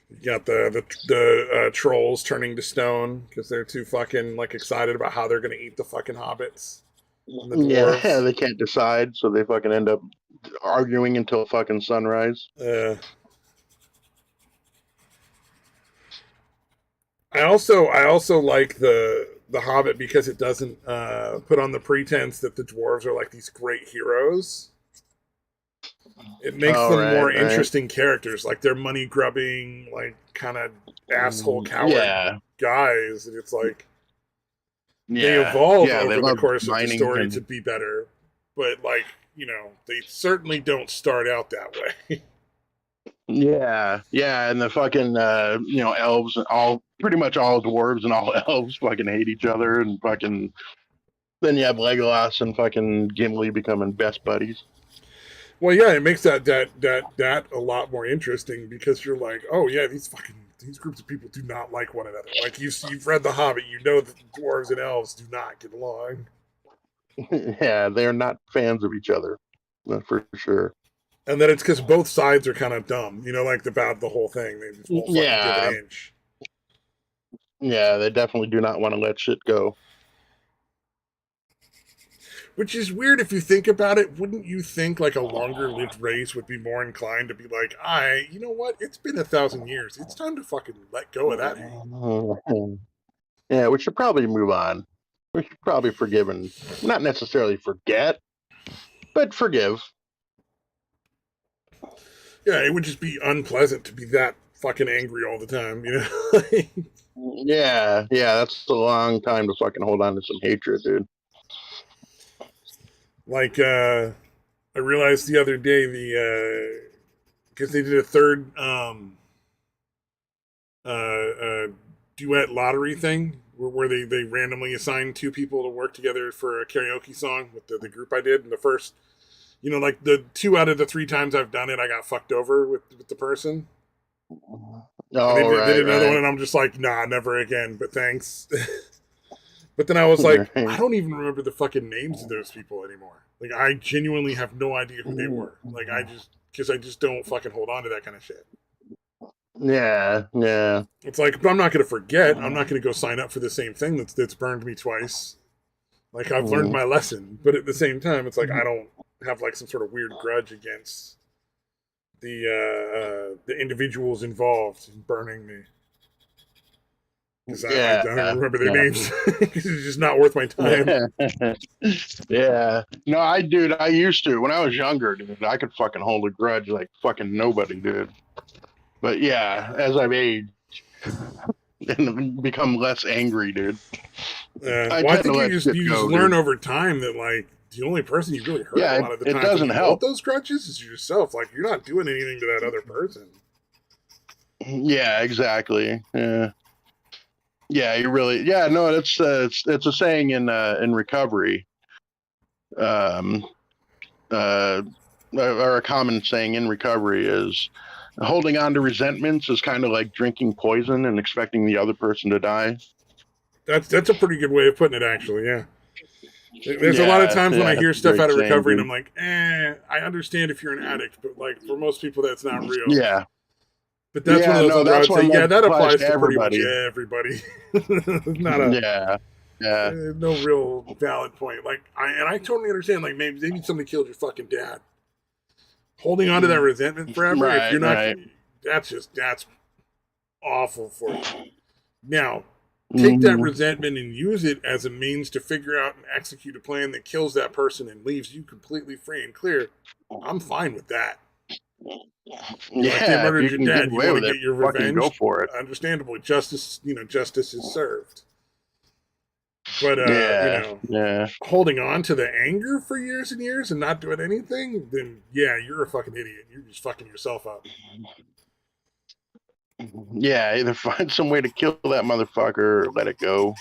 You got the trolls turning to stone because they're too fucking like excited about how they're gonna eat the fucking hobbits. And the dwarves. Yeah, they can't decide, so they fucking end up arguing until fucking sunrise. I also like the Hobbit because it doesn't put on the pretense that the dwarves are like these great heroes. It makes them more interesting characters, like they're money grubbing, like kind of asshole coward guys, and it's like they evolve over the course of the story to be better, but like they certainly don't start out that way. Yeah, and the fucking elves and pretty much all dwarves and all elves fucking hate each other, and fucking then you have Legolas and fucking Gimli becoming best buddies. Well, yeah, it makes that a lot more interesting because you're like, oh yeah, these groups of people do not like one another. Like you've read The Hobbit, you know that the dwarves and elves do not get along. Yeah, they're not fans of each other, for sure. And then it's because both sides are kind of dumb, like about the whole thing. They just won't fucking give an inch. Yeah, they definitely do not want to let shit go. Which is weird if you think about it. Wouldn't you think like a longer lived race would be more inclined to be like, you know what? It's been 1,000 years. It's time to fucking let go of that hate. Yeah, we should probably move on. We should probably forgive and not necessarily forget, but forgive. Yeah, it would just be unpleasant to be that fucking angry all the time, Yeah, that's a long time to fucking hold on to some hatred, dude. Like, I realized the other day because they did a third duet lottery thing where they randomly assigned two people to work together for a karaoke song with the group I did, and the first You know, like the 2 out of the 3 times I've done it, I got fucked over with the person. Oh, And they did another right. one, and I'm just like, nah, never again, but thanks. But then I was like, I don't even remember the fucking names of those people anymore. Like, I genuinely have no idea who they were. Like, because I just don't fucking hold on to that kind of shit. Yeah. It's like, but I'm not going to forget. I'm not going to go sign up for the same thing that's burned me twice. Like, I've learned my lesson, but at the same time, it's like I don't have like some sort of weird grudge against the individuals involved in burning me. Because I don't even remember their names. Because it's just not worth my time. Yeah. No, I used to. When I was younger, dude, I could fucking hold a grudge like fucking nobody, dude. But yeah, as I've aged and become less angry, dude, I Well, I tend to think let you shit just go, learn dude. over time that, like, the only person you really hurt a Yeah, lot of the it times when doesn't you hold help. those grudges is yourself. Like, you're not doing anything to that other person. Yeah, exactly. Yeah. Yeah, you really. Yeah, no, it's a saying in recovery, um, or a common saying in recovery is holding on to resentments is kind of like drinking poison and expecting the other person to die. That's a pretty good way of putting it, actually. Yeah. There's a lot of times when I Yeah, hear it's a stuff great out of saying, recovery and I'm dude. like, I understand if you're an addict, but like for most people that's not real. Yeah, But that's one of those no, ones where that's I'd say, one yeah, that that applies applies to to pretty much everybody. everybody. Not a Yeah, no real valid point. Like I totally understand. Like maybe somebody killed your fucking dad. Holding on to that resentment forever, if you're not, right. that's awful for you. Now, take that Mhm. resentment and use it as a means to figure out and execute a plan that kills that person and leaves you completely free and clear. I'm fine with that. You know, like they Yeah, if murdered you your can get dad, you away want to with it, get your fucking go revenge. for it. Understandable. Justice is served. But Yeah, yeah. holding on to the anger for years and years and not doing anything, then yeah, you're a fucking idiot. You're just fucking yourself up. Yeah, either find some way to kill that motherfucker or let it go.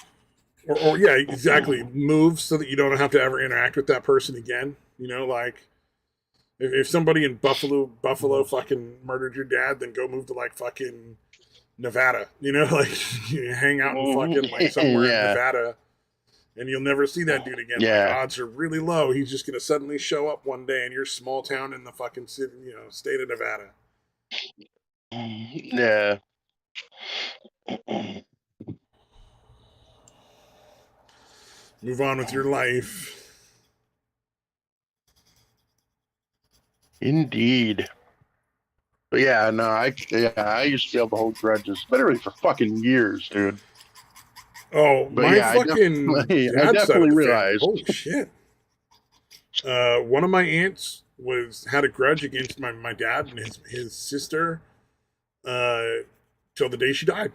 Or yeah, exactly. Move so that you don't have to ever interact with that person again. You know, like if somebody in Buffalo fucking murdered your dad, then go move to like fucking Nevada. You know, like you hang out in fucking like somewhere in Yeah, Nevada, and you'll never see that dude again. Like yeah, odds are really low. He's just gonna suddenly show up one day in your small town in the fucking city, state of Nevada. yeah. Move on with your life. Indeed. But yeah, no, I used to be able to hold grudges literally for fucking years, dude. Oh, But my yeah, fucking I dad's side of definitely the family. realized. Holy shit. One of my aunts had a grudge against my dad and his sister till the day she died.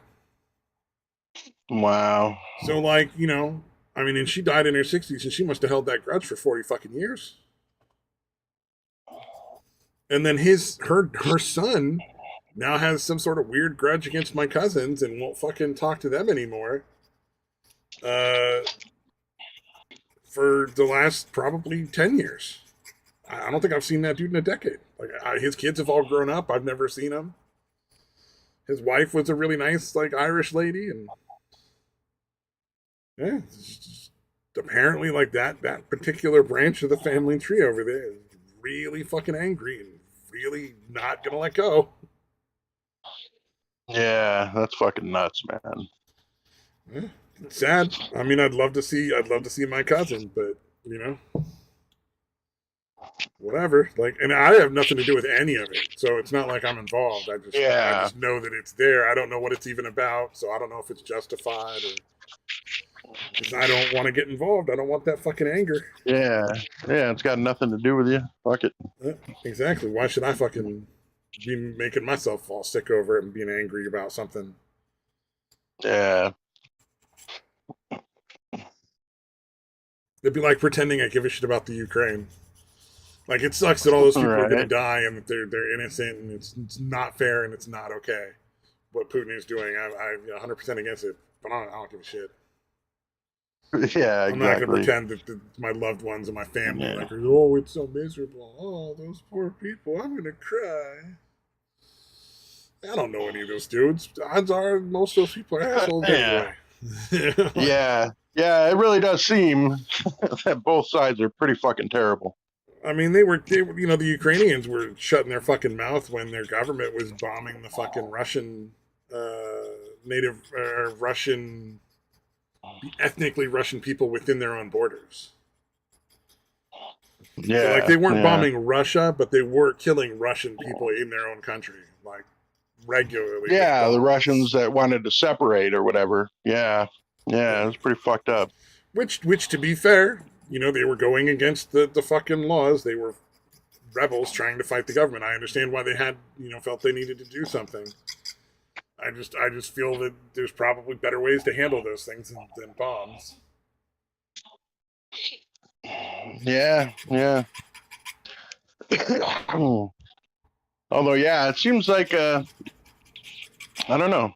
Wow. So like, I mean, and she died in her 60s and she must have held that grudge for 40 fucking years. And then her son now has some sort of weird grudge against my cousins and won't fucking talk to them anymore. For the last probably 10 years. I don't think I've seen that dude in a decade. Like his kids have all grown up. I've never seen him. His wife was a really nice, like Irish lady, and yeah, just apparently like that particular branch of the family tree over there is really fucking angry and really not gonna let go. Yeah, that's fucking nuts, man. Yeah, it's sad. I mean, I'd love to see my cousin, but whatever. Like, and I have nothing to do with any of it, so it's not like I'm involved. I Yeah, just know that it's there. I don't know what it's even about, so I don't know if it's justified or. Because I don't want to get involved. I don't want that fucking anger. yeah, yeah. It's got nothing to do with you. Fuck it. Exactly. Why should I fucking be making myself fall sick over it and being angry about something? Yeah, It'd be like pretending I give a shit about the Ukraine. Like it sucks that all those people are going to right. die and that they're innocent and it's not fair and it's not okay. What Putin is doing, I'm 100% against it, but I don't give a shit. Yeah, I'm not going to exactly. pretend that my loved ones and my family Yeah. like, oh, it's so miserable. Oh, those poor people. I'm going to cry. I don't know any of those dudes. Odds are most of those people are assholes Yeah. anyway. Yeah. Yeah, it really does seem that both sides are pretty fucking terrible. I mean, they were, the Ukrainians were shutting their fucking mouth when their government was bombing the fucking Russian, Russian, ethnically Russian people within their own borders. So, like, Yeah. they weren't Yeah. bombing Russia, but they were killing Russian people in their own country, like, regularly. Yeah, the Russians that wanted to separate or whatever. Yeah. Yeah, it was pretty fucked up. Which, to be fair, they were going against the fucking laws. They were rebels trying to fight the government. I understand why they had, felt they needed to do something. I just feel that there's probably better ways to handle those things than bombs. Yeah, yeah. Although, yeah, it seems like I don't know,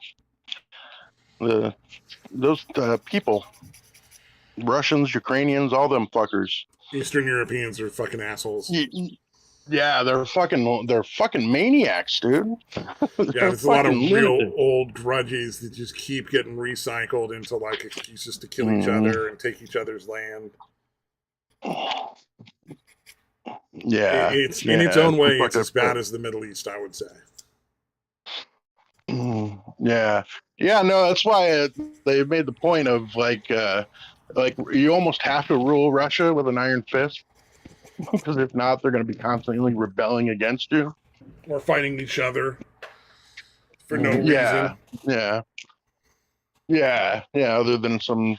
those people, Russians, Ukrainians, all them fuckers. Eastern Europeans are fucking assholes. Yeah, they're fucking maniacs, dude. Yeah, there's a lot of real old grudges that just keep getting recycled into like excuses to kill each other and take each other's land. Yeah, it's in its own way, it's as bad as the Middle East, I would say. Yeah, yeah, no, that's why they made the point of like you almost have to rule Russia with an iron fist, because if not, they're going to be constantly rebelling against you or fighting each other for no reason. Yeah. Other than some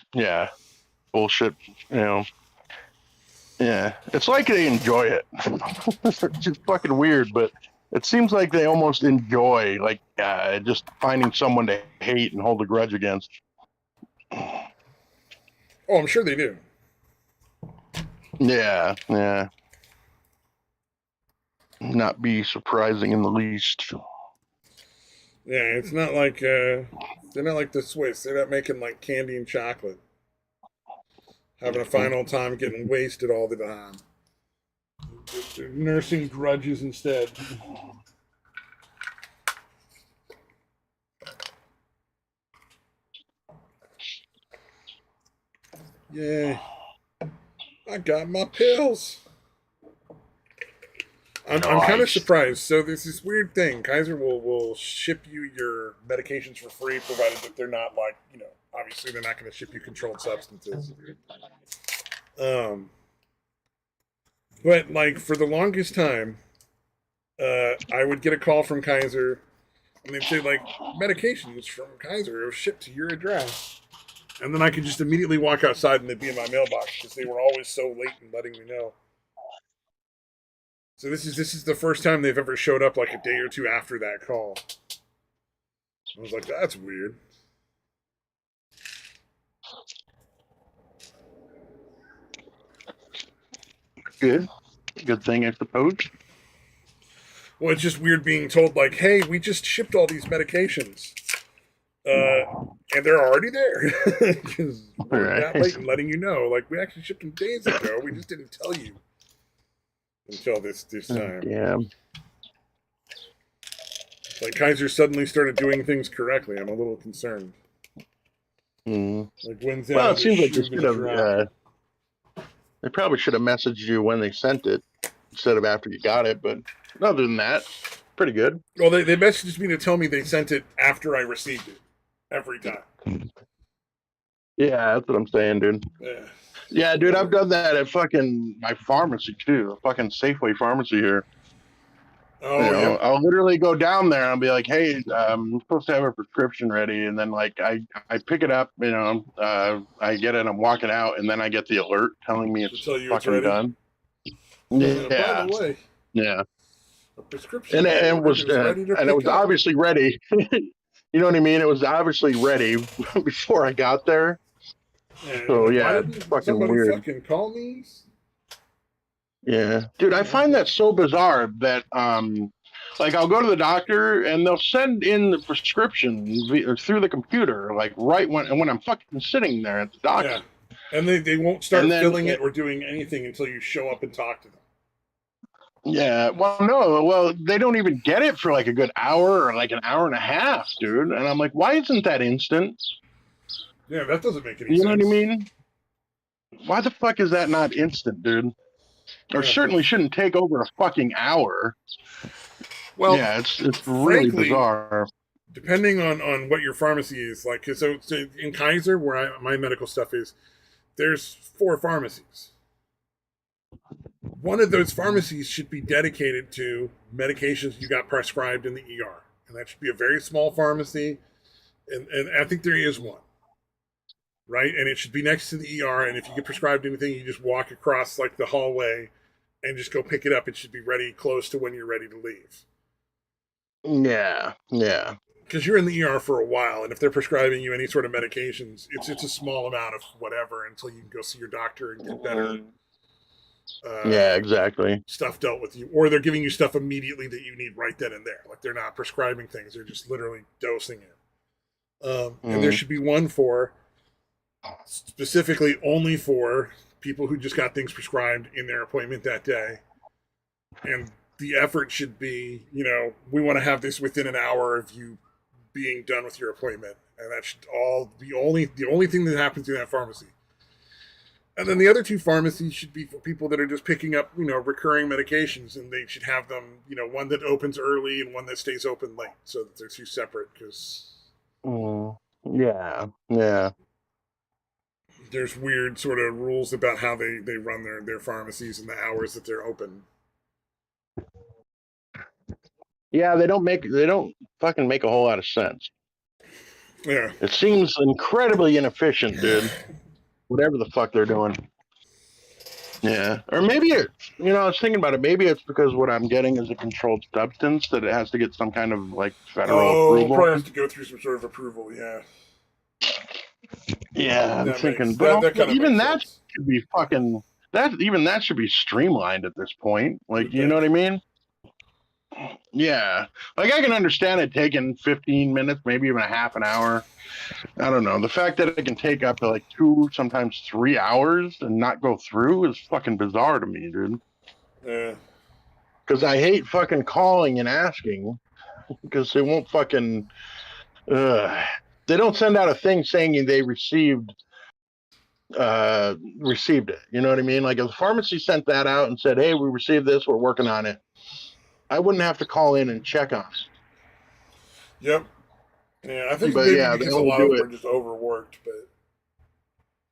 bullshit, Yeah, it's like they enjoy it. It's just fucking weird, but it seems like they almost enjoy just finding someone to hate and hold a grudge against. Oh, I'm sure they do. Yeah. Not be surprising in the least. Yeah, it's not like they're not like the Swiss. They're not making like candy and chocolate. Having a fine old time getting wasted all the time. They're nursing grudges instead. Yay. I got my pills. I'm kind of surprised. So there's this weird thing. Kaiser will ship you your medications for free, provided that they're not like, obviously they're not going to ship you controlled substances. But like for the longest time, I would get a call from Kaiser, and they'd say like medications from Kaiser are shipped to your address, and then I could just immediately walk outside and they'd be in my mailbox because they were always so late in letting me know. So this is the first time they've ever showed up like a day or two after that call. I was like, that's weird. Good thing, I suppose. Well, it's just weird being told like, hey, we just shipped all these medications. And they're already there. Because we're that late and letting you know. Like, we actually shipped them days ago. We just didn't tell you until this time. Yeah. Like, Kaiser suddenly started doing things correctly. I'm a little concerned. Mm. Like, when's well, it seems like they should have. They probably should have messaged you when they sent it instead of after you got it. But other than that, pretty good. Well, they messaged me to tell me they sent it after I received it. Every time. Yeah, that's what I'm saying, dude. Yeah, dude, I've done that at fucking my pharmacy too. A fucking Safeway pharmacy here. Oh, yeah. I'll literally go down there and I'll be like, "Hey, I'm supposed to have a prescription ready," and then like I pick it up, I get it, I'm walking out, and then I get the alert telling me it's fucking done. Yeah. By the way, yeah. A prescription and it was obviously ready. You know what I mean? It was obviously ready before I got there. So yeah, it's fucking weird. Fucking call me. Yeah, dude, I find that so bizarre that like I'll go to the doctor and they'll send in the prescription through the computer, like right when I'm fucking sitting there at the doctor. And they won't start then, filling it or doing anything until you show up and talk to them. yeah, well, no, well, they don't even get it for like a good hour or like an hour and a half, dude. And I'm like, why isn't that instant? Yeah, that doesn't make any You sense. know what I mean? Why the fuck is that not instant, dude? Or Yeah. certainly shouldn't take over a fucking hour. Well, yeah, it's really frankly, bizarre. depending on what your pharmacy is like, so in Kaiser, where my medical stuff is, there's 4 pharmacies. One of those pharmacies should be dedicated to medications you got prescribed in the ER, and that should be a very small pharmacy, and I think there is one, right? And it should be next to the ER, and if you get prescribed anything, you just walk across like the hallway and just go pick it up. It should be ready close to when you're ready to leave. Yeah, yeah. Because you're in the ER for a while, and if they're prescribing you any sort of medications, it's a small amount of whatever until you can go see your doctor and get better. Yeah, exactly. Stuff dealt with you, or they're giving you stuff immediately that you need right then and there. Like they're not prescribing things; they're just literally dosing it. And there should be one for specifically only for people who just got things prescribed in their appointment that day, and the effort should be, we want to have this within an hour of you being done with your appointment, and that should all the only thing that happens in that pharmacy. And then the other 2 pharmacies should be for people that are just picking up, recurring medications, and they should have them, one that opens early and one that stays open late, so that they're 2 separate. Because yeah, yeah. There's weird sort of rules about how they run their pharmacies and the hours that they're open. Yeah, they don't fucking make a whole lot of sense. Yeah. It seems incredibly inefficient, dude. Whatever the fuck they're doing. Yeah. Or maybe I was thinking about it. Maybe it's because what I'm getting is a controlled substance that it has to get some kind of like federal approval. Probably has to go through some sort of approval, yeah. Yeah, I'm thinking, but even that should be fucking that should be streamlined at this point. Like, you know what I mean? Yeah. Like I can understand it taking 15 minutes, maybe even a half an hour. I don't know. The fact that it can take up to like 2, sometimes 3 hours and not go through is fucking bizarre to me, dude. Yeah. Because I hate fucking calling and asking because they won't fucking. They don't send out a thing saying they received it. You know what I mean? Like if the pharmacy sent that out and said, "Hey, we received this. We're working on it," I wouldn't have to call in and check on it. Yep. Yeah, I think maybe because a lot of them are just overworked, but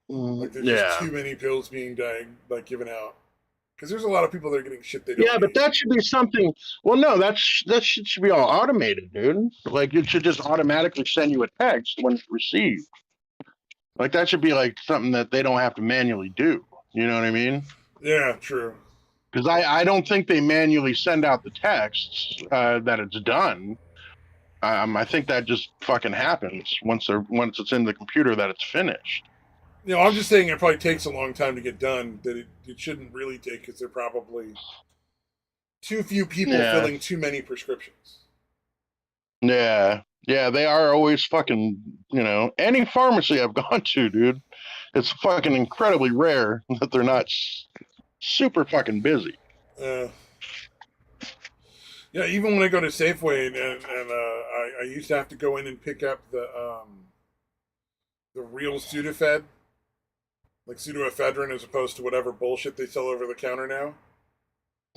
like there's just too many pills being given out. Because there's a lot of people that are getting shit they don't need. But that should be something. Well, no, that shit should be all automated, dude. Like it should just automatically send you a text when it's received. Like that should be like something that they don't have to manually do. You know what I mean? Yeah, true. Because I don't think they manually send out the texts that it's done. I think that just fucking happens once it's in the computer that it's finished. I'm just saying it probably takes a long time to get done. That it shouldn't really take because there are probably too few people filling too many prescriptions. Yeah, they are always fucking. Any pharmacy I've gone to, dude, it's fucking incredibly rare that they're not super fucking busy. Yeah, even when I go to Safeway and I used to have to go in and pick up the real Sudafed, like pseudoephedrine, as opposed to whatever bullshit they sell over the counter now.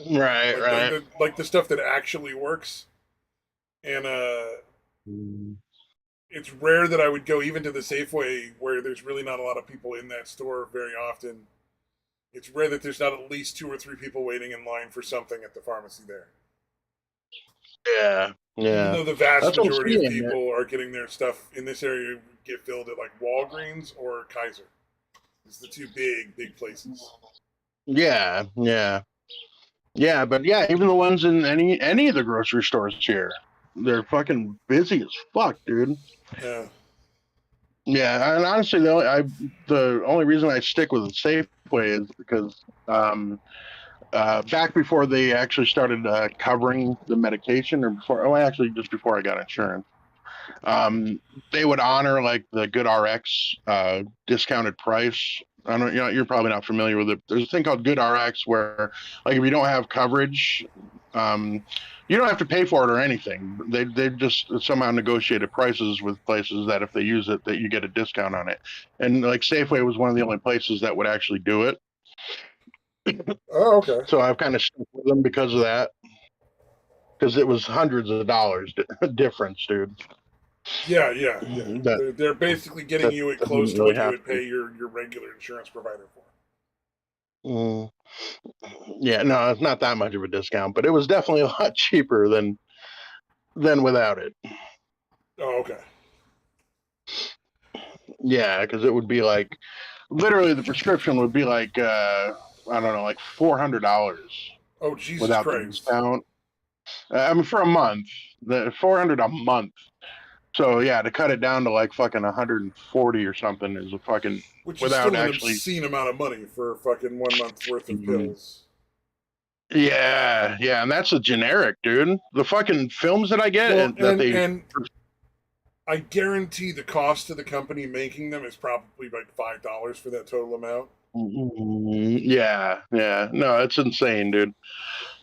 Right. Like the stuff that actually works. And it's rare that I would go even to the Safeway where there's really not a lot of people in that store very often. It's rare that there's not at least 2 or 3 people waiting in line for something at the pharmacy there. Yeah. Even though the vast majority of people are getting their stuff in this area get filled at like Walgreens or Kaiser. It's the 2 big places. Yeah. But even the ones in any of the grocery stores here, they're fucking busy as fuck, dude. Yeah. Yeah, and honestly, the only reason I stick with Safeway is because back before they actually started covering the medication, just before I got insurance, they would honor like the Good RX discounted price I don't, you're probably not familiar with it. There's a thing called Good RX where, like, if you don't have coverage, you don't have to pay for it or anything. They just somehow negotiated prices with places that if they use it, that you get a discount on it. And like Safeway was one of the only places that would actually do it. Oh, okay. So I've kind of stuck with them because of that. Because it was hundreds of dollars difference, dude. Yeah. That They're basically getting you it close to really what you would happen. pay your regular insurance provider for. Mm, yeah, no, it's not that much of a discount, but it was definitely a lot cheaper than without it. Oh, okay. Yeah, because it would be like literally the prescription would be like I don't know, like $400 Oh, Jesus without the Christ. discount. I mean, for a month, the 400 a month. So yeah, to cut it down to like fucking 140 or something is a fucking Which is without still an actually. obscene amount of money for fucking 1 month's worth of pills. Yeah, and that's a generic, dude. The fucking films that I get and I guarantee the cost to the company making them is probably like $5 for that total amount. Yeah, no, it's insane, dude.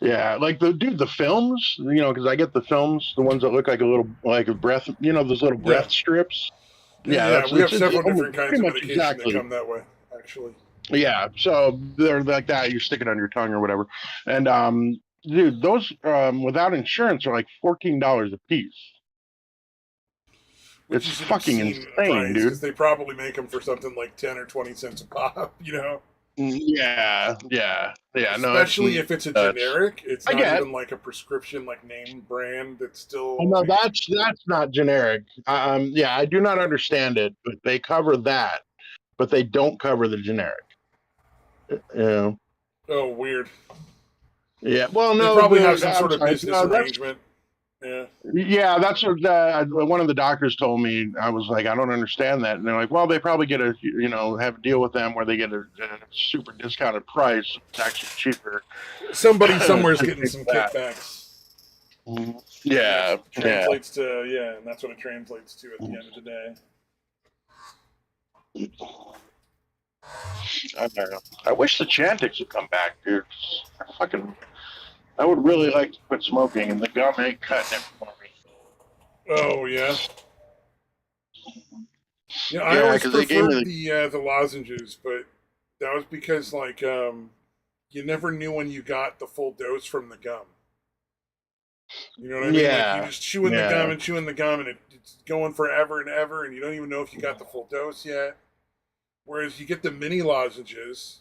Yeah, like the films, because I get the films, the ones that look like a breath, those little breath strips. Yeah, we have several different kinds of much medication exactly. that come that way, actually. Yeah, so they're like that. You stick it on your tongue or whatever, and dude, those without insurance are like $14 a piece. Which It's is an fucking obscene insane, price, dude. because they probably make them for something like 10 or 20 cents a pop, Yeah. Especially if it's a generic, it's not get. even like a prescription, like name brand. It's still. Oh, no, that's not generic. Yeah, I do not understand it, but they cover that, but they don't cover the generic. Yeah. Oh, weird. Yeah. Well, They no, probably have some sort of business no, arrangement. Yeah, that's what one of the doctors told me. I was like, I don't understand that, and they're like, well, they probably get have a deal with them where they get a super discounted price. It's actually cheaper. Somebody somewhere's getting some kickbacks. Yeah, translates to and that's what it translates to at the end of the day. I don't know. I wish the Chantix would come back, dude. I would really like to quit smoking, and the gum ain't cutting it for me. Oh yeah. Yeah, I always preferred the lozenges, but that was because you never knew when you got the full dose from the gum. You know what I mean? Yeah. Like you just chewing the gum and chewing the gum, and it's going forever and ever, and you don't even know if you got the full dose yet. Whereas you get the mini lozenges,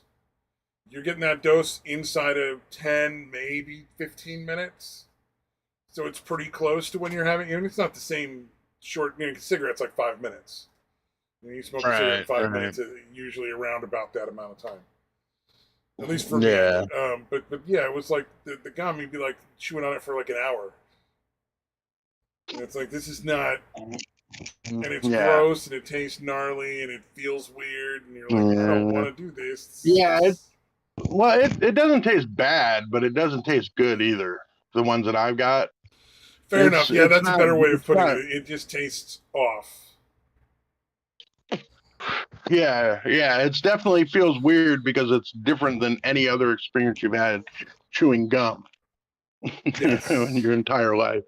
you're getting that dose inside of 10, maybe 15 minutes. So it's pretty close to when you're having, it's not the same short, cigarette's like 5 minutes. You smoke a cigarette in 5 minutes, it's usually around about that amount of time. At least for me. But yeah, it was like the gum, you'd be like chewing on it for like an hour. And it's like, this is not, and it's gross, and it tastes gnarly, and it feels weird, and you're like, I don't want to do this. Yeah, it doesn't taste bad, but it doesn't taste good either. The ones that I've got. Fair enough. Yeah, that's a better way of putting it. It just tastes off. Yeah, it definitely feels weird because it's different than any other experience you've had chewing gum in your entire life.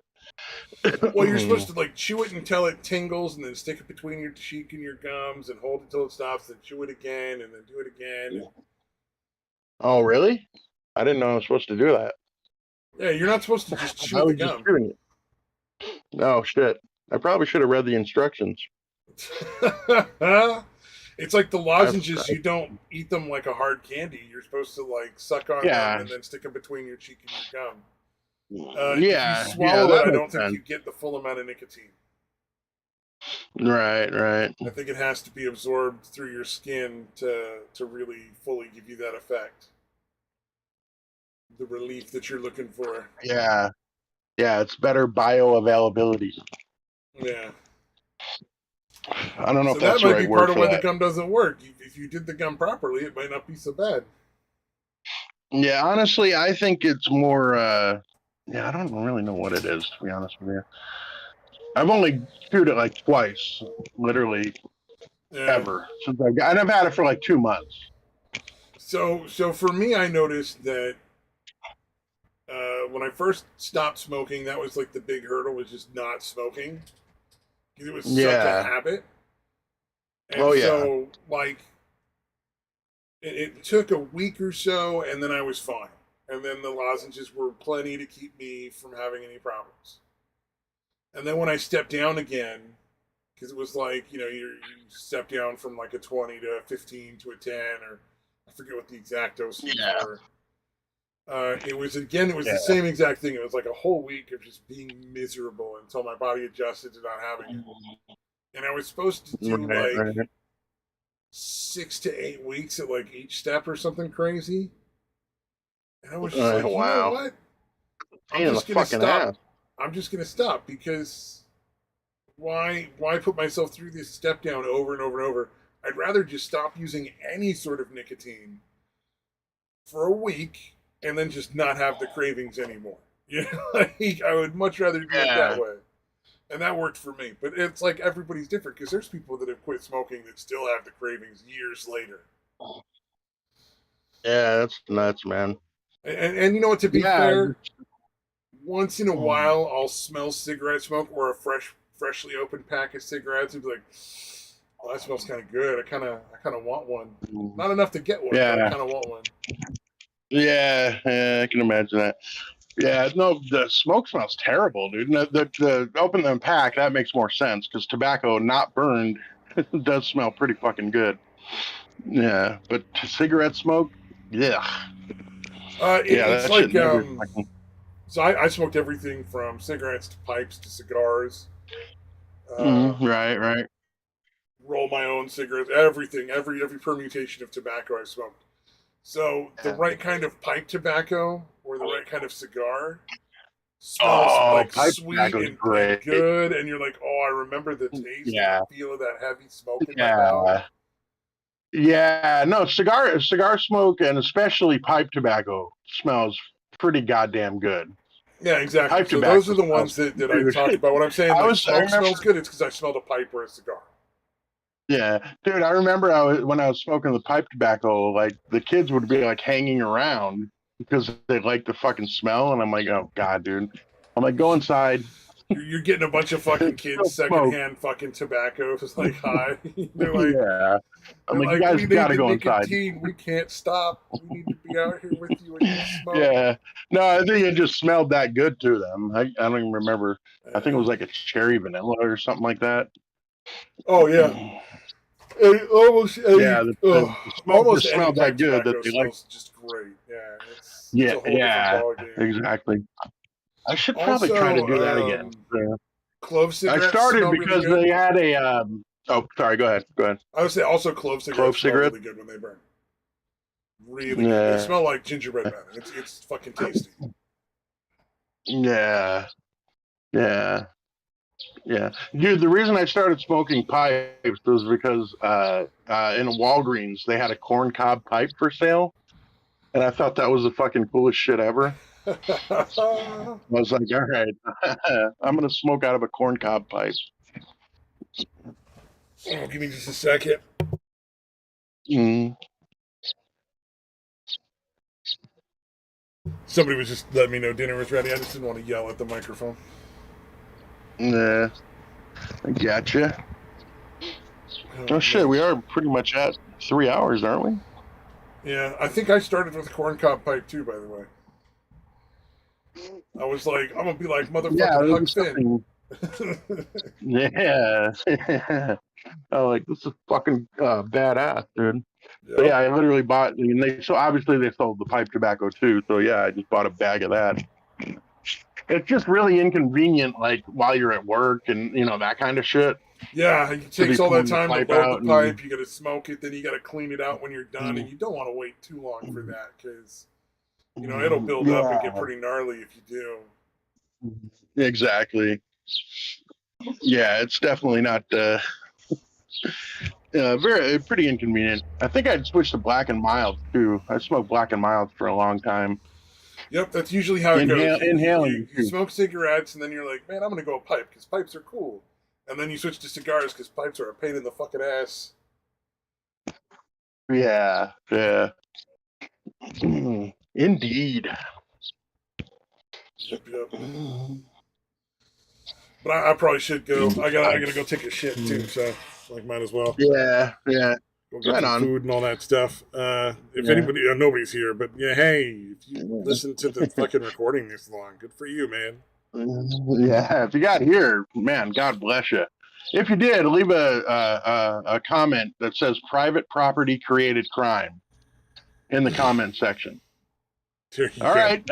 Well, you're supposed to chew it until it tingles, and then stick it between your cheek and your gums, and hold it until it stops, then chew it again, and then do it again. Oh, really? I didn't know I was supposed to do that. Yeah, you're not supposed to just chew the gum. Oh, shit. I probably should have read the instructions. It's like the lozenges, you don't eat them like a hard candy. You're supposed to suck on them and then stick them between your cheek and your gum. If you swallow it, I don't think you get the full amount of nicotine. Right. I think it has to be absorbed through your skin to really fully give you that effect. The relief that you're looking for. Yeah, it's better bioavailability. Yeah. I don't know if that's the right word for that. That might be part of why the gum doesn't work. If you did the gum properly, it might not be so bad. Yeah, honestly, I think it's more... I don't really know what it is, to be honest with you. I've only chewed it twice, literally. Yeah. ever since and I've had it for like 2 months. So for me, I noticed that when I first stopped smoking, that was like the big hurdle, was just not smoking. It was such a Yeah. habit. And Oh yeah. so, like, it took a week or so, and then I was fine. And then the lozenges were plenty to keep me from having any problems. And then when I stepped down again, because it was like, you step down from like a 20 to a 15 to a 10, or I forget what the exact doses were. It was the same exact thing. It was like a whole week of just being miserable until my body adjusted to not having it. And I was supposed to do like 6 to 8 weeks at like each step or something crazy. And I was just like, you know what? I'm just gonna stop. I'm just gonna stop, because why put myself through this step down over and over and over? I'd rather just stop using any sort of nicotine for a week and then just not have the cravings anymore. Like, I would much rather do it that way. And that worked for me. But it's like everybody's different, because there's people that have quit smoking that still have the cravings years later. Yeah, that's nuts, man. And you know what, to be fair, once in a while I'll smell cigarette smoke or a freshly opened pack of cigarettes and be like, oh, that smells kind of good. I kind of want one. Not enough to get one, but I kind of want one. Yeah, I can imagine that. Yeah, no, the smoke smells terrible, dude. The open and pack, that makes more sense, because tobacco not burned does smell pretty fucking good. Yeah, but cigarette smoke, yeah. It's like, so I smoked everything from cigarettes to pipes to cigars. Right. Roll my own cigarettes, everything, every permutation of tobacco I smoked. So the right kind of pipe tobacco or the right kind of cigar smells like sweet and good, and you're like, oh, I remember the taste and the feel of that heavy smoke in my mouth. Yeah, no, cigar smoke, and especially pipe tobacco, smells pretty goddamn good. Yeah, exactly. Pipe so those are the ones that I talked about. When I'm saying smoke smells good, it's because I smelled a pipe or a cigar. Yeah, dude, I remember when I was smoking the pipe tobacco, like the kids would be like hanging around because they like the fucking smell, and I'm like, oh god, dude. I'm like, go inside. You're getting a bunch of fucking kids secondhand fucking tobacco. It's like, hi. They're like, yeah. I'm like, you guys we gotta need go nicotine. inside. We can't stop. We need to be out here with you when you smoke. Yeah. No, I think it just smelled that good to them. I don't even remember. I think it was like a cherry vanilla or something like that. Oh yeah. Almost almost any smelled that good that they smells just great. Yeah, it's a whole different ballgame. Exactly. I should probably try to do that again. Clove cigarettes. I started because they had a. Oh, sorry. Go ahead. I would say also clove cigarettes smell really good when they burn. Really good. They smell like gingerbread man. It's fucking tasty. Yeah. Dude, the reason I started smoking pipes was because in Walgreens they had a corncob pipe for sale, and I thought that was the fucking coolest shit ever. I was like, all right, I'm gonna smoke out of a corncob pipe. Oh, give me just a second. Somebody was just letting me know dinner was ready. I just didn't want to yell at the microphone. Yeah, I gotcha. Oh shit, we are pretty much at 3 hours, aren't we? Yeah, I think I started with a corncob pipe too, by the way. I was like, I'm gonna be like motherfucking Huck Finn. Yeah. Oh, like, this is fucking badass, dude. Yep. But yeah, I literally bought. So obviously they sold the pipe tobacco too. So yeah, I just bought a bag of that. It's just really inconvenient, like while you're at work and that kind of shit. Yeah, it takes all that time to load the pipe. You got to smoke it, then you got to clean it out when you're done, and you don't want to wait too long for that because it'll build up and get pretty gnarly if you do. Exactly. Yeah, it's definitely not pretty inconvenient. I think I'd switch to black and mild too. I smoked black and mild for a long time. Yep, that's usually how it goes. You smoke cigarettes, and then you're like, man, I'm going to go pipe because pipes are cool. And then you switch to cigars because pipes are a pain in the fucking ass. Yeah, yeah. Indeed. Yep, yep. But I probably should go. I gotta go take a shit too. So like, might as well Yeah, yeah. go get Right some on. food and all that stuff. If Yeah. anybody, nobody's here, but yeah, hey, if you listen to the fucking recording this long, good for you, man. Yeah, if you got here, man, God bless you. If you did, leave a comment that says "private property created crime" in the comment section. There you All go. right.